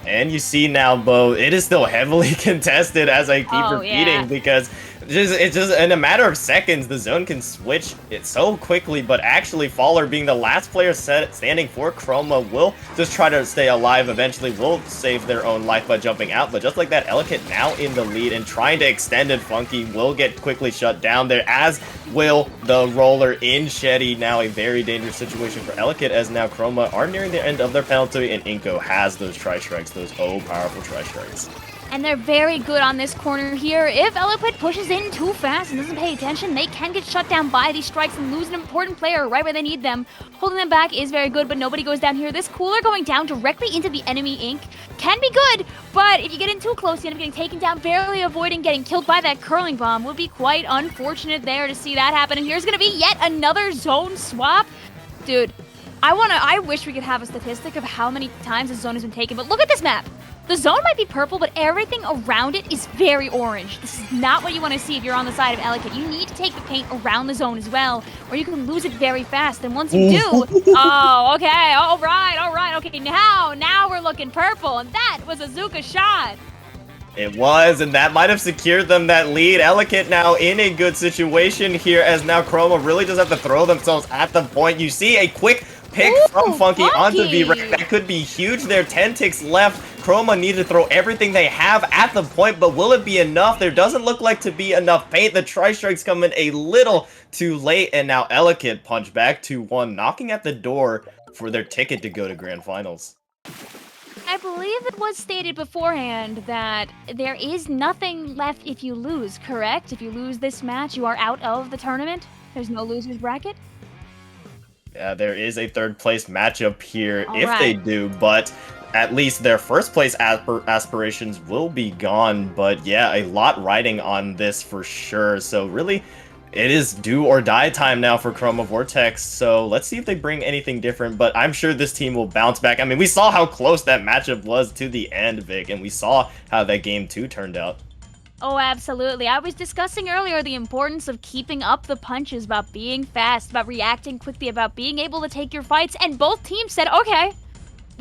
E: And you see now, Bo, it is still heavily contested, as I keep repeating,
F: yeah.
E: because it's just in a matter of seconds, the zone can switch it so quickly, but actually Faller, being the last player standing for Chroma, will just try to stay alive. Eventually will save their own life by jumping out, but just like that, Ellicott now in the lead and trying to extend it. Funky will get quickly shut down there, as will the roller in Shetty. Now a very dangerous situation for Ellicott, as now Chroma are nearing the end of their penalty, and Inko has those tri-strikes, those powerful tri-strikes.
F: And they're very good on this corner here. If Ellicott pushes in too fast and doesn't pay attention, they can get shut down by these strikes and lose an important player right where they need them. Holding them back is very good, but nobody goes down here. This cooler going down directly into the enemy ink can be good, but if you get in too close, you end up getting taken down, barely avoiding getting killed by that curling bomb. Would be quite unfortunate there to see that happen. And here's going to be yet another zone swap. Dude, I wish we could have a statistic of how many times the zone has been taken, but look at this map. The zone might be purple, but everything around it is very orange. This is not what you want to see if you're on the side of Ellicott. You need to take the paint around the zone as well, or you can lose it very fast. And once you do, oh, okay, all right, okay, now we're looking purple, and that was a Zuka shot.
E: It was, and that might have secured them that lead. Ellicott now in a good situation here, as now Chroma really does have to throw themselves at the point. You see a quick pick from Funky onto V-Rank. That could be huge there. 10 ticks left. Chroma need to throw everything they have at the point, but will it be enough? There doesn't look like to be enough paint. The tri-strikes come in a little too late, and now Ellicott punch back 2-1, knocking at the door for their ticket to go to Grand Finals.
F: I believe it was stated beforehand that there is nothing left if you lose, correct? If you lose this match, you are out of the tournament? There's no loser's bracket?
E: Yeah, there is a third place matchup here
F: All
E: if
F: right.
E: they do, but at least their first place aspirations will be gone. But yeah, a lot riding on this for sure. So really, it is do or die time now for Chroma Vortex. So let's see if they bring anything different, but I'm sure this team will bounce back. I mean, we saw how close that matchup was to the end, Vic, and we saw how that game 2 turned out.
F: Oh, absolutely. I was discussing earlier the importance of keeping up the punches, about being fast, about reacting quickly, about being able to take your fights, and both teams said, okay,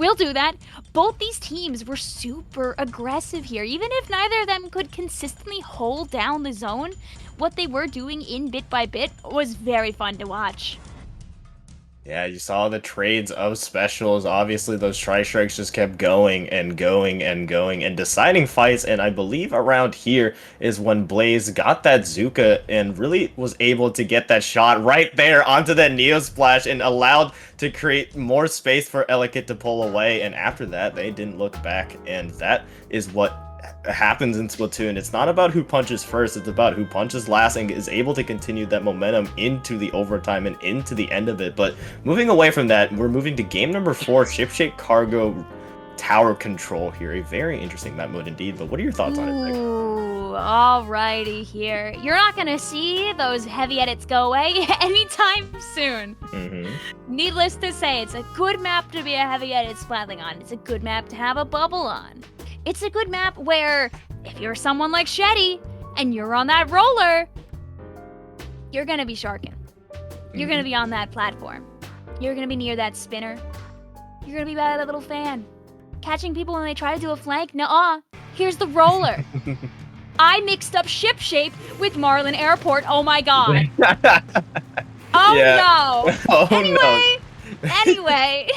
F: We'll do that. Both these teams were super aggressive here. Even if neither of them could consistently hold down the zone, what they were doing in bit by bit was very fun to watch.
E: Yeah, you saw the trades of specials. Obviously, those tri-strikes just kept going and going and going and deciding fights. And I believe around here is when Blaze got that Zuka and really was able to get that shot right there onto that Neo Splash and allowed to create more space for Ellicott to pull away. And after that, they didn't look back. And that is what happens in Splatoon. It's not about who punches first, it's about who punches last and is able to continue that momentum into the overtime and into the end of it. But moving away from that, we're moving to game number 4, Shipshape Cargo Tower Control here. A very interesting map mode indeed, but what are your thoughts on it, Rick?
F: Ooh, alrighty here. You're not gonna see those heavy edits go away anytime soon. Needless to say, it's a good map to be a heavy edit splatling on. It's a good map to have a bubble on. It's a good map where, if you're someone like Shetty, and you're on that roller, you're gonna be sharking. You're gonna be on that platform. You're gonna be near that spinner. You're gonna be by that little fan. Catching people when they try to do a flank? Nuh-uh. Here's the roller. I mixed up Shipshape with Marlin Airport. Oh my god. Oh no.
E: Oh
F: Anyway.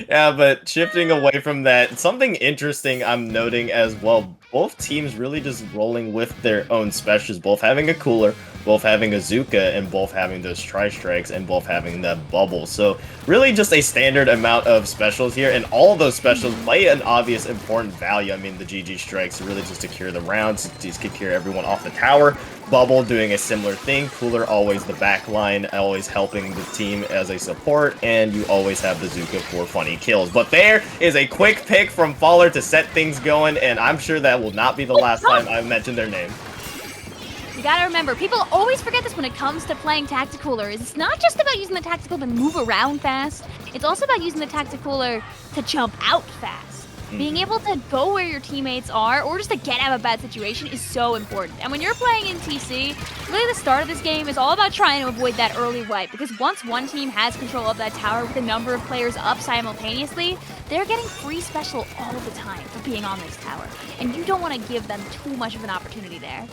E: Yeah, but shifting away from that, something interesting I'm noting as well, both teams really just rolling with their own specials, both having a cooler, both having a Zuka, and both having those tri-strikes, and both having that bubble. So really just a standard amount of specials here, and all of those specials play an obvious important value. I mean, the GG strikes really just secure the rounds, just secure everyone off the tower. Bubble doing a similar thing. Cooler always the back line, always helping the team as a support, and you always have the Zuka for funny kills. But there is a quick pick from Faller to set things going, and I'm sure that will not be the last time I mention their name.
F: You gotta remember, people always forget this when it comes to playing Tacticooler. It's not just about using the Tactical to move around fast, it's also about using the Tacticooler to jump out fast. Being able to go where your teammates are, or just to get out of a bad situation, is so important. And when you're playing in TC, really the start of this game is all about trying to avoid that early wipe, because once one team has control of that tower with a number of players up simultaneously, they're getting free special all the time for being on this tower, and you don't want to give them too much of an opportunity there.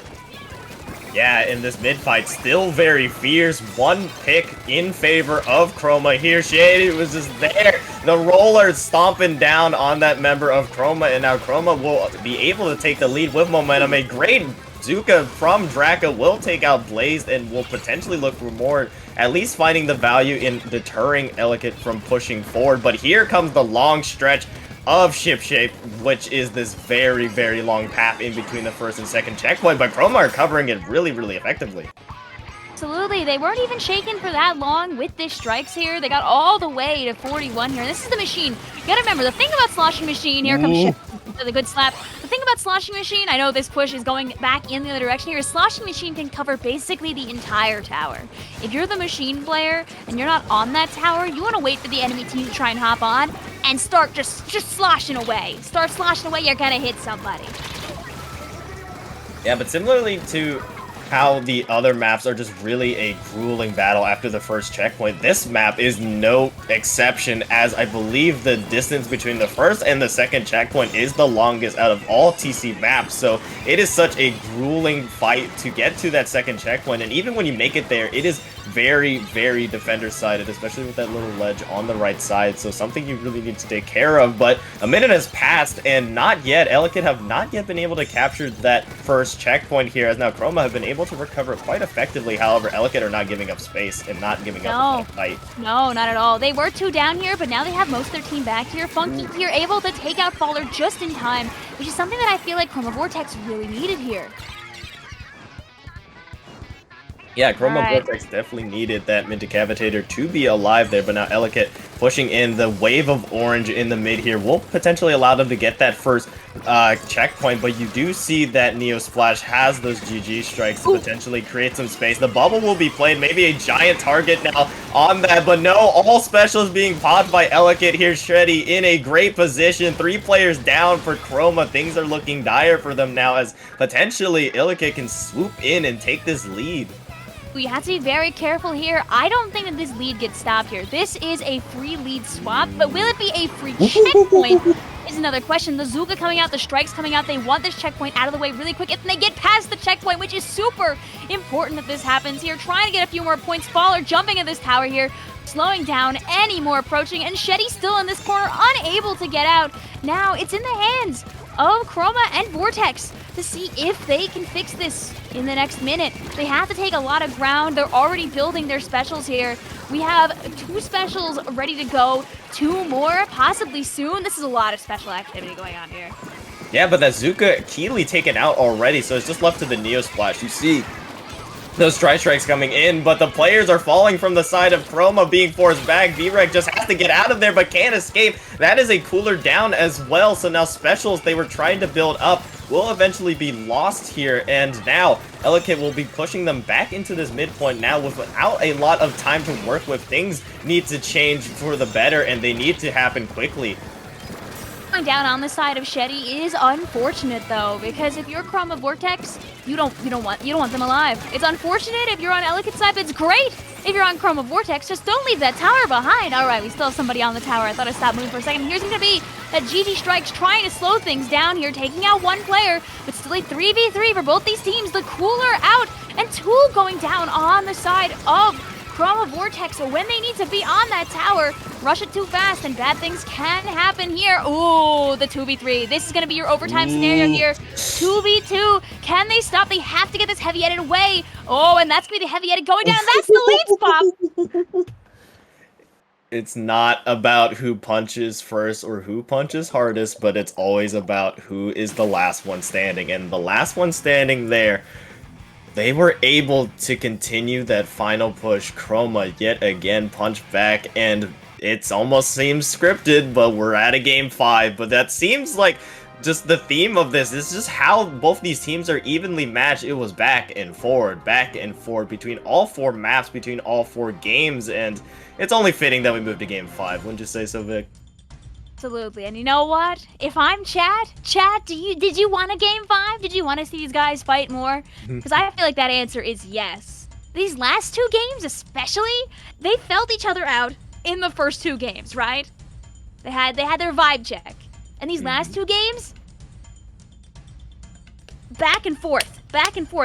E: Yeah, in this mid-fight, still very fierce. One pick in favor of Chroma here. Shady was just there. The roller stomping down on that member of Chroma, and now Chroma will be able to take the lead with momentum. A great Zuka from Draka will take out Blazed and will potentially look for more, at least finding the value in deterring Ellicott from pushing forward. But here comes the long stretch of Shipshape, which is this very, very long path in between the first and second checkpoint, but Chroma are covering it really, really effectively.
F: Absolutely, they weren't even shaken for that long with the strikes here. They got all the way to 41 here. This is the machine. You gotta remember, the thing about Sloshing Machine, here comes Ship with a good slap. The thing about Sloshing Machine, I know this push is going back in the other direction here, is Sloshing Machine can cover basically the entire tower. If you're the machine player and you're not on that tower, you wanna wait for the enemy team to try and hop on and start just sloshing away. Start sloshing away, you're gonna hit somebody.
E: Yeah, but similarly to how the other maps are just really a grueling battle after the first checkpoint, this map is no exception, as I believe the distance between the first and the second checkpoint is the longest out of all TC maps, so it is such a grueling fight to get to that second checkpoint, and even when you make it there, it is very, very defender-sided, especially with that little ledge on the right side, so something you really need to take care of. But a minute has passed, and not yet, Ellicott have not yet been able to capture that first checkpoint here, as now Chroma have been able to recover quite effectively. However, Ellicott are not giving up space and not giving up the fight.
F: No, not at all. They were 2 down here, but now they have most of their team back here. Funky here, able to take out Faller just in time, which is something that I feel like Chroma Vortex really needed here.
E: Yeah, Chroma Vortex definitely needed that mid-decapitator to be alive there, but now Ellicott pushing in the wave of orange in the mid here will potentially allow them to get that first checkpoint, but you do see that Neo Splash has those GG strikes to potentially create some space. The bubble will be played, maybe a giant target now on that, but no, all specials being popped by Ellicott here. Shreddy in a great position, 3 players down for Chroma. Things are looking dire for them now, as potentially Ellicott can swoop in and take this lead.
F: We have to be very careful here. I don't think that this lead gets stopped here. This is a free lead swap, but will it be a free checkpoint is another question. The Zuka coming out, the strikes coming out. They want this checkpoint out of the way really quick. If they get past the checkpoint, which is super important that this happens here, trying to get a few more points. Faller jumping in this tower here, slowing down any more approaching, and Shetty still in this corner, unable to get out. Now it's in the hands of Chroma and Vortex to see if they can fix this in the next minute. They have to take a lot of ground. They're already building their specials here. We have 2 specials ready to go, 2 more possibly soon. This is a lot of special activity going on here.
E: Yeah, but that Zuka Keely taken out already, so it's just left to the Neo Splash. You see those strikes coming in, but the players are falling from the side of Chroma being forced back. VREC just has to get out of there, but can't escape. That is a cooler down as well, so now specials they were trying to build up will eventually be lost here, and now Elekid will be pushing them back into this midpoint now without a lot of time to work with. Things need to change for the better, and they need to happen quickly.
F: Going down on the side of Shetty is unfortunate though, because if you're Chroma Vortex, you don't want them alive. It's unfortunate if you're on Elekid's side, but it's great if you're on Chroma Vortex. Just don't leave that tower behind. All right, we still have somebody on the tower. I thought I stopped moving for a second. Here's gonna be that GG Strikes trying to slow things down here, taking out 1 player, but still a 3v3 for both these teams. The cooler out, and 2 going down on the side of Chroma Vortex. So when they need to be on that tower, rush it too fast and bad things can happen here. Ooh, the 2v3. This is going to be your overtime scenario here. 2v2. Can they stop? They have to get this heavy edit away. Oh, and that's going to be the heavy edit going down. That's the lead spot.
E: It's not about who punches first or who punches hardest, but it's always about who is the last one standing. And the last one standing there, they were able to continue that final push. Chroma yet again punched back, and it almost seems scripted, but we're at a game 5. But that seems like just the theme of this. This is just how both these teams are evenly matched. It was back and forth between all 4 maps, between all 4 games, and it's only fitting that we move to game 5. Wouldn't you say so, Vic?
F: Absolutely. And you know what? If I'm Chad, did you want a game 5? Did you want to see these guys fight more? Because I feel like that answer is yes. These last 2 games especially, they felt each other out in the first 2 games, right? They had their vibe check. And these last 2 games, back and forth.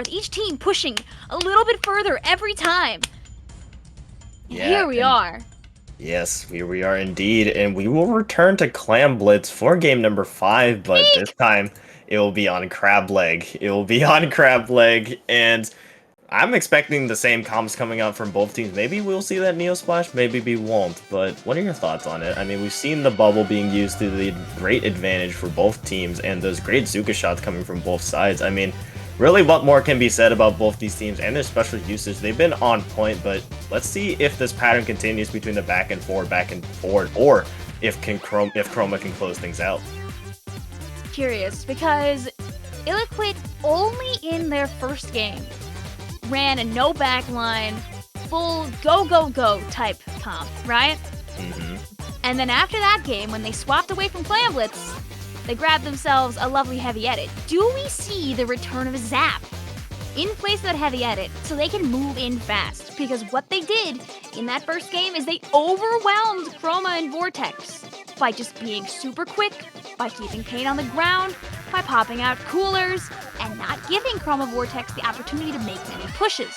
F: Each team pushing a little bit further every time. And
E: Yeah,
F: here we are.
E: Yes, here we are indeed, and we will return to Clam Blitz for game number 5, but this time it will be on Crab Leg. And I'm expecting the same comms coming out from both teams. Maybe we'll see that Neo Splash, maybe we won't, but what are your thoughts on it? I mean, we've seen the bubble being used to the great advantage for both teams, and those great Zuka shots coming from both sides. I mean, really, what more can be said about both these teams and their special usage? They've been on point, but let's see if this pattern continues between the back and forward, or if Chroma can close things out.
F: Curious, because Ill-Equipped only in their first game ran a no backline, full go type comp, right? And then after that game, when they swapped away from Clam Blitz, they grabbed themselves a lovely heavy edit. Do we see the return of Zap in place of that heavy edit so they can move in fast? Because what they did in that first game is they overwhelmed Chroma and Vortex by just being super quick, by keeping Pain on the ground, by popping out coolers, and not giving Chroma Vortex the opportunity to make many pushes.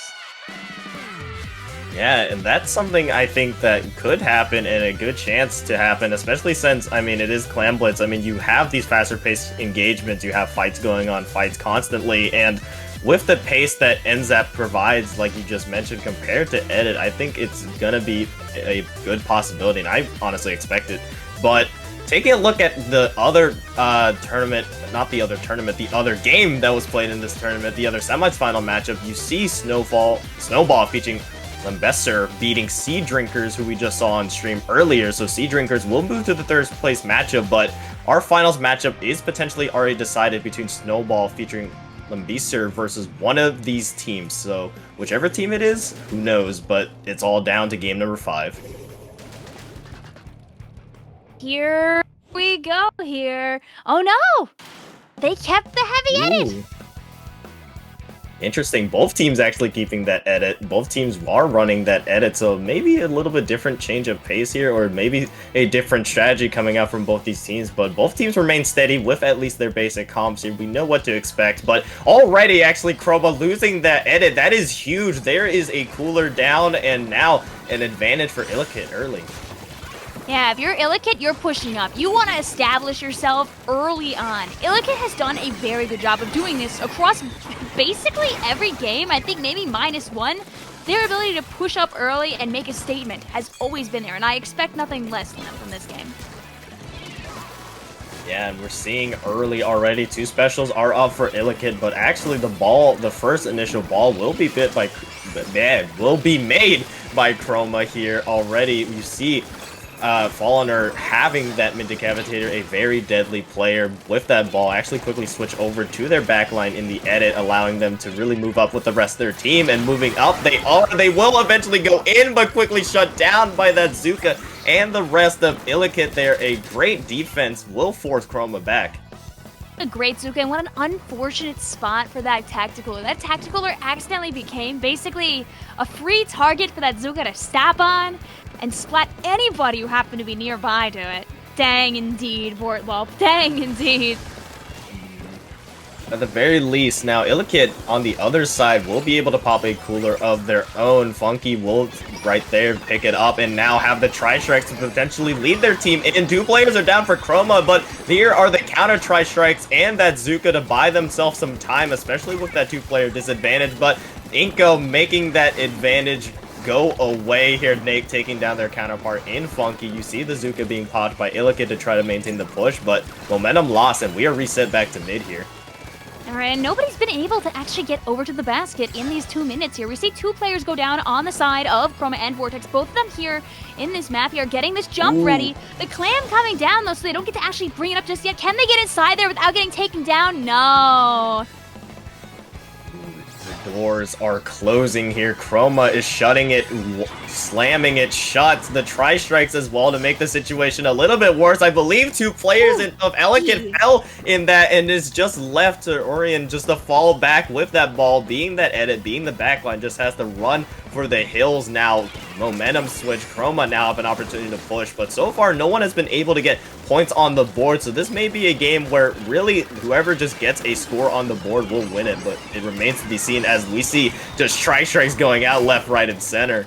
E: Yeah, and that's something I think that could happen and a good chance to happen, especially since, I mean, it is Clam Blitz. I mean, you have these faster paced engagements, you have fights going on, fights constantly, and with the pace that NZAP provides, like you just mentioned, compared to Edit, I think it's gonna be a good possibility, and I honestly expect it. But taking a look at the other tournament, not the other tournament, the other game that was played in this tournament, the other semifinal matchup, you see Snowball featuring Lembesser beating Sea Drinkers, who we just saw on stream earlier. So Sea Drinkers will move to the 3rd place matchup, but our finals matchup is potentially already decided between Snowball featuring Lembesser versus one of these teams. So whichever team it is, who knows, but it's all down to game number 5.
F: Here we go here. Oh no! They kept the heavy edit!
E: Interesting. Both teams actually keeping that edit. Both teams are running that edit, so maybe a little bit different change of pace here, or maybe a different strategy coming out from both these teams. But both teams remain steady with at least their basic comps here. We know what to expect. But already, actually, Chroma losing that edit, that is huge. There is a cooler down, and now an advantage for Illikit early.
F: Yeah, if you're Illikit, you're pushing up. You want to establish yourself early on. Illikit has done a very good job of doing this across basically every game. I think maybe -1. Their ability to push up early and make a statement has always been there, and I expect nothing less than them from this game.
E: Yeah, and we're seeing early already. 2 specials are up for Illikit, but actually the first initial ball will be made by Chroma here already. You see Fallener having that mid-decavitator, a very deadly player with that ball, actually quickly switch over to their backline in the edit, allowing them to really move up with the rest of their team. And moving up, they will eventually go in, but quickly shut down by that Zuka and the rest of Illikit there. A great defense will force Chroma back.
F: A great Zuka, and what an unfortunate spot for that Tacticaler. That Tacticaler accidentally became basically a free target for that Zuka to stop on and splat anybody who happened to be nearby to it. Dang indeed, Bortlop. Dang indeed.
E: At the very least, now Illikit on the other side will be able to pop a cooler of their own. Funky will right there pick it up and now have the Tri-Strikes to potentially lead their team in. 2 players are down for Chroma, but here are the counter Tri-Strikes and that Zuka to buy themselves some time, especially with that 2-player disadvantage. But Inko making that advantage go away here. Nate taking down their counterpart in Funky. You see the Zuka being popped by Illikit to try to maintain the push, but momentum lost, and we are reset back to mid here.
F: Alright, and nobody's been able to actually get over to the basket in these 2 minutes here. We see 2 players go down on the side of Chroma and Vortex. Both of them here in this map here getting this jump ready. The Clam coming down though, so they don't get to actually bring it up just yet. Can they get inside there without getting taken down? No.
E: The doors are closing here. Chroma is shutting it, slamming it shut. The Tri-Strikes as well to make the situation a little bit worse. I believe 2 players of Illikit fell in that and is just left to Orion just to fall back with that ball. Being that edit, being the backline, just has to run for the hills now. Momentum switch. Chroma now have an opportunity to push, but so far no one has been able to get points on the board, so this may be a game where really whoever just gets a score on the board will win it, but it remains to be seen as we see just Tri-Strikes going out left, right, and center.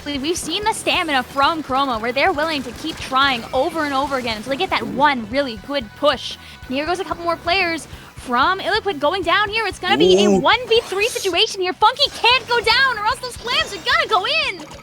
F: We've seen the stamina from Chroma where they're willing to keep trying over and over again until they get that one really good push. And here goes a couple more players from Illiquid going down here. It's going to be a 1v3 situation here. Funky can't go down or else those clams are going to go in.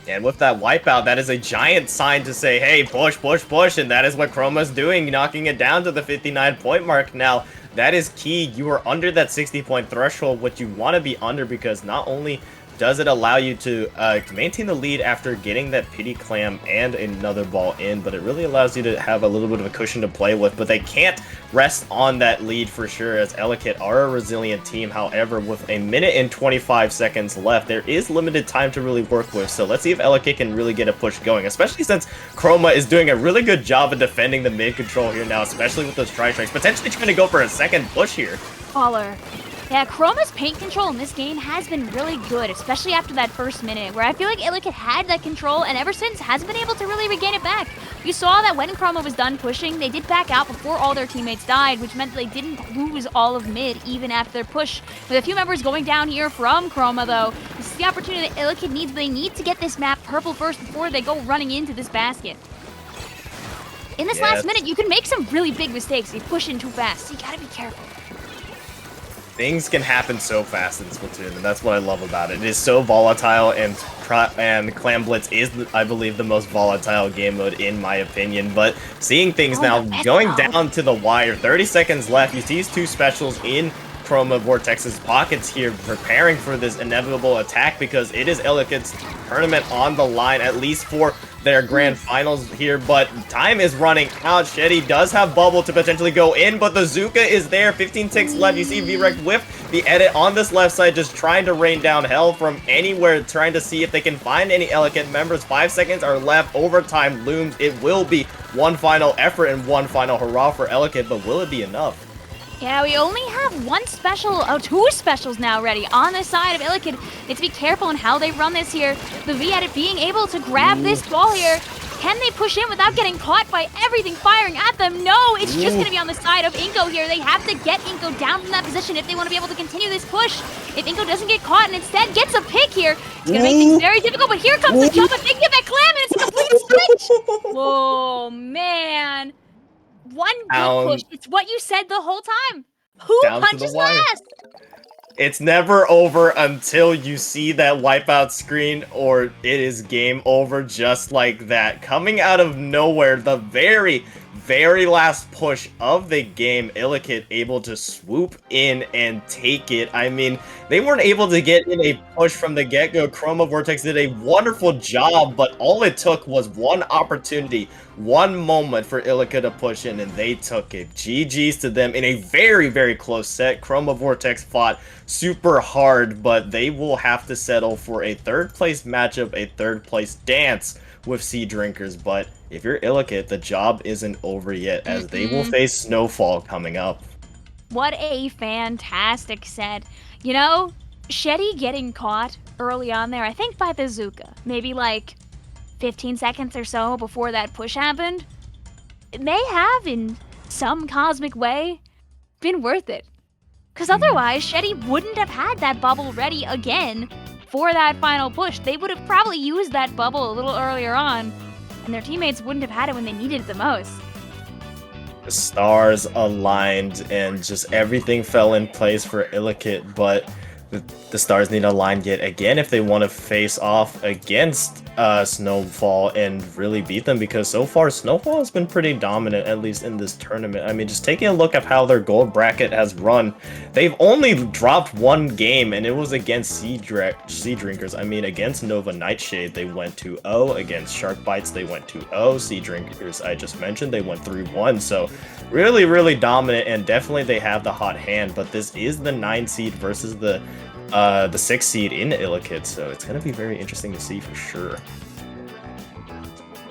E: And with that wipeout, that is a giant sign to say, hey, push, push, push. And that is what Chroma's doing, knocking it down to the 59-point mark. Now, that is key. You are under that 60-point threshold, what you want to be under, because not only does it allow you to maintain the lead after getting that pity clam and another ball in, but it really allows you to have a little bit of a cushion to play with. But they can't rest on that lead for sure, as Illikit are a resilient team. However, with a minute and 25 seconds left, there is limited time to really work with. So let's see if Illikit can really get a push going, especially since Chroma is doing a really good job of defending the mid control here now, especially with those Tri-Strikes. Potentially trying to go for a second push here.
F: Baller. Yeah, Chroma's paint control in this game has been really good, especially after that first minute, where I feel like Illikit had that control and ever since hasn't been able to really regain it back. You saw that when Chroma was done pushing, they did back out before all their teammates died, which meant they didn't lose all of mid even after their push. With a few members going down here from Chroma, though, this is the opportunity that Illikit needs. They need to get this map purple first before they go running into this basket. In this last minute, you can make some really big mistakes if you push in too fast, so you gotta be careful.
E: Things can happen so fast in Splatoon, and that's what I love about it. It is so volatile, and Clam Blitz is, I believe, the most volatile game mode in my opinion. But seeing things now going down to the wire, 30 seconds left, you see these two specials in Chroma Vortex's pockets here, preparing for this inevitable attack, because it is Illikit's tournament on the line, at least for their grand finals here. But time is running out. Shetty does have bubble to potentially go in, but the Zuka is there. 15 ticks left. You see V-Rect with the edit on this left side, just trying to rain down hell from anywhere, trying to see if they can find any Illikit members. 5 seconds are left. Overtime looms. It will be one final effort and one final hurrah for Illikit, but will it be enough?
F: Yeah, we only have one special, two specials now ready on the side of Illikid. Need to be careful in how they run this here. The V Edit being able to grab this ball here. Can they push in without getting caught by everything firing at them? No, it's just going to be on the side of Inko here. They have to get Inko down from that position if they want to be able to continue this push. If Inko doesn't get caught and instead gets a pick here, it's going to make things very difficult. But here comes the jump and they give that Clam and it's a complete switch. Whoa, man. One good push. It's what you said the whole time. Who
E: Down to the
F: punches
E: wire.
F: last?
E: It's never over until you see that wipeout screen or it is game over just like that. Coming out of nowhere, the very last push of the game, Illikid able to swoop in and take it. I mean, they weren't able to get in a push from the get-go. Chroma Vortex did a wonderful job, but all it took was one opportunity, one moment for Illikid to push in, and they took it. GG's to them in a very close set. Chroma Vortex fought super hard, but they will have to settle for a third place matchup, a third place dance with Sea Drinkers. But if you're Illikid, the job isn't over yet, as they will face Snowfall coming up.
F: What a fantastic set. You know, Shetty getting caught early on there, I think by the Zuka, maybe like 15 seconds or so before that push happened, it may have, in some cosmic way, been worth it. Because otherwise, Shetty wouldn't have had that bubble ready again for that final push. They would have probably used that bubble a little earlier on, and their teammates wouldn't have had it when they needed it the most.
E: The stars aligned and just everything fell in place for Illikid, but the stars need to align yet again if they want to face off against Snowfall and really beat them, because so far Snowfall has been pretty dominant, at least in this tournament. I mean, just taking a look at how their gold bracket has run, they've only dropped one game, and it was against Sea Drinkers. I mean, against Nova Nightshade, they went 2-0. Against Shark Bites, they went 2-0. Sea Drinkers, I just mentioned, they went 3-1. So really dominant, and definitely they have the hot hand, but this is the 9 seed versus the 6 seed in Illikid, so it's gonna be very interesting to see for sure.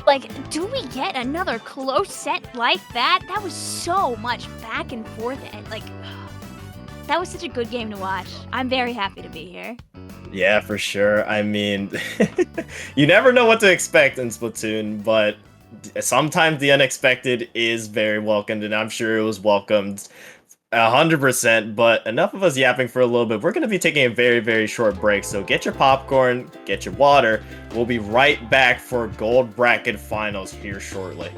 F: Like, do we get another close set like that? That was so much back and forth, and like, that was such a good game to watch. I'm very happy to be here.
E: Yeah, for sure. I mean, you never know what to expect in Splatoon, but sometimes the unexpected is very welcomed, and I'm sure it was welcomed 100%, but enough of us yapping for a little bit. We're going to be taking a very short break, so get your popcorn, get your water. We'll be right back for Gold Bracket Finals here shortly.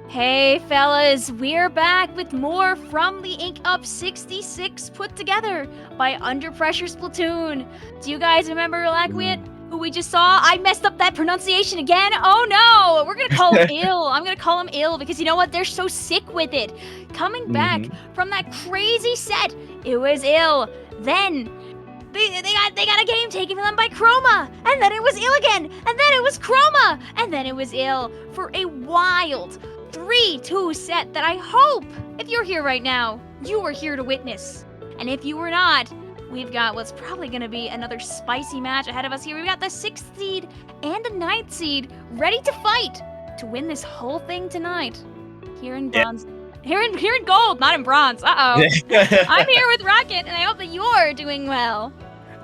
F: Hey fellas, we're back with more from the Ink Up 66 put together by Under Pressure Splatoon. Do you guys remember Laquiet, who we just saw? I messed up that pronunciation again. Oh no, we're gonna call him ill. I'm gonna call him ill because you know what? They're so sick with it. Coming back from that crazy set, it was ill. Then they got a game taken from them by Chroma, and then it was ill again, and then it was Chroma, and then it was ill for a wild 3-2 set that I hope, if you're here right now, you were here to witness. And if you were not, we've got what's probably going to be another spicy match ahead of us here. We've got the 6th seed and a 9th seed ready to fight to win this whole thing tonight. Here in bronze. Here in gold, not in bronze. Uh-oh. I'm here with Rocket, and I hope that you're doing well.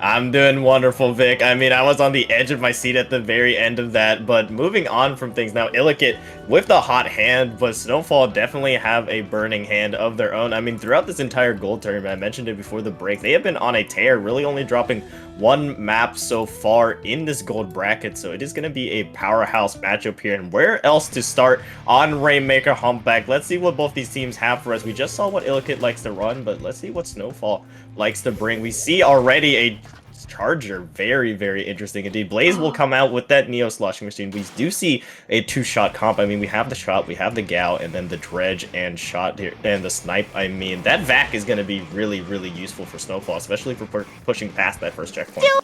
E: I'm doing wonderful, Vic. I mean, I was on the edge of my seat at the very end of that, but moving on from things now, Illichit with the hot hand, but Snowfall definitely have a burning hand of their own. I mean, throughout this entire gold tournament, I mentioned it before the break, they have been on a tear, really only dropping one map so far in this gold bracket, so it is going to be a powerhouse matchup here. And where else to start on Rainmaker Humpback? Let's see what both these teams have for us. We just saw what Illichit likes to run, but let's see what Snowfall likes to bring. We see already a Charger, very, very interesting indeed. Blaze will come out with that Neo Sloshing Machine. We do see a 2-shot comp. I mean, we have the shot, we have the Gal, and then the Dredge and shot here, and the snipe. I mean, that Vac is going to be really, really useful for Snowfall, especially for pushing past that first checkpoint.
F: Still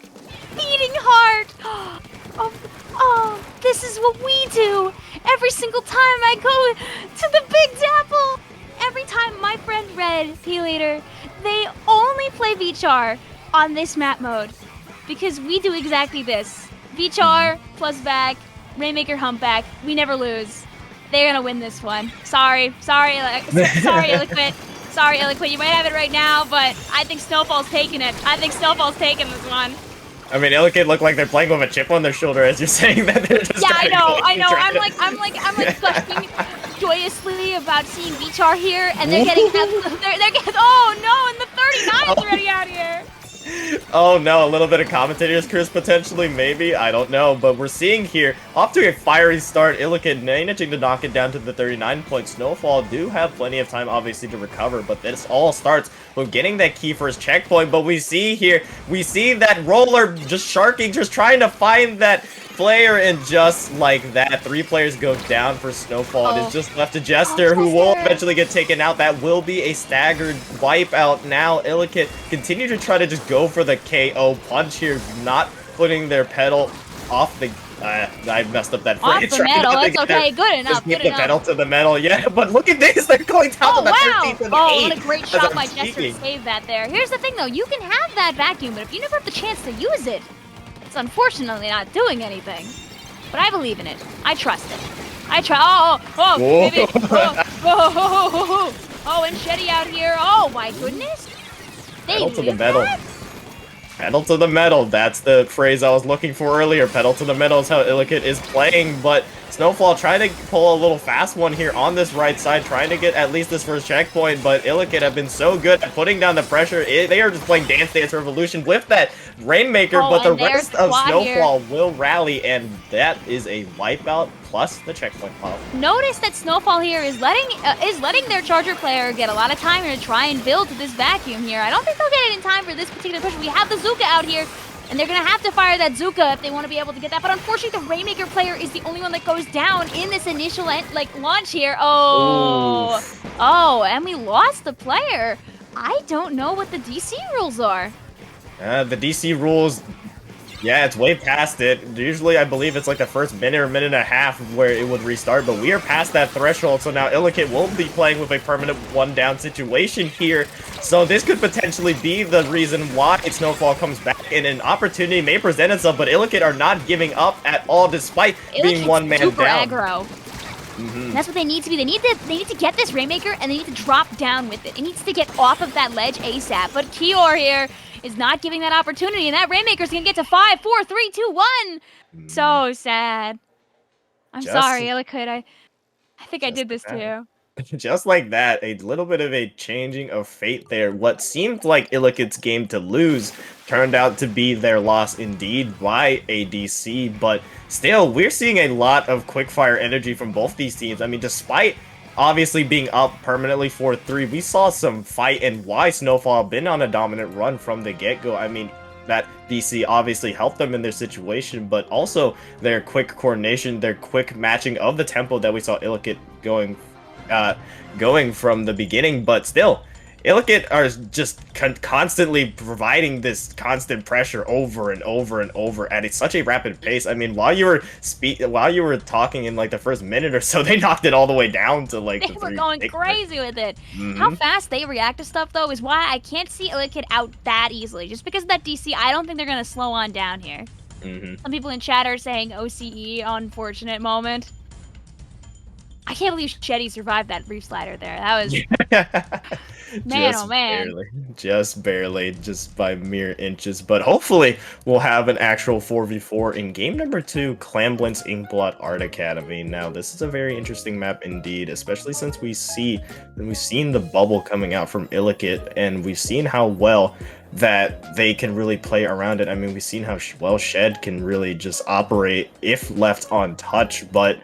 F: beating heart. Oh, this is what we do every single time I go to the Big Dapple. Every time my friend Red, P-Leader, they only play VCHAR on this map mode, because we do exactly this. VCHAR plus back, Rainmaker Humpback, we never lose. They're gonna win this one. Sorry, Liquid. Sorry, Illiquid, you might have it right now, but I think Snowfall's taking it. I think Snowfall's taking this one.
E: I mean, Illiquid look like they're playing with a chip on their shoulder as you're saying that. They're just
F: Yeah, I know. I'm
E: trying
F: like gushing joyously about seeing Vichar here, and they're getting, they're getting, oh no, and the 39's already out here.
E: Oh no, a little bit of commentator's curse potentially, maybe, I don't know, but we're seeing here, off to a fiery start, Illiquid managing to knock it down to the 39 point. Snowfall do have plenty of time, obviously, to recover, but this all starts with getting that key first checkpoint. But we see here, we see that roller just sharking, just trying to find that player, and just like that, 3 players go down for Snowfall. It is just left to Jester, who will eventually get taken out. That will be a staggered wipeout. Now Illiquid continue to try to just go for the KO punch here, not putting their pedal off the I messed up that phrase.
F: Off the metal, that's okay, good enough,
E: just
F: good
E: the
F: enough.
E: pedal to the metal, yeah, but look at this, they're going down to the 13th and the 8th.
F: Oh, what a great shot by
E: I'm
F: Jester to save that there. Here's the thing though, you can have that vacuum, but if you never have the chance to use it, it's unfortunately not doing anything. But I believe in it. I trust it. I try. Baby. Oh, and Shetty out here. Oh my goodness.
E: Pedal to the metal. Pedal to the metal. That's the phrase I was looking for earlier. Pedal to the metal is how Illiquid is playing, but Snowfall trying to pull a little fast one here on this right side, trying to get at least this first checkpoint, but Illiquid have been so good at putting down the pressure. They are just playing Dance Dance Revolution with that Rainmaker, but the rest of Snowfall will rally, and that is a wipeout plus the checkpoint pop.
F: Notice that Snowfall here is letting their Charger player get a lot of time to try and build to this vacuum here. I don't think they'll get it in time for this particular push. We have the Zuka out here, and they're gonna have to fire that Zuka if they want to be able to get that. But unfortunately, the Rainmaker player is the only one that goes down in this initial launch here. Oh, and we lost the player. I don't know what the DC rules are.
E: The DC rules, yeah, it's way past it. Usually, I believe it's like the first minute or minute and a half where it would restart, but we are past that threshold, so now Illiquid will be playing with a permanent one-down situation here. So this could potentially be the reason why Snowfall comes back, and an opportunity may present itself, but Illiquid are not giving up at all, despite being one man
F: super
E: down.
F: Aggro. That's what they need to be. They need to get this Rainmaker, and they need to drop down with it. It needs to get off of that ledge ASAP. But Kior here is not giving that opportunity, and that Rainmaker's gonna get to 5, 4, 3, 2, 1. So sad. I'm sorry, Illiquid. I think I did this too.
E: Just like that, a little bit of a changing of fate there. What seemed like Illiquid's game to lose turned out to be their loss indeed by ADC, but still, we're seeing a lot of quickfire energy from both these teams. I mean, despite obviously being up permanently 4-3, we saw some fight, and why Snowfall have been on a dominant run from the get-go. I mean, that DC obviously helped them in their situation, but also their quick coordination, their quick matching of the tempo that we saw Illiquid going from the beginning. But still, Illiquid are just constantly providing this constant pressure over and over and over at such a rapid pace. I mean, while you were talking in like the first minute or so, they knocked it all the way down to like
F: they were going crazy with it. How fast they react to stuff though is why I can't see Illiquid out that easily. Just because of that DC, I don't think they're gonna slow on down here. Some people in chat are saying OCE, unfortunate moment. I can't believe Shetty survived that reef slider there. That was man, oh man.
E: Just barely, just by mere inches. But hopefully we'll have an actual 4v4 in game number 2, Clamblint's Inkblot Art Academy. Now, this is a very interesting map indeed, especially since we've seen the bubble coming out from Illiquid, and we've seen how well that they can really play around it. I mean, we've seen how well Shed can really just operate if left untouched, but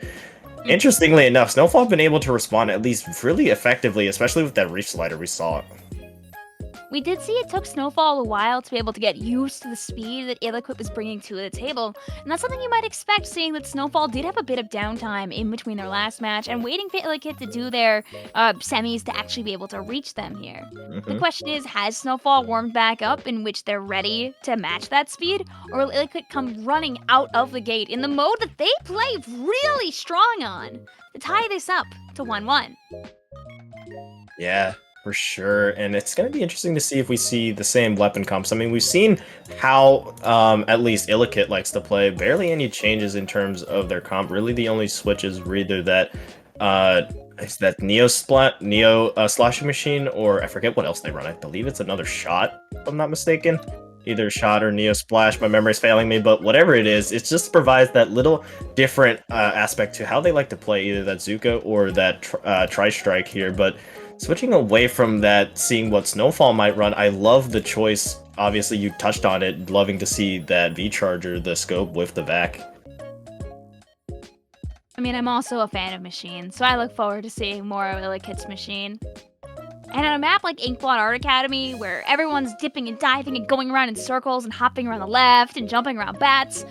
E: interestingly enough, Snowfall have been able to respond at least really effectively, especially with that reef slider we saw.
F: We did see it took Snowfall a while to be able to get used to the speed that Illiquid was bringing to the table, and that's something you might expect, seeing that Snowfall did have a bit of downtime in between their last match and waiting for Illiquid to do their semis to actually be able to reach them here. The question is, has Snowfall warmed back up in which they're ready to match that speed, or will Illiquid come running out of the gate in the mode that they play really strong on to tie this up to 1-1?
E: Yeah, for sure, and it's going to be interesting to see if we see the same weapon comps. I mean, we've seen how at least Illiquid likes to play. Barely any changes in terms of their comp. Really, the only switches were either that Is that Sloshing Machine, or I forget what else they run. I believe it's another shot, if I'm not mistaken. Either shot or Neo Splash, my memory's failing me, but whatever it is, it just provides that little different aspect to how they like to play either that Zuka or that Tri-Strike here. But switching away from that, seeing what Snowfall might run, I love the choice. Obviously, you touched on it, loving to see that V-Charger, the scope with the vac.
F: I mean, I'm also a fan of machines, so I look forward to seeing more of Illakit's machine. And on a map like Inkblot Art Academy, where everyone's dipping and diving and going around in circles and hopping around the left and jumping around bats,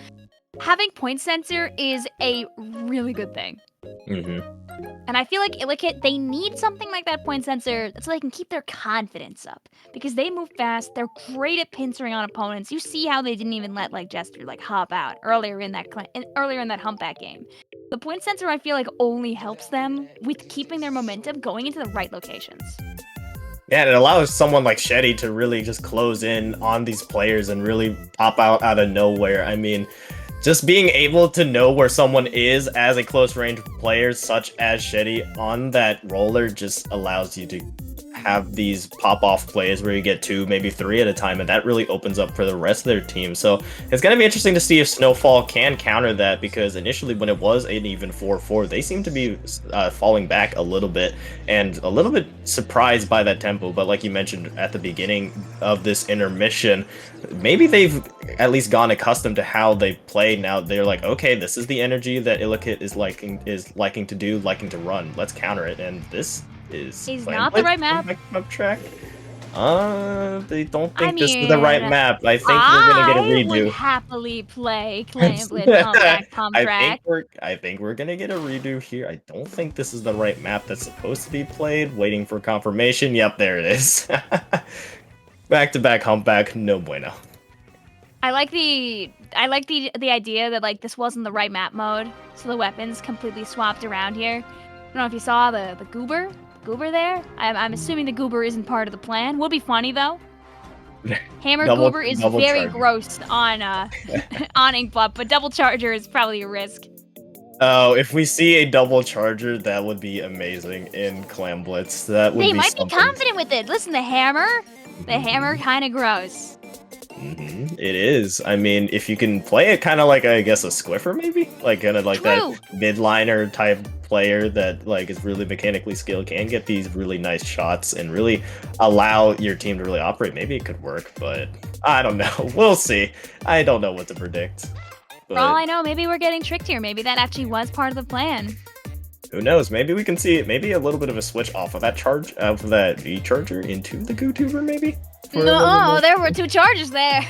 F: having point sensor is a really good thing. And I feel like Illakit, they need something like that point sensor so they can keep their confidence up. Because they move fast, they're great at pincering on opponents. You see how they didn't even let Jester hop out earlier in that humpback game. The point sensor, I feel like, only helps them with keeping their momentum going into the right locations.
E: Yeah, and it allows someone like Shetty to really just close in on these players and really pop out of nowhere. I mean, just being able to know where someone is as a close range player, such as Shetty, on that roller just allows you to have these pop-off plays where you get 2, maybe 3 at a time, and that really opens up for the rest of their team. So it's going to be interesting to see if Snowfall can counter that, because initially when it was an even 4-4, they seem to be falling back a little bit, and a little bit surprised by that tempo. But like you mentioned at the beginning of this intermission, maybe they've at least gone accustomed to how they play. Now they're like, okay, this is the energy that Illakit is liking to run. Let's counter it, and this is
F: not the right map.
E: Track. They don't think this is the right map. I think we're gonna get a redo.
F: I would happily play Clamblitz on back pump track.
E: I think we're gonna get a redo here. I don't think this is the right map that's supposed to be played. Waiting for confirmation. Yep, there it is. Back-to-back humpback, no bueno.
F: I like the idea that this wasn't the right map mode, so the weapons completely swapped around here. I don't know if you saw the goober there. I'm assuming the goober isn't part of the plan. Would be funny though. Hammer goober is very gross on on Inkblot, but double charger is probably a risk.
E: Oh, if we see a double charger, that would be amazing in Clamblitz. That would
F: they
E: be
F: might
E: something.
F: be confident with it. Listen, the hammer kind of gross.
E: It is. I mean, if you can play it kind of like, I guess, a Squiffer, maybe? Like, kind of like that midliner type player that, is really mechanically skilled, can get these really nice shots and really allow your team to really operate. Maybe it could work, but I don't know. We'll see. I don't know what to predict. But
F: for all I know, maybe we're getting tricked here. Maybe that actually was part of the plan.
E: Who knows? Maybe we can see maybe a little bit of a switch off of that V-Charger into the GooTuber, maybe?
F: No, there were 2 charges there.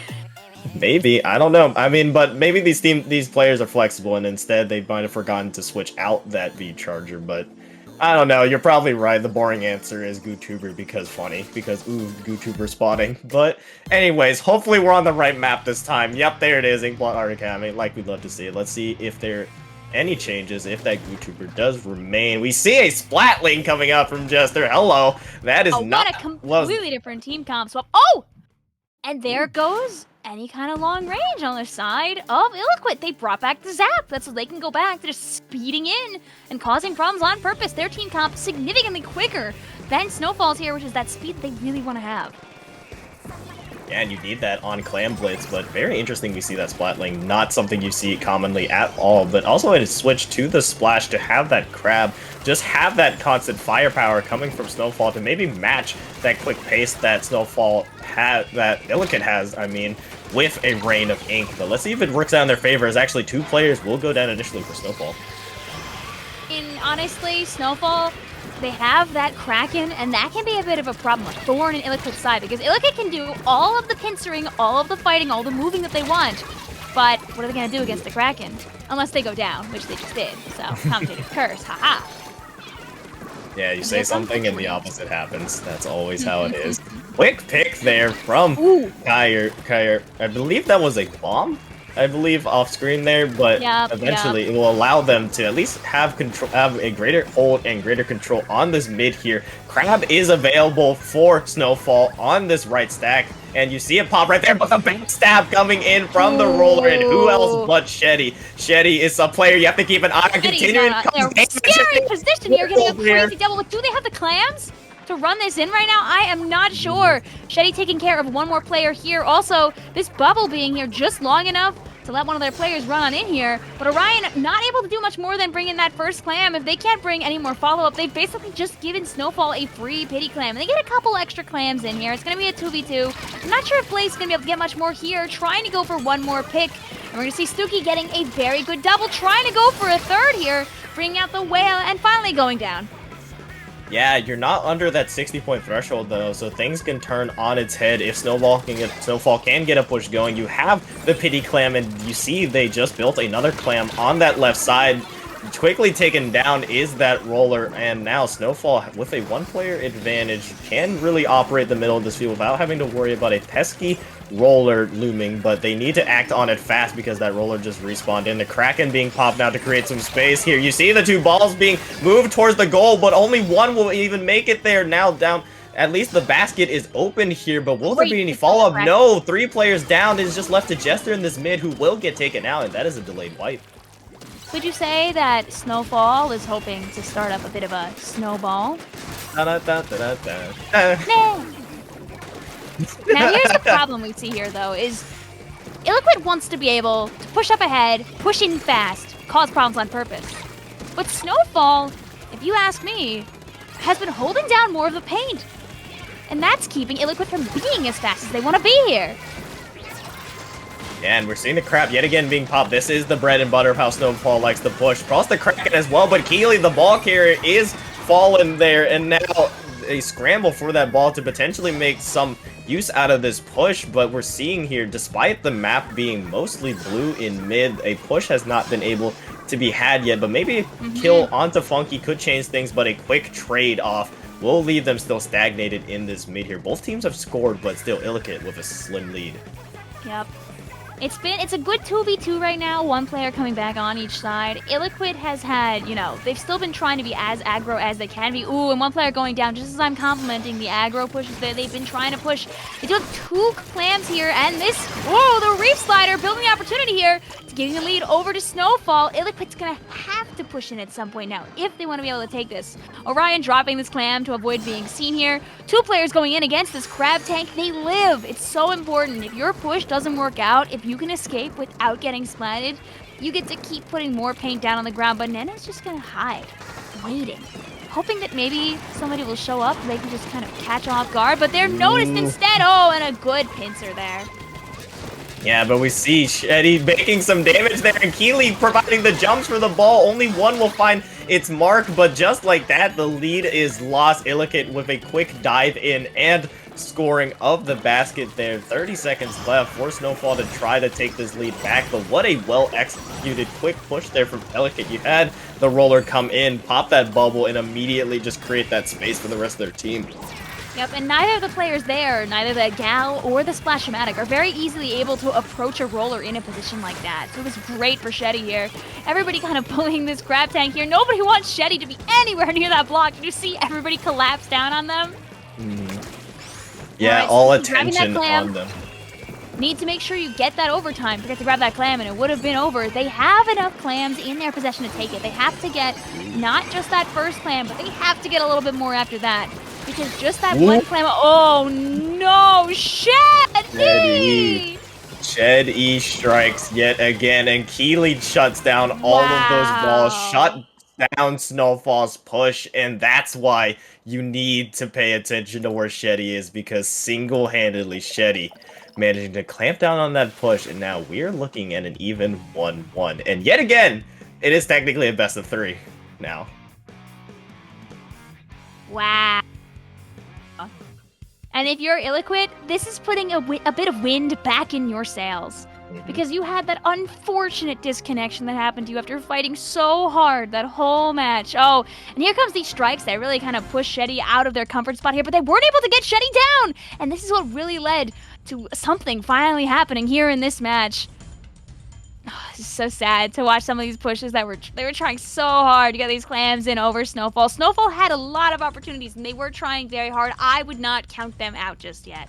E: Maybe, I don't know. I mean, but maybe these players are flexible, and instead they might have forgotten to switch out that V-Charger, but I don't know. You're probably right. The boring answer is GooTuber because GooTuber spotting. But anyways, hopefully we're on the right map this time. Yep, there it is, Inkblot Art Academy, like we'd love to see it. Let's see if there any changes, if that GooTuber does remain. We see a Splatling coming up from Jester. Hello. That is not
F: what a completely different team comp swap. Oh! And there goes any kind of long range on the side of Illaquit. They brought back the Zap. That's so they can go back to just speeding in and causing problems on purpose. Their team comp significantly quicker than Snowfall's here, which is that speed they really want to have.
E: Yeah, and you need that on Clamblitz, but very interesting we see that Splatling. Not something you see commonly at all, but also a switch to the Splash to have that Crab, just have that constant firepower coming from Snowfall to maybe match that quick pace that that Illakit has, with a Rain of Ink. But let's see if it works out in their favor, as actually 2 players will go down initially for Snowfall.
F: Honestly, Snowfall, they have that Kraken, and that can be a bit of a problem, a thorn in Illakit's side, because Illakit can do all of the pincering, all of the fighting, all the moving that they want, but what are they going to do against the Kraken? Unless they go down, which they just did, so commentator's curse, haha.
E: Yeah, you say something and the opposite happens. That's always how it is. Quick pick there from Kyer. I believe that was a bomb? Off screen there, but eventually it will allow them to at least have a greater hold and greater control on this mid here. Crab is available for Snowfall on this right stack, and you see it pop right there, but the backstab coming in from the roller, and who else but Shetty? Shetty is a player you have to keep an eye on. Continuing to
F: They're scary position here, getting a crazy double. But do they have the clams to run this in right now? I am not sure. Shetty taking care of one more player here. Also, this bubble being here just long enough to let one of their players run on in here. But Orion not able to do much more than bring in that first clam. If they can't bring any more follow-up, they've basically just given Snowfall a free pity clam. And they get a couple extra clams in here. It's going to be a 2v2. I'm not sure if Blaze is going to be able to get much more here. Trying to go for one more pick. And we're going to see Stuki getting a very good double. Trying to go for a third here. Bringing out the whale and finally going down.
E: Yeah, you're not under that 60-point threshold though, so things can turn on its head if Snowfall can get a push going. You have the pity clam, and you see they just built another clam on that left side. Quickly taken down is that roller, and now Snowfall, with a one-player advantage, can really operate the middle of this field without having to worry about a pesky roller looming, but they need to act on it fast because that roller just respawned in. The Kraken being popped now to create some space here. You see the two balls being moved towards the goal, but only one will even make it there. Now down, at least the basket is open here, but will there be any follow-up? No, 3 players down. It is just left to Jester in this mid, who will get taken out, and that is a delayed wipe.
F: Would you say that Snowfall is hoping to start up a bit of a snowball? Now here's the problem we see here though, is Illiquid wants to be able to push up ahead, push in fast, cause problems on purpose. But Snowfall, if you ask me, has been holding down more of the paint. And that's keeping Illiquid from being as fast as they want to be here.
E: Yeah, and we're seeing the crab yet again being popped. This is the bread and butter of how Snowfall likes to push. Plus the Kraken as well, but Keely, the ball carrier, is fallen there, and now a scramble for that ball to potentially make some use out of this push. But we're seeing here, despite the map being mostly blue in mid, a push has not been able to be had yet. But maybe a kill onto Funky could change things, but a quick trade off will leave them still stagnated in this mid here. Both teams have scored, but still Illiquid with a slim lead.
F: Yep. It's a good 2v2 right now, one player coming back on each side. Illiquid has had, they've still been trying to be as aggro as they can be. Ooh, and one player going down, just as I'm complimenting the aggro pushes that they've been trying to push. They do have 2 clams here, and this, the Reef Slider building the opportunity here to giving the lead over to Snowfall. Illiquid's gonna have to push in at some point now if they want to be able to take this. Orion dropping this clam to avoid being seen here. 2 players going in against this crab tank. They live. It's so important. If your push doesn't work out, if you can escape without getting splatted, you get to keep putting more paint down on the ground, but Nena's just gonna hide, waiting, hoping that maybe somebody will show up and they can just kind of catch off guard, but they're noticed instead. Oh, and a good pincer there.
E: Yeah, but we see Shetty making some damage there, and Keely providing the jumps for the ball. Only one will find its mark, but just like that, the lead is lost. Illiquid with a quick dive in and scoring of the basket there. 30 seconds left for Snowfall to try to take this lead back, but what a well-executed quick push there from Illiquid. You had the roller come in, pop that bubble, and immediately just create that space for the rest of their team.
F: Yep, and neither of the players there, neither the Gal or the Splash-O-Matic, are very easily able to approach a roller in a position like that. So it was great for Shetty here. Everybody kind of pulling this crab tank here. Nobody wants Shetty to be anywhere near that block. Did you see everybody collapse down on them?
E: Yeah,
F: right,
E: all
F: so
E: attention on them.
F: Need to make sure you get that overtime. Forget to grab that clam and it would have been over. They have enough clams in their possession to take it. They have to get not just that first clam, but they have to get a little bit more after that. Because just that one clam, oh no, Shetty!
E: Shetty strikes yet again, and Keely shuts down all of those balls, shut down Snowfall's push, and that's why you need to pay attention to where Shetty is, because single-handedly Shetty managing to clamp down on that push, and now we're looking at an even 1-1. And yet again, it is technically a best of 3 now.
F: Wow. And if you're Illiquid, this is putting a bit of wind back in your sails. Because you had that unfortunate disconnection that happened to you after fighting so hard that whole match. Oh, and here comes these strikes that really kind of push Shetty out of their comfort spot here, but they weren't able to get Shetty down! And this is what really led to something finally happening here in this match. just so sad to watch some of these pushes that they were trying so hard to get these clams in over Snowfall. Snowfall had a lot of opportunities, and they were trying very hard. I would not count them out just yet.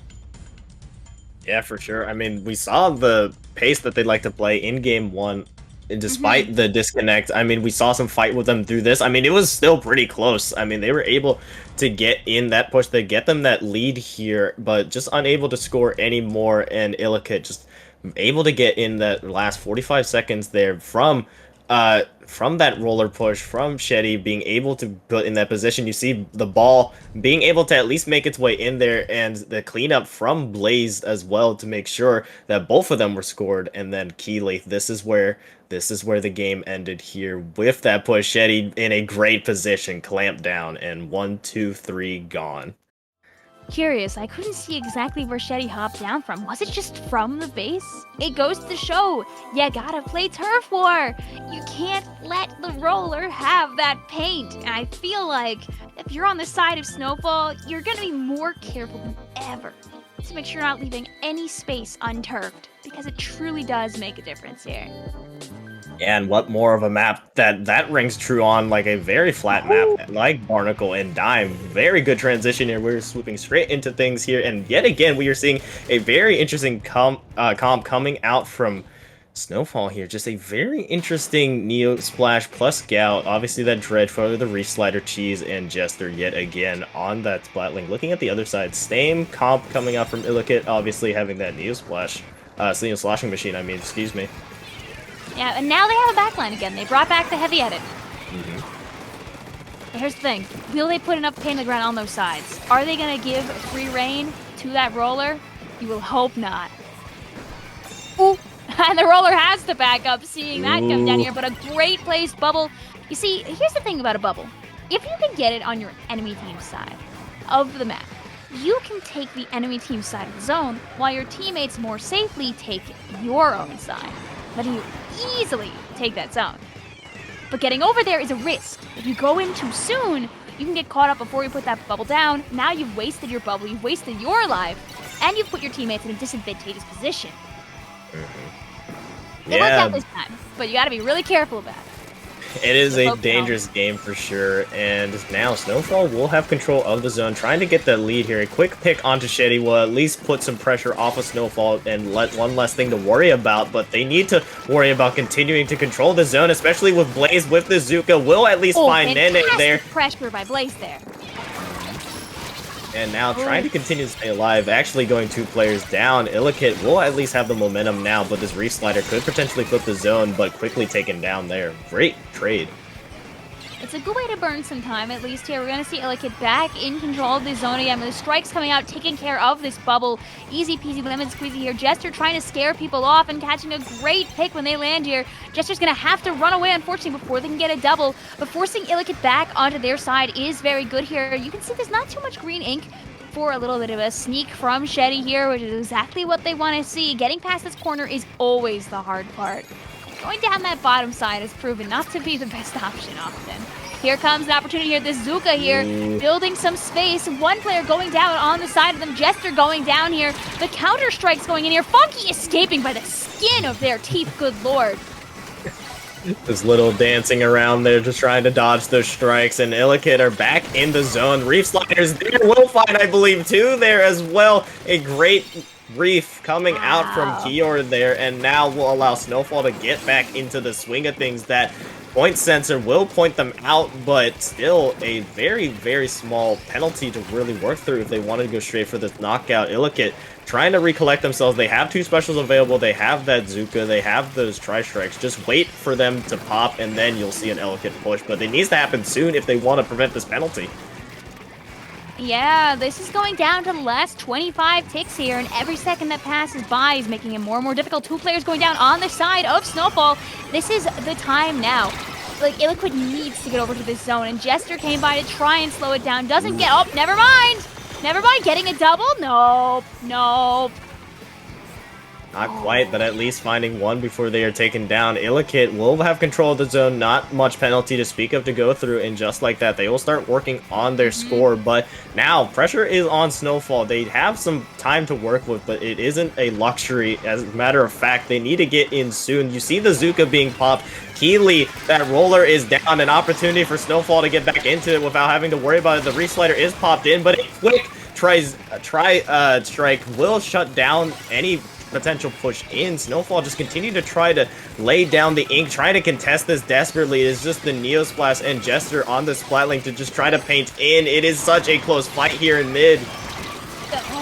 E: Yeah, for sure. I mean, we saw the pace that they like to play in game one, and despite the disconnect. I mean, we saw some fight with them through this. I mean, it was still pretty close. I mean, they were able to get in that push, to get them that lead here, but just unable to score any more, and Illicut just able to get in that last 45 seconds there from that roller push from Shetty, being able to put in that position. You see the ball being able to at least make its way in there, and the cleanup from Blaze as well to make sure that both of them were scored. And then Keyleth, this is where the game ended here with that push. Shetty in a great position, clamped down, and 1, 2, 3 gone.
F: Curious, I couldn't see exactly where Shetty hopped down from. Was it just from the base? It goes to show, you gotta play Turf War. You can't let the roller have that paint. And I feel like if you're on the side of Snowfall, you're gonna be more careful than ever to make sure you're not leaving any space unturfed, because it truly does make a difference here.
E: And what more of a map that rings true on, like a very flat map like Barnacle and Dime. Very good transition here. We're swooping straight into things here, and yet again we are seeing a very interesting comp coming out from Snowfall here. Just a very interesting Neo Splash plus Scout. Obviously that Dread for the Reef Slider Cheese, and Jester yet again on that Splatling. Looking at the other side, same comp coming out from Illicut, obviously having that Neo Splash, Neo Slashing Machine, I mean, excuse me.
F: Yeah, and now they have a backline again. They brought back the heavy edit. Here's the thing. Will they put enough paint on the ground on those sides? Are they going to give free reign to that roller? You will hope not. Ooh, and the roller has to back up, seeing that come down here, but a great placed bubble. You see, here's the thing about a bubble. If you can get it on your enemy team's side of the map, you can take the enemy team's side of the zone, while your teammates more safely take your own side, letting you easily take that zone. But getting over there is a risk. If you go in too soon, you can get caught up before you put that bubble down. Now you've wasted your bubble, you've wasted your life, and you've put your teammates in a disadvantageous position. It worked out this time, but you gotta be really careful about it.
E: It is a dangerous game for sure, and now Snowfall will have control of the zone, trying to get that lead here. A quick pick onto Shetty will at least put some pressure off of Snowfall and let one less thing to worry about, but they need to worry about continuing to control the zone, especially with Blaze with the Zuka. Will at least find Nene there.
F: Pressure by Blaze there.
E: And now trying to continue to stay alive, actually going 2 players down. Illicut will at least have the momentum now, but this Reef Slider could potentially flip the zone, but quickly taken down there. Great trade.
F: It's a good way to burn some time, at least here. We're going to see Illicut back in control of the zone again, with the strikes coming out, taking care of this bubble. Easy peasy lemon squeezy here. Jester trying to scare people off and catching a great pick when they land here. Jester's going to have to run away, unfortunately, before they can get a double. But forcing Illicut back onto their side is very good here. You can see there's not too much green ink for a little bit of a sneak from Shetty here, which is exactly what they want to see. Getting past this corner is always the hard part. Going down that bottom side has proven not to be the best option often. Here comes an opportunity here. This Zuka here, building some space. One player going down on the side of them. Jester going down here. The counter strikes going in here. Funky escaping by the skin of their teeth, good lord.
E: This little dancing around there, just trying to dodge those strikes, and Illicut are back in the zone. Reef Sliders there will find, I believe, 2 there as well. A great Reef coming out from Kior there, and now will allow Snowfall to get back into the swing of things. That point sensor will point them out, but still a very, very small penalty to really work through if they wanted to go straight for this knockout. Illicut trying to recollect themselves. They have 2 specials available. They have that Zuka. They have those tri-strikes. Just wait for them to pop, and then you'll see an Illicut push. But it needs to happen soon if they want to prevent this penalty.
F: Yeah, this is going down to the last 25 ticks here, and every second that passes by is making it more and more difficult. 2 players going down on the side of Snowfall. This is the time now. Like, Illicut needs to get over to this zone, and Jester came by to try and slow it down. Doesn't get... Oh, never mind! Never mind, getting a double? Nope, nope.
E: Not quite, but at least finding one before they are taken down. Illakit will have control of the zone, not much penalty to speak of to go through, and just like that, they will start working on their score. But now, pressure is on Snowfall. They have some time to work with, but it isn't a luxury. As a matter of fact, they need to get in soon. You see the Zuka being popped. Keely, that roller is down. An opportunity for Snowfall to get back into it without having to worry about it. The reslider is popped in, but a quick strike will shut down any potential push in. Snowfall just continue to try to lay down the ink, trying to contest this desperately. It is just the Neosplash and Jester on the Splat Link to just try to paint in. It is such a close fight here in mid.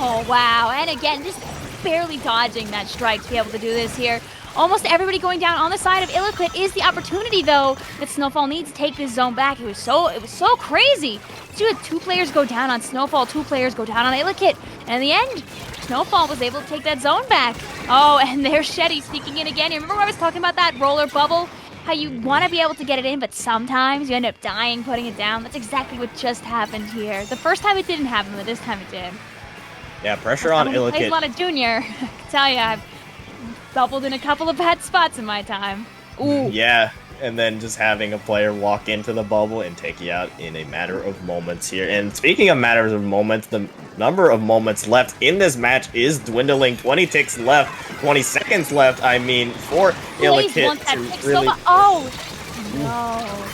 F: Oh, wow. And again, just barely dodging that strike to be able to do this here. Almost everybody going down on the side of Illakit is the opportunity, though, that Snowfall needs to take this zone back. It was so crazy. So you had 2 players go down on Snowfall, 2 players go down on Illakit. And in the end, Snowfall was able to take that zone back. Oh, and there's Shetty sneaking in again. You remember when I was talking about that roller bubble? How you want to be able to get it in, but sometimes you end up dying putting it down. That's exactly what just happened here. The first time it didn't happen, but this time it did.
E: Yeah, pressure on
F: Plays a
E: Illakit.
F: lot of Junior. I can tell you, I've doubled in a couple of bad spots in my time. Ooh.
E: Yeah, and then just having a player walk into the bubble and take you out in a matter of moments here. And speaking of matters of moments, the number of moments left in this match is dwindling. 20 ticks left, 20 seconds left, I mean, for
F: Please
E: Illakit
F: want that
E: to
F: pick
E: really...
F: so much. Oh, no.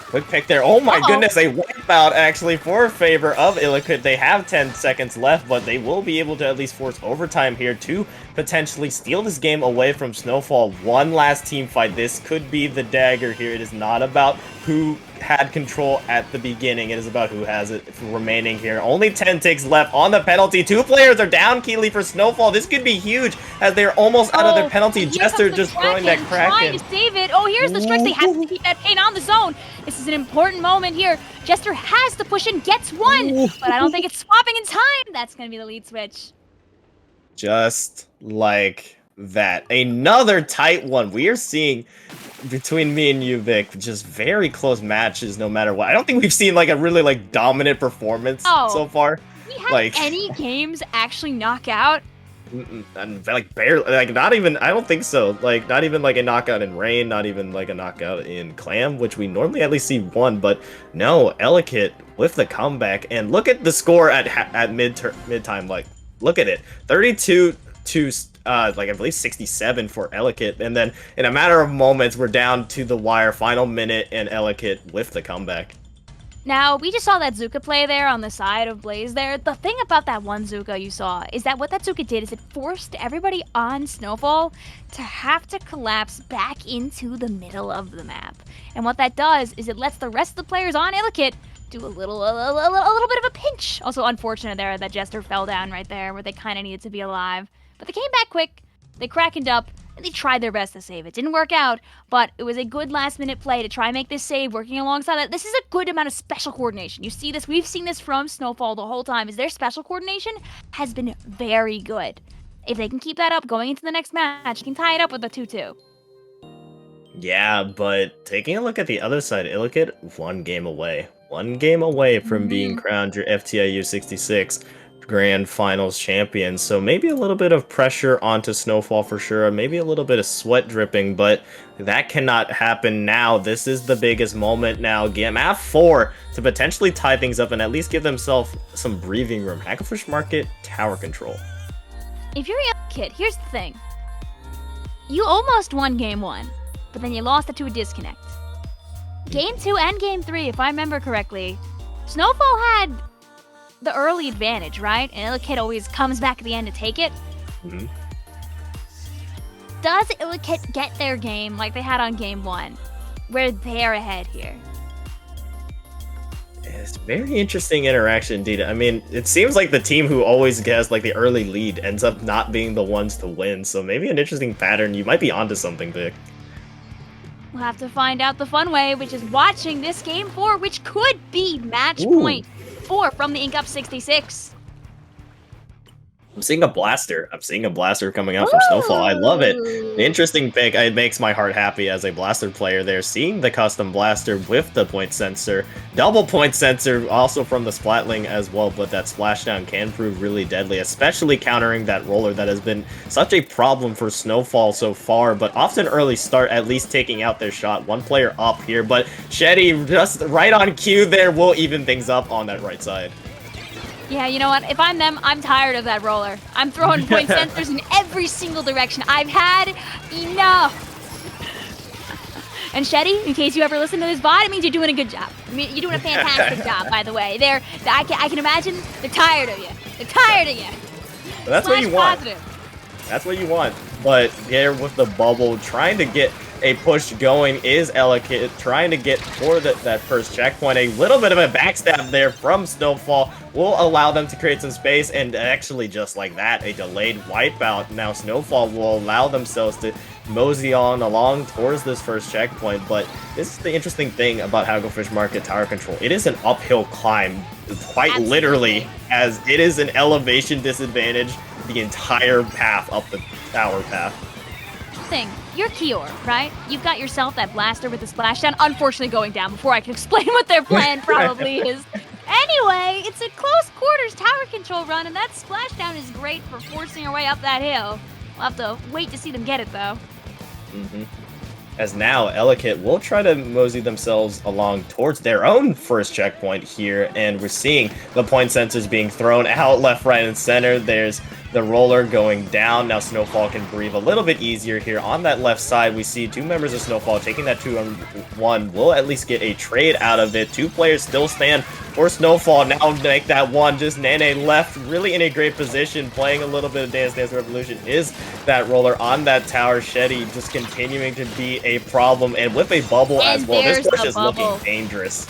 E: Quick pick there. Oh my goodness, a wipeout actually for favor of Illakit. They have 10 seconds left, but they will be able to at least force overtime here to potentially steal this game away from Snowfall. One last team fight. This could be the dagger here. It is not about who had control at the beginning. It is about who has it remaining here. Only 10 ticks left on the penalty. 2 players are down, Keely, for Snowfall. This could be huge as they're almost out of their penalty. Jester just throwing that Kraken.
F: Trying to save it. Oh, here's the strike. They have to keep that paint on the zone. This is an important moment here. Jester has to push in, gets one, but I don't think it's swapping in time. That's going to be the lead switch.
E: Just like that. Another tight one. We are seeing between me and you, Vic, just very close matches no matter what. I don't think we've seen like a really like dominant performance so far.
F: We have
E: like
F: any games actually knock out?
E: And like barely, like not even, I don't think so. Like not even like a knockout in Rain, not even like a knockout in Clam, which we normally at least see one, but no, Illakit with the comeback. And look at the score at mid-time, like look at it. 32 to like I believe 67 for Illakit, and then in a matter of moments we're down to the wire, final minute, and Illakit with the comeback.
F: Now, we just saw that Zuka play there on the side of Blaze there. The thing about that one Zuka you saw is that what that Zuka did is it forced everybody on Snowfall to have to collapse back into the middle of the map. And what that does is it lets the rest of the players on Illakit do a little bit of a pinch. Also unfortunate there that Jester fell down right there where they kind of needed to be alive. But they came back quick, they crackened up, and they tried their best to save it. Didn't work out, but it was a good last-minute play to try and make this save, working alongside that. This is a good amount of special coordination. You see this, we've seen this from Snowfall the whole time, is their special coordination has been very good. If they can keep that up going into the next match, can tie it up with a 2-2.
E: Yeah, but taking a look at the other side, Illakit, one game away. One game away from being crowned your FTIU 66 Grand Finals champion, so maybe a little bit of pressure onto Snowfall for sure, maybe a little bit of sweat dripping, but that cannot happen now. This is the biggest moment now. Map 4 to potentially tie things up and at least give themselves some breathing room. Hacklefish Market, tower control.
F: If you're a kid, here's the thing. You almost won game 1, but then you lost it to a disconnect. Game 2 and game 3, if I remember correctly, Snowfall had the early advantage, right? And Illakit always comes back at the end to take it. Does Illakit get their game like they had on game 1, where they're ahead here?
E: It's very interesting interaction indeed. I mean, it seems like the team who always has like the early lead ends up not being the ones to win, so maybe an interesting pattern. You might be onto something, Vic.
F: We'll have to find out the fun way, which is watching this game 4, which could be match point 4 from the Ink Up 66.
E: I'm seeing a blaster. I'm seeing a blaster coming out from Snowfall. I love it. The interesting pick. It makes my heart happy as a blaster player there. Seeing the custom blaster with the point sensor. Double point sensor also from the Splatling as well, but that splashdown can prove really deadly, especially countering that roller that has been such a problem for Snowfall so far, but often early start at least taking out their shot. One player up here, but Shetty just right on cue there will even things up on that right side.
F: Yeah, you know what? If I'm them, I'm tired of that roller. I'm throwing point sensors in every single direction. I've had enough. And Shetty, in case you ever listen to this VOD, it means you're doing a good job. I mean, you're doing a fantastic job, by the way. I can imagine they're tired of you. They're tired of you.
E: But that's what you want.
F: Positive.
E: That's what you want. But there with the bubble, trying to get a push going is Ellicott, trying to get for that first checkpoint. A little bit of a backstab there from Snowfall will allow them to create some space, and actually just like that, a delayed wipeout. Now Snowfall will allow themselves to mosey on along towards this first checkpoint, but this is the interesting thing about Hagglefish Market Tower Control. It is an uphill climb, quite
F: Absolutely.
E: Literally, as it is an elevation disadvantage the entire path up the tower path.
F: Thing. You're Kior, right? You've got yourself that blaster with the splashdown, unfortunately going down before I can explain what their plan probably is. Anyway, it's a close quarters tower control run, and that splashdown is great for forcing our way up that hill. We'll have to wait to see them get it, though.
E: As now, Ellicott will try to mosey themselves along towards their own first checkpoint here, and we're seeing the point sensors being thrown out left, right, and center. There's the roller going down. Now Snowfall can breathe a little bit easier here. On that left side, we see two members of Snowfall taking that 2-on-1. We'll at least get a trade out of it. Two players still stand for Snowfall. Now make that one. Just Nene left, really in a great position, playing a little bit of Dance Dance Revolution. Is that roller on that tower? Shetty just continuing to be a problem, and with a bubble
F: And
E: as well. This
F: there's
E: push
F: the
E: is looking
F: bubble.
E: dangerous.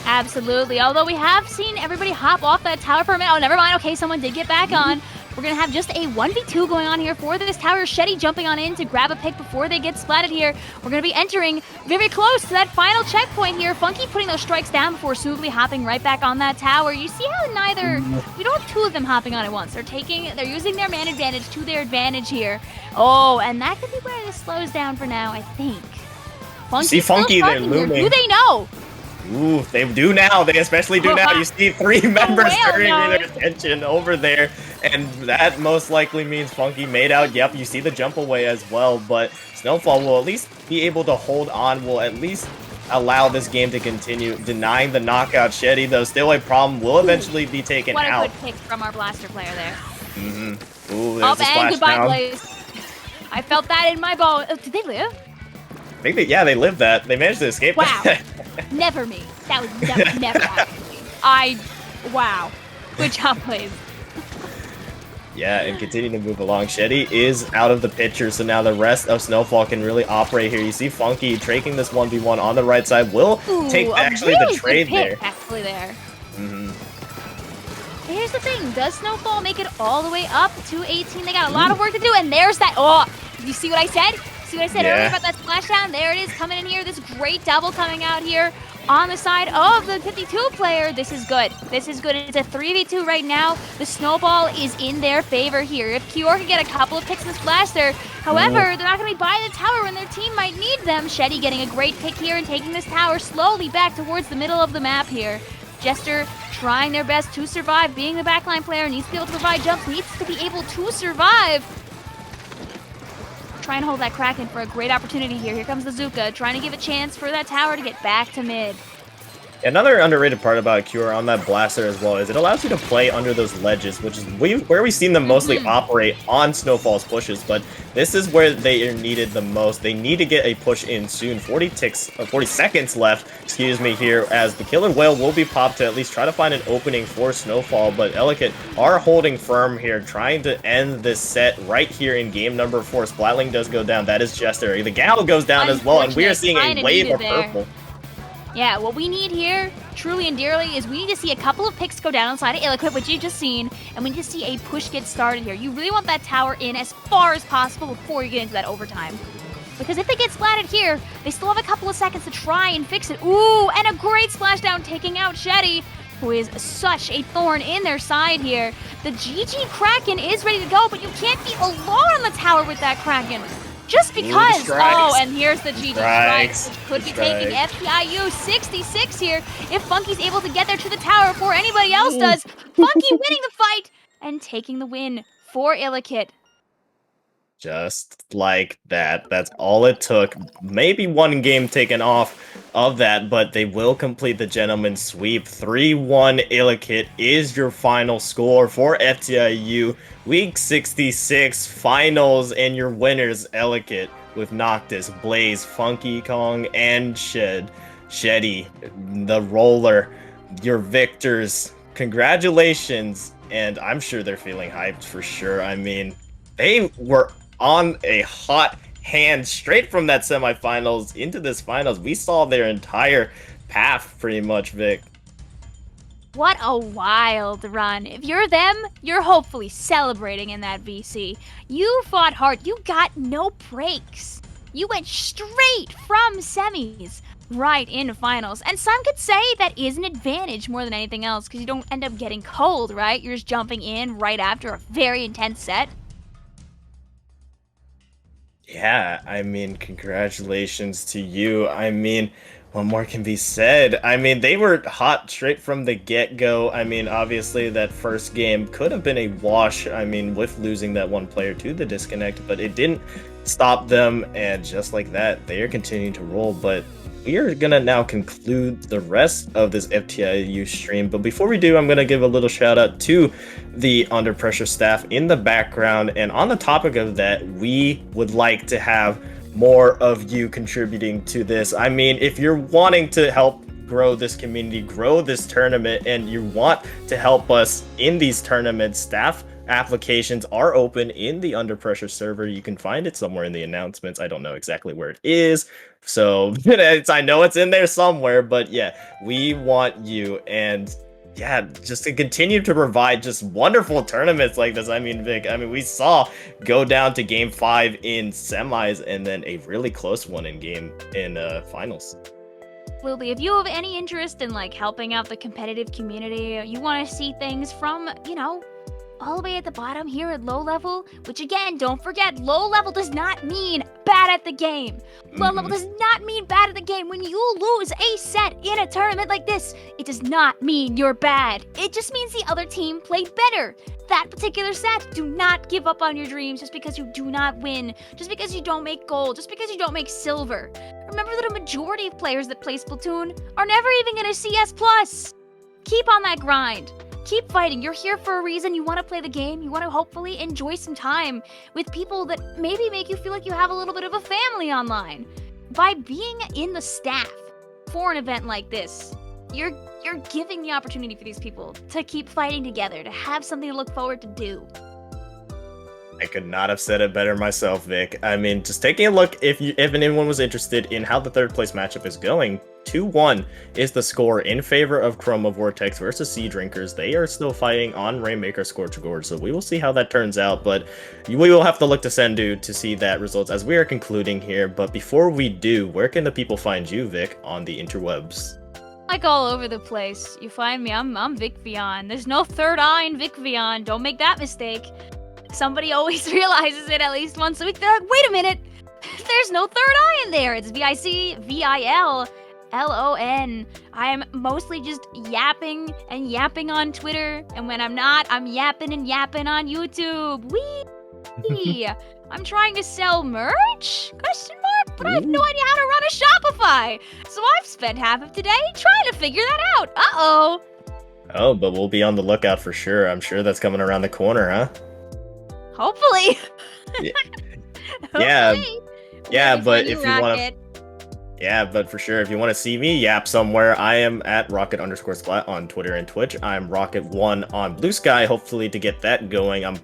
F: Absolutely. Although we have seen everybody hop off that tower for a minute. Oh, never mind. Okay, someone did get back on. We're going to have just a 1v2 going on here for this tower. Shetty jumping on in to grab a pick before they get splatted here. We're going to be entering very close to that final checkpoint here. Funky putting those strikes down before smoothly hopping right back on that tower. You see how we don't have two of them hopping on at once. They're using their man advantage to their advantage here. Oh, and that could be where this slows down for now, I think.
E: See Funky there looming.
F: Who they know?
E: Ooh, they do now. They especially do now. You see three members
F: whale
E: turning
F: knows.
E: their attention over there, and that most likely means Funky made out. Yep, you see the jump away as well, but Snowfall will at least be able to hold on, will at least allow this game to continue. Denying the knockout. Shetty, though, still a problem, will eventually be taken
F: What
E: out.
F: a good pick from our blaster player there.
E: Ooh, there's
F: Up
E: a
F: and goodbye,
E: splashdown.
F: Blaze. I felt that in my bone. Oh, did they live?
E: I think they lived that. They managed to escape
F: Wow.
E: that.
F: Never me. That would never happen to me. Wow. Good job, Blaze.
E: Yeah, and continue to move along. Shetty is out of the picture, so now the rest of Snowfall can really operate here. You see Funky taking this 1v1 on the right side. Will take
F: Ooh,
E: actually
F: a really
E: the trade
F: good pick,
E: there.
F: actually there. Here's the thing. Does Snowfall make it all the way up to 18? They got a lot of work to do, and there's that. Oh, you see what I said? See what I said earlier about that splashdown? There it is coming in here. This great double coming out here on the side of the 52 player. This is good. This is good. It's a 3v2 right now. The snowball is in their favor here. If Kior can get a couple of picks in this blaster, however, they're not going to be by the tower when their team might need them. Shetty getting a great pick here and taking this tower slowly back towards the middle of the map here. Jester trying their best to survive. Being the backline player, needs to be able to provide jumps, needs to be able to survive. Trying to hold that Kraken for a great opportunity here. Here comes the Zuka, trying to give a chance for that tower to get back to mid.
E: Another underrated part about Cure on that blaster as well is it allows you to play under those ledges, which is where we've seen them mostly operate on Snowfall's pushes, but this is where they are needed the most. They need to get a push in soon. 40 seconds left, excuse me, here, as the Killer Whale will be popped to at least try to find an opening for Snowfall, but Ellicott are holding firm here, trying to end this set right here in game number 4. Splatling does go down. That is Jester. The Gal goes down as well, and we are seeing a wave of purple.
F: Yeah, what we need here, truly and dearly, is we need to see a couple of picks go down on the side of Ill-Equipped, which you've just seen, and we need to see a push get started here. You really want that tower in as far as possible before you get into that overtime. Because if they get splatted here, they still have a couple of seconds to try and fix it. Ooh, and a great splashdown taking out Shetty. who is such a thorn in their side here. The GG Kraken is ready to go, but you can't be alone on the tower with that Kraken. Just because.
E: strikes.
F: And here's the GG
E: Strikes.
F: strikes, which could
E: The
F: be taking
E: strike.
F: FTIU 66 here. If Funky's able to get there to the tower before anybody else does, Funky winning the fight and taking the win for Illikit.
E: Just like that. That's all it took. Maybe one game taken off of that, but they will complete the gentleman's sweep. 3-1 Illikit is your final score for FTIU Week 66 Finals, and your winners, Illikit, with Noctis, Blaze, Funky Kong, and Sheddy, the roller. Your victors. Congratulations, and I'm sure they're feeling hyped for sure. I mean, they were on a hot hand straight from that semifinals into this finals. We saw their entire path pretty much, Vic.
F: What a wild run. If you're them, you're hopefully celebrating in that VC. You fought hard. You got no breaks. You went straight from semis right into finals. And some could say that is an advantage more than anything else because you don't end up getting cold, right? You're just jumping in right after a very intense set.
E: Yeah, I mean, congratulations to you. I mean, what more can be said? I mean, they were hot straight from the get-go. I mean, obviously, that first game could have been a wash, I mean, with losing that one player to the disconnect, but it didn't stop them, and just like that, they are continuing to roll. But we are gonna now conclude the rest of this FTIU stream. But before we do, I'm gonna give a little shout out to the Under Pressure staff in the background. And on the topic of that, we would like to have more of you contributing to this. I mean, if you're wanting to help grow this community, grow this tournament, and you want to help us in these tournaments, staff applications are open in the Under Pressure server. You can find it somewhere in the announcements. I don't know exactly where it is, so I know it's in there somewhere, but yeah, we want you, and yeah, just to continue to provide just wonderful tournaments like this. I mean, Vic, I mean, we saw go down to game 5 in semis and then a really close one in finals.
F: Absolutely. If you have any interest in like helping out the competitive community, you want to see things from, you know, all the way at the bottom here at low level, which again, don't forget, low level does not mean bad at the game. Low level does not mean bad at the game. When you lose a set in a tournament like this, it does not mean you're bad. It just means the other team played better that particular set. Do not give up on your dreams just because you do not win, just because you don't make gold, just because you don't make silver. Remember that a majority of players that play Splatoon are never even gonna see S+. Keep on that grind. Keep fighting. You're here for a reason. You want to play the game. You want to hopefully enjoy some time with people that maybe make you feel like you have a little bit of a family online. By being in the staff for an event like this, you're giving the opportunity for these people to keep fighting together, to have something to look forward to do.
E: I could not have said it better myself, Vic. I mean, just taking a look, if anyone was interested in how the third place matchup is going, 2-1 is the score in favor of Chroma Vortex versus Sea Drinkers. They are still fighting on Rainmaker Scorch Gorge, so we will see how that turns out, but we will have to look to Sendu to see that results as we are concluding here. But before we do, where can the people find you, Vic, on the interwebs?
F: Like all over the place. You find me, I'm Vic Vion. There's no third eye in Vic Vion. Don't make that mistake. Somebody always realizes it at least once a week. They're like, wait a minute, there's no third eye in there. It's VICVILLON. I am mostly just yapping and yapping on Twitter, and when I'm not, I'm yapping and yapping on YouTube. Wee! I'm trying to sell merch? Question mark? But I have no idea how to run a Shopify. So I've spent half of today trying to figure that out. Uh-oh.
E: Oh, but we'll be on the lookout for sure. I'm sure that's coming around the corner, huh?
F: Hopefully.
E: Yeah.
F: Hopefully.
E: Yeah,
F: Ready
E: but
F: for
E: if you
F: you,
E: want to...
F: Rocket.
E: Yeah, but for sure, if you want to see me yap somewhere, I am at Rocket_Splat on Twitter and Twitch. I'm Rocket1 on Blue Sky, hopefully to get that going. I'm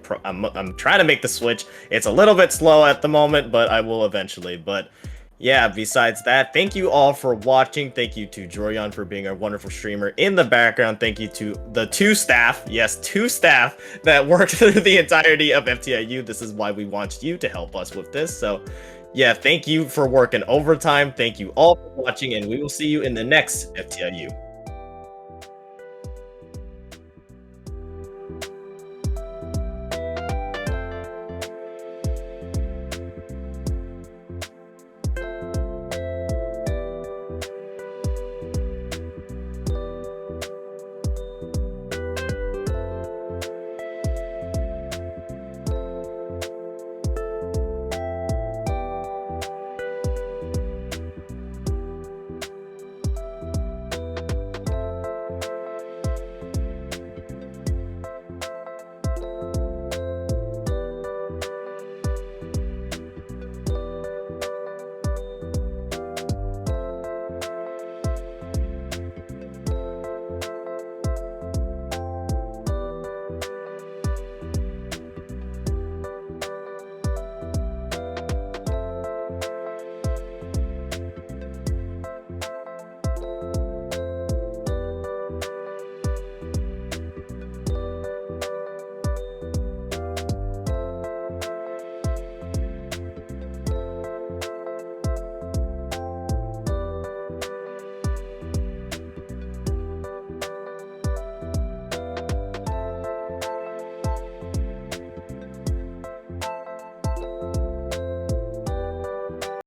E: trying to make the switch. It's a little bit slow at the moment, but I will eventually. But yeah, besides that, thank you all for watching. Thank you to Jorion for being our wonderful streamer in the background. Thank you to the 2 staff, yes, 2 staff that worked through the entirety of FTIU. This is why we want you to help us with this. So yeah, thank you for working overtime. Thank you all for watching, and we will see you in the next FTIU.